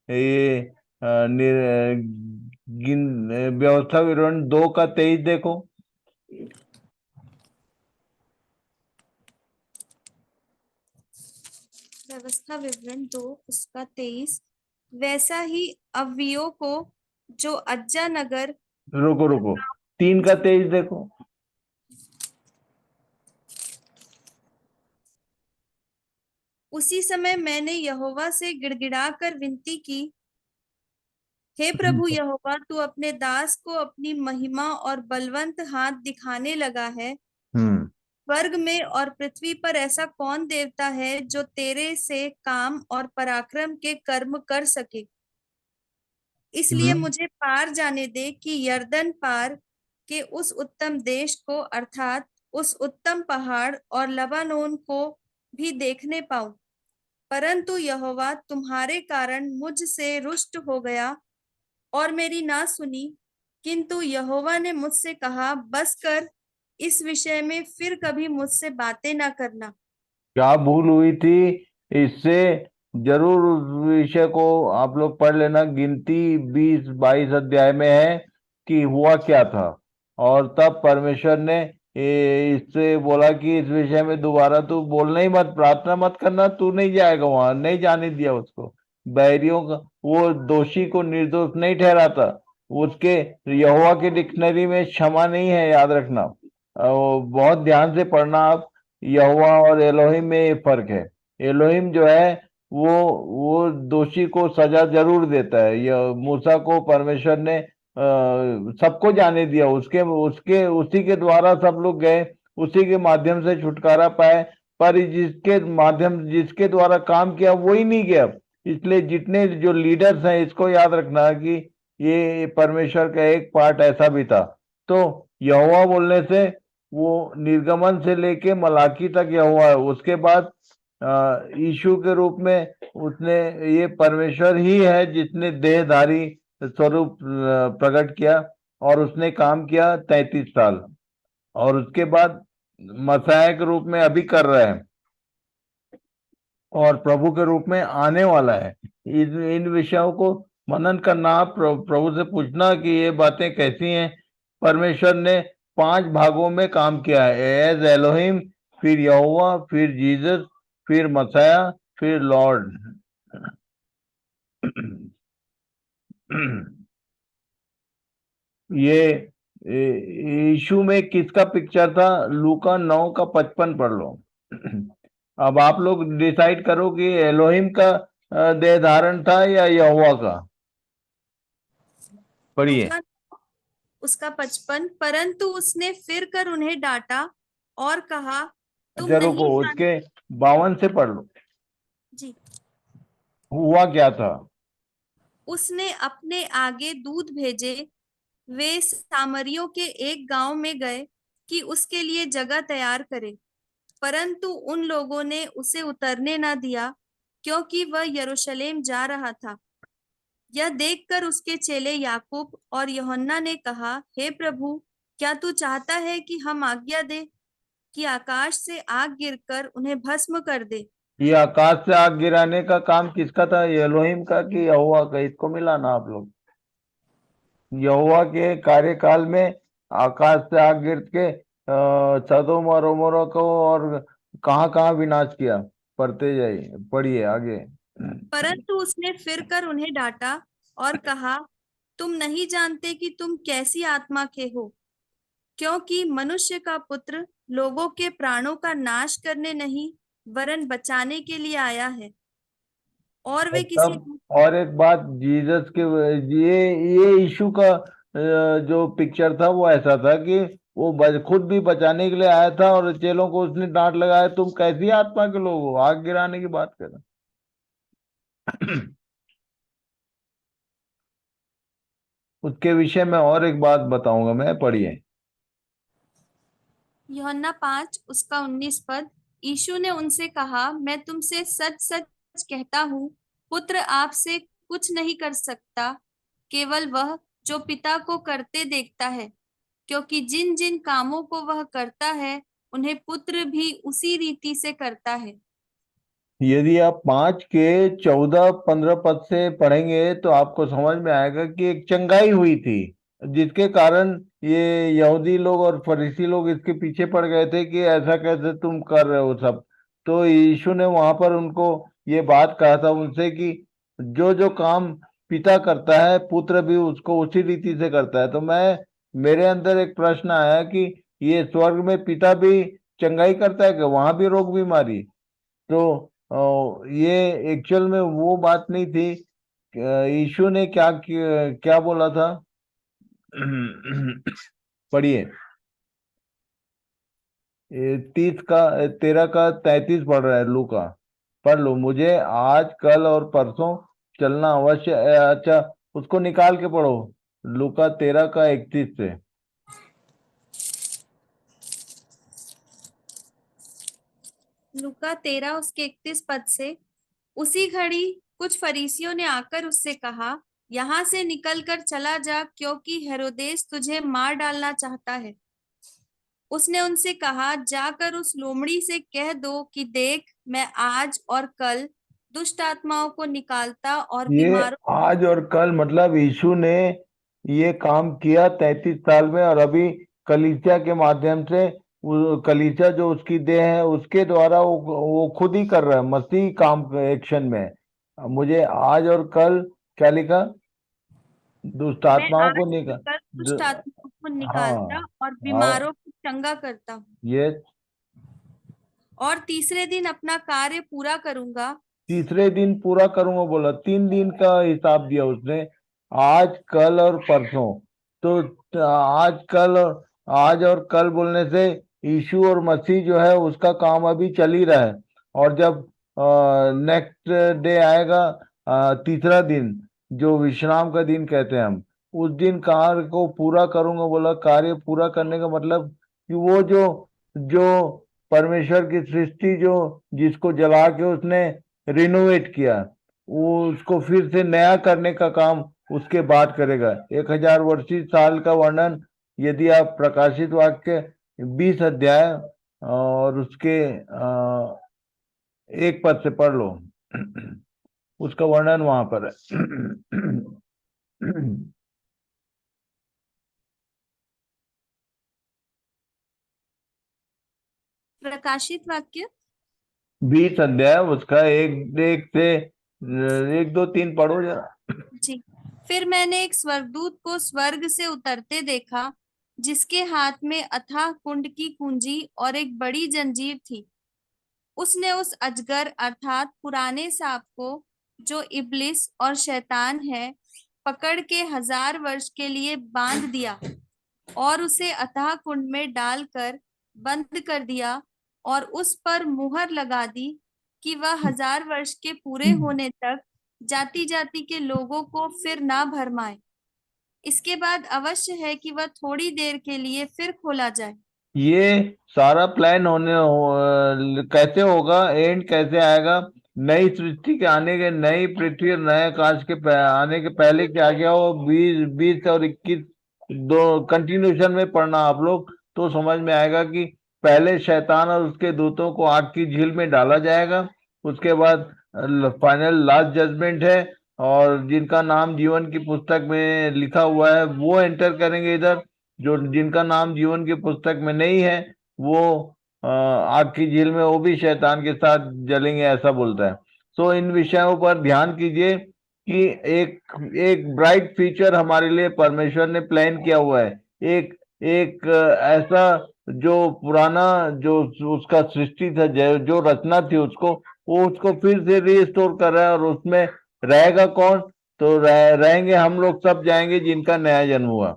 ये। व्यवस्था विवरण 2:23 देखो। व्यवस्था विवरण 2 उसका 23। वैसा ही अव्वियों को जो अज्जा नगर। रुको 3:23 देखो। उसी समय मैंने यहोवा से गिड़गिड़ाकर विनती की, हे प्रभु यहोवा, तू अपने दास को अपनी महिमा और बलवंत हाथ दिखाने लगा है। स्वर्ग में और पृथ्वी पर ऐसा कौन देवता है जो तेरे से काम और पराक्रम के कर्म कर सके? इसलिए मुझे पार जाने दे कि यरदन पार के उस उत्तम देश को, अर्थात उस उत्तम पहाड़ और लबानोन को भी देखने पाऊं। परंतु यहोवा तुम्हारे कारण मुझसे रुष्ट हो गया और मेरी ना सुनी। किंतु यहोवा ने मुझसे कहा, बस कर, इस विषय में फिर कभी मुझसे बातें ना करना। क्या भूल हुई थी इससे? जरूर उस विषय को आप लोग पढ़ लेना। गिनती 20-22 अध्याय में है कि हुआ क्या था। और तब परमेश्वर ने इससे बोला कि इस विषय में दोबारा तू बोलना ही मत, प्रार्थना मत करना, तू नहीं जाएगा वहां, नहीं जाने दिया उसको। बैरियों का वो दोषी को निर्दोष नहीं ठहराता। उसके यहोवा के डिक्शनरी में क्षमा नहीं है, याद रखना। बहुत ध्यान से पढ़ना आप। यहोवा और एलोहिम में ये फर्क है। एलोहिम जो है वो दोषी को सजा जरूर देता है। यह मूसा को परमेश्वर ने सबको जाने दिया, उसके उसके उसी के द्वारा सब लोग गए, उसी के माध्यम से छुटकारा पाए। पर जिसके द्वारा काम किया वही नहीं गया। इसलिए जितने जो लीडर्स हैं, इसको याद रखना कि ये परमेश्वर का एक पार्ट ऐसा भी था। तो यहोवा बोलने से वो निर्गमन से लेके मलाकी तक यहोवा है। उसके बाद यीशु के रूप में उसने, ये परमेश्वर ही है जिसने देहधारी स्वरूप प्रकट किया और उसने काम किया 33 साल, और उसके बाद मसाया के रूप में अभी कर रहा है और प्रभु के रूप में आने वाला है। इन विषयों को मनन करना, प्रभु से पूछना कि ये बातें कैसी हैं। परमेश्वर ने 5 भागों में काम किया है, एज एलोहिम, फिर यहोवा, फिर जीसस, फिर मसाया, फिर लॉर्ड। ये यीशु में किसका पिक्चर था? लूका 9 का 55 पढ़ लो। अब आप लोग डिसाइड करो कि एलोहिम का देह धारण था या यहोवा का। पढ़िए। उसका 55, परंतु उसने फिर कर उन्हें डांटा और कहा, तुम रुको, नहीं उसके 52 से पढ़ लो। जी। हुआ क्या था? उसने अपने आगे दूत भेजे, वे सामरियों के एक गांव में गए कि उसके लिए जगह तैयार करे, परंतु उन लोगों ने उसे उतरने न दिया, क्योंकि वह यरूशलेम जा रहा था। यह देखकर उसके चेले याकूब और यूहन्ना ने कहा, हे प्रभु, क्या तू चाहता है कि हम आज्ञा दे कि आकाश से आग गिरकर उन्हें भस्म कर दे? ये आकाश से आग गिराने का काम किसका था? एलोहिम का कि यहोवा का? इसको मिलाना आप लोग। यहोवा के कार्यकाल में आकाश से आग गिर के सदोम और अमोरा को और कहाँ विनाश किया। पढ़ते जाइए, पढ़िए आगे। परंतु उसने फिर कर उन्हें डांटा और कहा, तुम नहीं जानते कि तुम कैसी आत्मा के हो, क्योंकि मनुष्य का पुत्र लोगों के प्राणों का नाश करने नहीं वरन बचाने के लिए आया है। और वे किसी और एक बात, जीसस के ये यीशु का जो पिक्चर था वो ऐसा था कि वो खुद भी बचाने के लिए आया था और चेलों को उसने डांट लगाया, तुम कैसी आत्मा के लोग हो, आग गिराने की बात कर रहे। उसके विषय में और एक बात बताऊंगा मैं, पढ़िए। यूहन्ना 5 उसका 19 पद। यीशु ने उनसे कहा, मैं तुमसे सच सच कहता हूँ, पुत्र आपसे कुछ नहीं कर सकता, केवल वह जो पिता को करते देखता है, क्योंकि जिन जिन कामों को वह करता है उन्हें पुत्र भी उसी रीति से करता है। यदि आप 5 के 14-15 पद से पढ़ेंगे तो आपको समझ में आएगा कि एक चंगाई हुई थी, जिसके कारण ये यहूदी लोग और फरीसी लोग इसके पीछे पड़ गए थे कि ऐसा कैसे तुम कर रहे हो सब। तो यीशु ने वहां पर उनको ये बात कहा था उनसे कि जो जो काम पिता करता है पुत्र भी उसको उसी रीति से करता है। तो मेरे अंदर एक प्रश्न आया कि ये स्वर्ग में पिता भी चंगाई करता है कि वहां भी रोग बीमारी? तो ये एक्चुअल में वो बात नहीं थी। यीशु ने क्या बोला था? पढ़िए। 13 का 33 पढ़ रहा है लूका, पढ़ लो। मुझे आज कल और परसों चलना अवश्य। अच्छा, उसको निकाल के पढ़ो, लूका 13 का 31 से। लूका 13 उसके 31 पद से। उसी घड़ी कुछ फरीसियों ने आकर उससे कहा, यहाँ से निकलकर चला जा, क्योंकि हेरोदेस तुझे मार डालना चाहता है। उसने उनसे कहा, जाकर उस लोमड़ी से कह दो कि देख, मैं आज और कल दुष्ट आत्माओं को निकालता और ये बीमारों आज और कल मतलब यीशु ने ये काम किया 33 साल में, और अभी कलीसिया के माध्यम से वो कलीसिया जो उसकी देह है उसके द्वारा वो खुद ही कर रहा है, मसीह काम एक्शन में है। मुझे आज और कल क्या लिखा, दुष्ट मैं आत्माओं आज को और निकाल, कल दुष्ट आत्माओं को निकालता हाँ और हाँ बीमारों को चंगा करता हूँ, ये और तीसरे दिन अपना कार्य पूरा करूंगा। तीसरे दिन पूरा करूंगा बोला, 3 दिन का हिसाब दिया उसने, आज कल और परसों। तो आज और कल बोलने से यीशु और मसीह जो है उसका काम अभी चल ही रहा है। और जब नेक्स्ट डे आएगा, तीसरा दिन जो विश्राम का दिन कहते हैं हम, उस दिन कार्य को पूरा करूंगा बोला। कार्य पूरा करने का मतलब कि वो जो जो परमेश्वर की सृष्टि जो जिसको जला के उसने रिनोवेट किया, वो उसको फिर से नया करने का काम उसके बाद करेगा। 1000 वर्षीय साल का वर्णन यदि आप प्रकाशित वाक्य 20 अध्याय और उसके 1 पद से पढ़ लो, उसका वर्णन वहां पर है। प्रकाशित वाक्य 20 अध्याय उसका 1 2 3 पढ़ो जरा। जी। फिर मैंने एक स्वर्गदूत को स्वर्ग से उतरते देखा, जिसके हाथ में अथाह कुंड की कुंजी और एक बड़ी जंजीर थी। उसने उस अजगर अर्थात पुराने सांप को, जो इब्लिस और शैतान है, पकड़ के 1000 वर्ष के लिए बांध दिया और उसे अथाह कुंड में डालकर बंद कर दिया, और उस पर मुहर लगा दी कि वह 1000 वर्ष के पूरे होने तक जाति जाति के लोगों को फिर ना भरमाए। इसके बाद अवश्य है कि वह थोड़ी देर के लिए फिर खोला जाए। ये सारा प्लान कैसे होगा, एंड कैसे आएगा, नई सृष्टि के आने के, नई पृथ्वी और नए आकाश के आने के पहले क्या क्या हो, 20 और 21 दो कंटिन्यूशन में पढ़ना आप लोग तो समझ में आएगा कि पहले शैतान और उसके दूतों को आग की झील में डाला जाएगा, उसके बाद फाइनल लास्ट जजमेंट है, और जिनका नाम जीवन की पुस्तक में लिखा हुआ है वो एंटर करेंगे इधर, जो जिनका नाम जीवन की पुस्तक में नहीं है वो आग की झील में, वो भी शैतान के साथ जलेंगे, ऐसा बोलता है। सो इन विषयों पर ध्यान कीजिए कि एक एक ब्राइट फ्यूचर हमारे लिए परमेश्वर ने प्लान किया हुआ है। एक एक ऐसा जो पुराना जो उसका सृष्टि था, जो रचना थी उसको, वो उसको फिर से रीस्टोर कर रहा है। और उसमें रहेगा कौन, तो रहेंगे हम लोग, सब जाएंगे जिनका नया जन्म हुआ।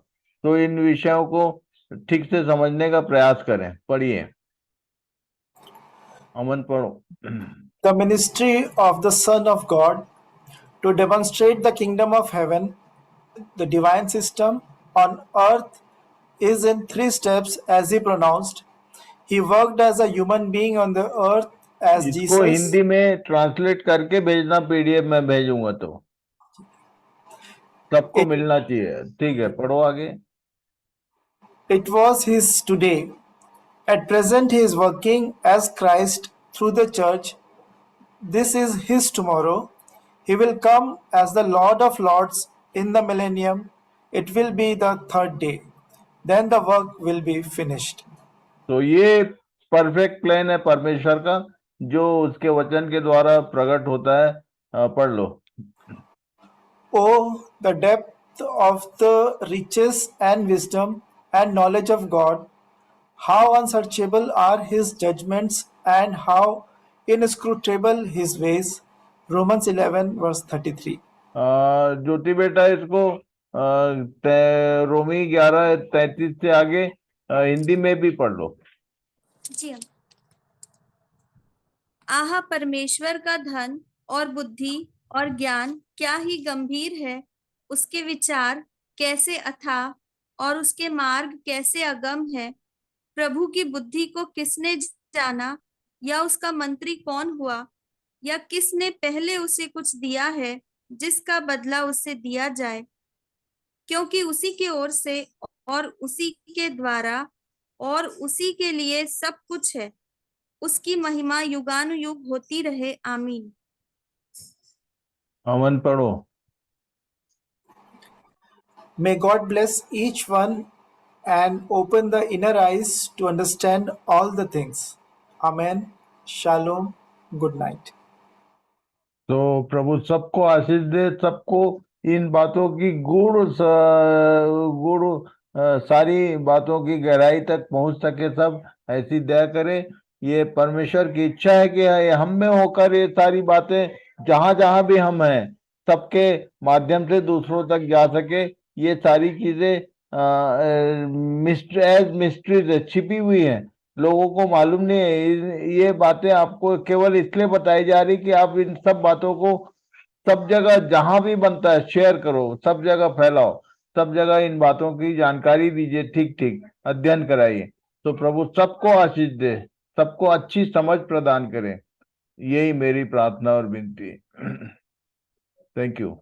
तो इन विषयों को ठीक से समझने का प्रयास करें। पढ़िए, अमन पढ़ो। The ministry of the Son of God to demonstrate the kingdom of heaven, the divine system on earth, is in 3 steps as he pronounced. He worked as a human being on the earth as इसको Jesus. Hindi में translate करके भेजना, PDF में भेजूंगा तो सबको मिलना चाहिए। ठीक है, पढ़ो आगे। It was his today. At present, he is working as Christ through the church. This is his tomorrow. He will come as the Lord of Lords in the millennium. It will be the 3rd day. Then the work will be finished. तो ये perfect plan है परमेश्वर का, जो उसके वचन के द्वारा प्रकट होता है। पढ़ लो। Oh, the depth of the riches and wisdom and knowledge of God! How unsearchable are his judgments and how inscrutable his ways. Romans 11 verse 33. ज्योति बेटा इसको रोमी 11:33 से आगे हिंदी में भी पढ़ लो। जी। आहा, परमेश्वर का धन और बुद्धि और ज्ञान क्या ही गंभीर है, उसके विचार कैसे अथाह और उसके मार्ग कैसे अगम है। प्रभु की बुद्धि को किसने जाना, या उसका मंत्री कौन हुआ, या किसने पहले उसे कुछ दिया है जिसका बदला उसे दिया जाए, क्योंकि उसी की ओर से और उसी के द्वारा और उसी के लिए सब कुछ है। उसकी महिमा युगानुयुग होती रहे, आमीन। अमन पढ़ो। May God bless each one and open the inner eyes to understand all the things. Amen. Shalom. Good night. तो प्रभु सबको आशीष दे, सबको इन बातों की गूढ़ सारी बातों की गहराई तक पहुंच सके, सब ऐसी दया करे। ये परमेश्वर की इच्छा है कि हम में होकर ये सारी बातें जहां जहां भी हम हैं सबके माध्यम से दूसरों तक जा सके। ये सारी चीजें मिस्ट्रीज छिपी हुई हैं, लोगों को मालूम नहीं है। ये बातें आपको केवल इसलिए बताई जा रही कि आप इन सब बातों को सब जगह जहां भी बनता है शेयर करो, सब जगह फैलाओ, सब जगह इन बातों की जानकारी दीजिए, ठीक ठीक अध्ययन कराइए। तो प्रभु सबको आशीष दे, सबको अच्छी समझ प्रदान करे, यही मेरी प्रार्थना और विनती है। Thank you.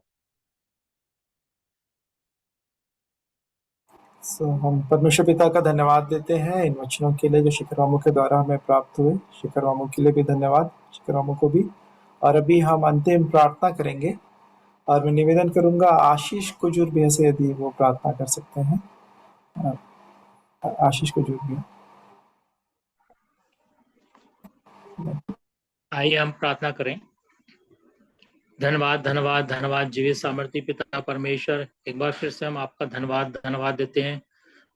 हम परमेश्वर पिता का धन्यवाद देते हैं इन वचनों के लिए जो शिखर वामों के द्वारा हमें प्राप्त हुए। शिखर वामों के लिए भी धन्यवाद, शिखर वामों को भी। और अभी हम अंतिम प्रार्थना करेंगे और मैं निवेदन करूंगा आशीष कुजूर भी ऐसे यदि वो प्रार्थना कर सकते हैं। आशीष कुजूर भी। आइए हम प्रार्थना करें। धन्यवाद धन्यवाद धन्यवाद जीवित सामर्थी पिता परमेश्वर, एक बार फिर से हम आपका धन्यवाद देते हैं।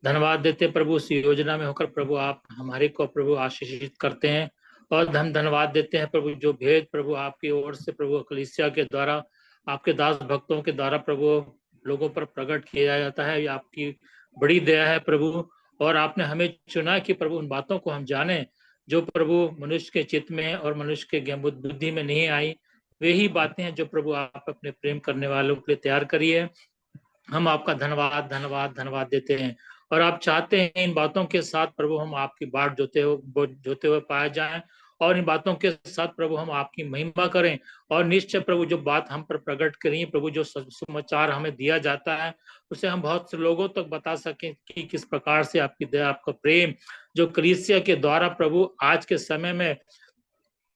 धन्यवाद देते प्रभु, उस योजना में होकर प्रभु आप हमारे को प्रभु आशीषित करते हैं। और हम धन्यवाद देते हैं प्रभु, जो भेद प्रभु आपकी ओर से प्रभु कलीसिया के द्वारा, आपके दास भक्तों के द्वारा प्रभु लोगों पर प्रकट किया जाता है, ये आपकी बड़ी दया है प्रभु। और आपने हमें चुना कि प्रभु उन बातों को हम जाने जो प्रभु मनुष्य के चित्त में और मनुष्य के बुद्धि में नहीं आई। वे ही बातें हैं जो प्रभु आप अपने प्रेम करने वालों के लिए तैयार करिए। हम आपका धन्यवाद धन्यवाद धन्यवाद देते हैं। और आप चाहते हैं इन बातों के साथ प्रभु हम आपकी बाट जोते हुए पाए जाएं, और इन बातों के साथ प्रभु हम आपकी महिमा करें। और निश्चय प्रभु जो बात हम पर प्रकट करें प्रभु, जो समाचार हमें दिया जाता है उसे हम बहुत से लोगों तक बता सकें कि किस प्रकार से आपकी दया, आपका प्रेम जो कलीसिया के द्वारा प्रभु आज के समय में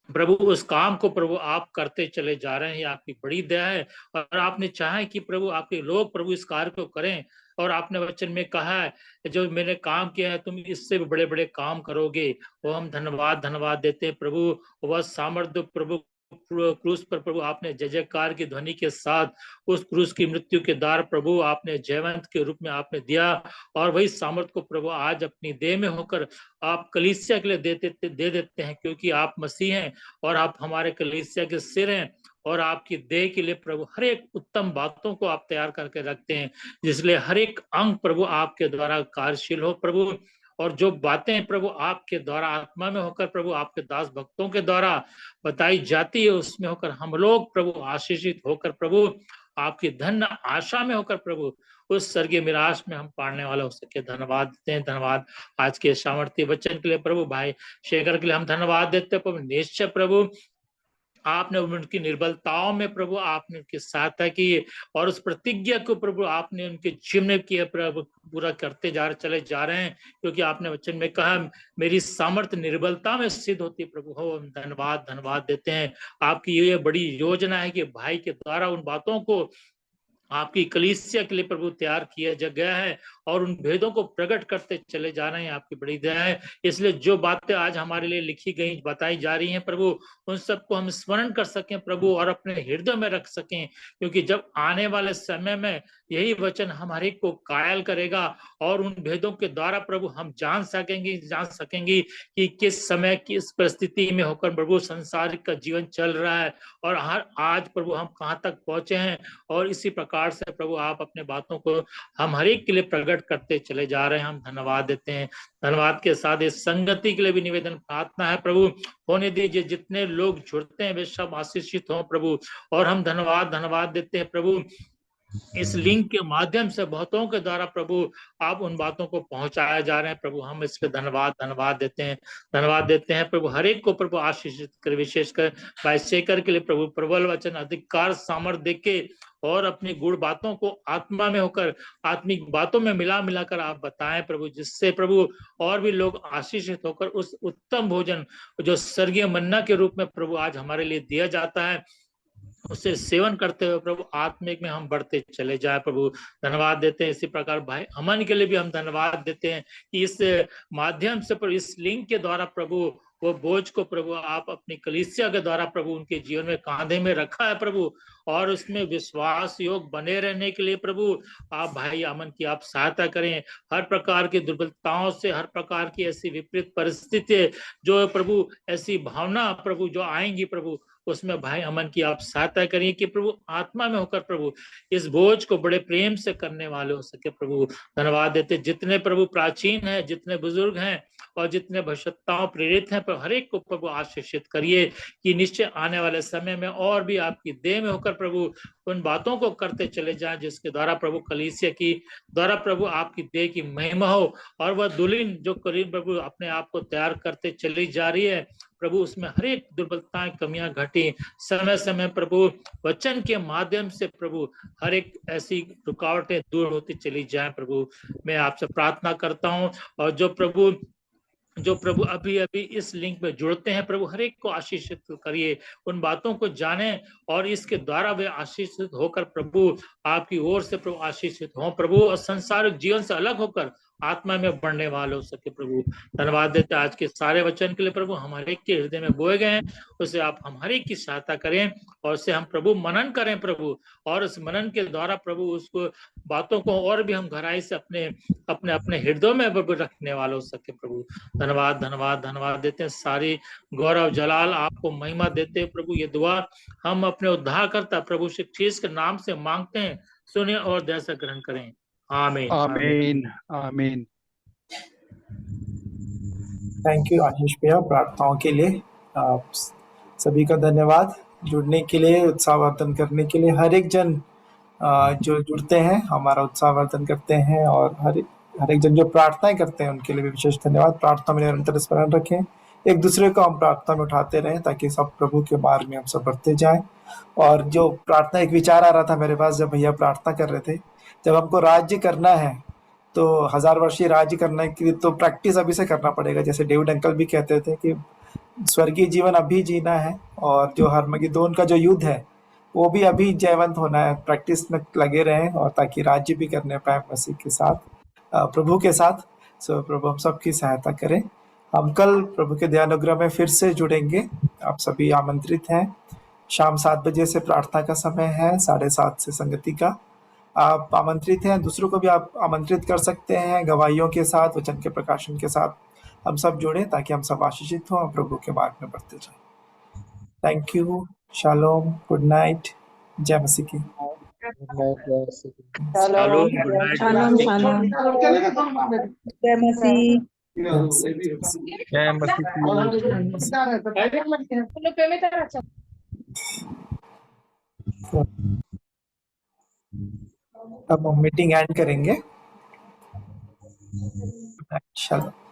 प्रभु उस काम को प्रभु आप करते चले जा रहे हैं। आपकी बड़ी दया है और आपने चाहा है कि प्रभु आपके लोग प्रभु इस कार्य को करें। और आपने वचन में कहा है जो मैंने काम किया है तुम इससे भी बड़े बड़े काम करोगे। वो हम धन्यवाद देते हैं प्रभु। वह सामर्थ्य प्रभु क्रूस पर प्रभु आपने जय जयकार की ध्वनि के साथ उस क्रूस की मृत्यु के द्वार प्रभु आपने जयवंत के रूप में आपने दिया। और वही सामर्थ्य को प्रभु आज अपनी देह में होकर आप कलीसिया के लिए दे देते हैं, क्योंकि आप मसीह हैं और आप हमारे कलीसिया के सिर हैं। और आपकी देह के लिए प्रभु हर एक उत्तम बातों को आप तैयार करके रखते हैं, जिसलिए हर एक अंग प्रभु आपके द्वारा कार्यशील हो प्रभु। और जो बातें प्रभु आपके द्वारा आत्मा में होकर प्रभु आपके दास भक्तों के द्वारा बताई जाती है उसमें होकर हम लोग प्रभु आशीषित होकर प्रभु आपकी धन्य आशा में होकर प्रभु उस स्वर्गीय मिराज में हम पाने वाला हो सके। धन्यवाद देते हैं। धन्यवाद आज के सामर्थ्य वचन के लिए प्रभु, भाई शेखर के लिए हम धन्यवाद देते हैं प्रभु। निश्चय प्रभु आपने उनकी निर्बलताओं में प्रभु आपने उनकी सहायता की और उस प्रतिज्ञा को प्रभु आपने उनके जीवन में किया प्रभु पूरा करते चले जा रहे हैं, क्योंकि आपने वचन में कहा मेरी सामर्थ्य निर्बलता में सिद्ध होती है प्रभु। हो हम धन्यवाद देते हैं। आपकी ये बड़ी योजना है कि भाई के द्वारा उन बातों को आपकी कलीसिया के लिए प्रभु तैयार किया गया है और उन भेदों को प्रकट करते चले जा रहे हैं। आपकी बड़ी दया है। इसलिए जो बातें आज हमारे लिए लिखी गई बताई जा रही हैं प्रभु, उन सबको हम स्मरण कर सकें प्रभु और अपने हृदय में रख सकें, क्योंकि जब आने वाले समय में यही वचन हमारे को कायल करेगा और उन भेदों के द्वारा प्रभु हम जान सकेंगे कि किस समय किस परिस्थिति में होकर प्रभु संसारिक का जीवन चल रहा है और आज प्रभु हम कहाँ तक पहुंचे हैं। और इसी प्रकार से प्रभु आप अपने बातों को हम हर एक के लिए प्रकट करते चले जा रहे हैं। हम धन्यवाद देते हैं। धन्यवाद के साथ इस संगति के लिए भी निवेदन प्रार्थना है प्रभु, होने दीजिए जितने लोग जुड़ते हैं वे सब आशीषित हों प्रभु। और हम धन्यवाद देते हैं प्रभु, इस लिंक के माध्यम से बहुतों के द्वारा प्रभु आप उन बातों को पहुंचाया जा रहे हैं प्रभु। हम इसके धन्यवाद देते हैं प्रभु। हर एक को प्रभु आशीषित कर, विशेषकर भाई शेखर के लिए प्रभु प्रबल वचन अधिकार सामर्थ्य देके और अपनी गुण बातों को आत्मा में होकर आत्मिक बातों में मिलाकर आप बताएं प्रभु, जिससे प्रभु और भी लोग आशीषित होकर उस उत्तम भोजन जो स्वर्गीय मन्ना के रूप में प्रभु आज हमारे लिए दिया जाता है उसे सेवन करते हुए प्रभु आत्मिक में हम बढ़ते चले जाए प्रभु। धन्यवाद देते हैं। इसी प्रकार भाई अमन के लिए भी हम धन्यवाद देते हैं कि इस माध्यम से प्रभु, इस लिंक के द्वारा प्रभु, वो बोझ को प्रभु आप अपनी कलीसिया के द्वारा प्रभु उनके जीवन में कांधे में रखा है प्रभु, और उसमें विश्वास योग बने रहने के लिए प्रभु आप भाई अमन की आप सहायता करें। हर प्रकार की दुर्बलताओं से, हर प्रकार की ऐसी विपरीत परिस्थिति जो प्रभु, ऐसी भावना प्रभु जो आएंगी प्रभु, उसमें भाई अमन की आप सहायता करिए कि प्रभु आत्मा में होकर प्रभु इस बोझ को बड़े प्रेम से करने वाले हो सके प्रभु। धन्यवाद देते। जितने प्रभु प्राचीन हैं, जितने बुजुर्ग हैं और जितने भविष्यताओं प्रेरित हैं, पर हर एक को प्रभु आशीषित करिए कि निश्चय आने वाले समय में और भी आपकी देह में होकर प्रभु उन बातों को करते चले जाएं जिसके द्वारा प्रभु कलीसिया की द्वारा प्रभु आपकी देह की महिमा हो, और वह दुल्हन जो करीब प्रभु अपने आप को तैयार करते चली जा रही है प्रभु, उसमें हर एक दुर्बलताएं कमियां घटी समय समय प्रभु वचन के माध्यम से प्रभु हर एक ऐसी रुकावटें दूर होती चली जाएं प्रभु। मैं आपसे प्रार्थना करता हूं, और जो प्रभु अभी अभी इस लिंक में जुड़ते हैं प्रभु, हर एक को आशीषित करिए, उन बातों को जाने और इसके द्वारा वे आशीषित होकर प्रभु आपकी ओर से प्रभु आशीषित हों प्रभु, और संसारिक जीवन से अलग होकर आत्मा में बढ़ने वाले हो सके प्रभु। धन्यवाद देते आज के सारे वचन के लिए प्रभु, हमारे के हृदय में बोए गए हैं उसे आप हमारे की सहायता करें, और उसे हम प्रभु मनन करें प्रभु, और उस मनन के द्वारा प्रभु उसको बातों को और भी हम गहराई से अपने अपने अपने हृदय में प्रभु रखने वाले हो सके प्रभु। धन्यवाद धन्यवाद धन्यवाद देते हैं। सारी गौरव जलाल आपको महिमा देते हैं प्रभु। ये दुआ हम अपने उद्धारकर्ता प्रभु श्री ख्रीस्त के नाम से मांगते हैं, सुने और दया से ग्रहण करें। आमीन आमीन आमीन। थैंक यू आशीष भैया प्रार्थनाओं के लिए। आप सभी का धन्यवाद जुड़ने के लिए, उत्साहवर्धन करने के लिए। हर एक जन जो जुड़ते हैं हमारा उत्साहवर्धन करते हैं, और हर एक जन जो प्रार्थनाएं करते हैं उनके लिए भी विशेष धन्यवाद। प्रार्थना में निरंतर स्मरण रखें, एक दूसरे को हम प्रार्थना में उठाते रहें ताकि सब प्रभु के मार्ग में हम सब बढ़ते जाएं। और जो प्रार्थना, एक विचार आ रहा था मेरे पास जब भैया प्रार्थना कर रहे थे, जब हमको राज्य करना है तो 1000 वर्षीय राज्य करने के लिए तो प्रैक्टिस अभी से करना पड़ेगा। जैसे डेविड अंकल भी कहते थे कि स्वर्गीय जीवन अभी जीना है, और जो हरमगीदोन का जो युद्ध है वो भी अभी जयवंत होना है। प्रैक्टिस में लगे रहें, और ताकि राज्य भी करने पाए मसीह के साथ, प्रभु के साथ। सो प्रभु हम सबकी सहायता करें। हम कल प्रभु के दयानुग्रह में फिर से जुड़ेंगे। आप सभी आमंत्रित हैं। शाम 7 बजे से प्रार्थना का समय है, 7:30 से संगति का। आप आमंत्रित हैं, दूसरों को भी आप आमंत्रित कर सकते हैं। गवाहियों के साथ, वचन के प्रकाशन के साथ हम सब जुड़े ताकि हम सब आशीषित हों और प्रभु के मार्ग में बढ़ते जाएं। Thank you. Shalom, good night, जय मसीह की। Shalom, good night, shalom shalom, जय मसीह। जय मसीह। अब हम मीटिंग एंड करेंगे। शालोम।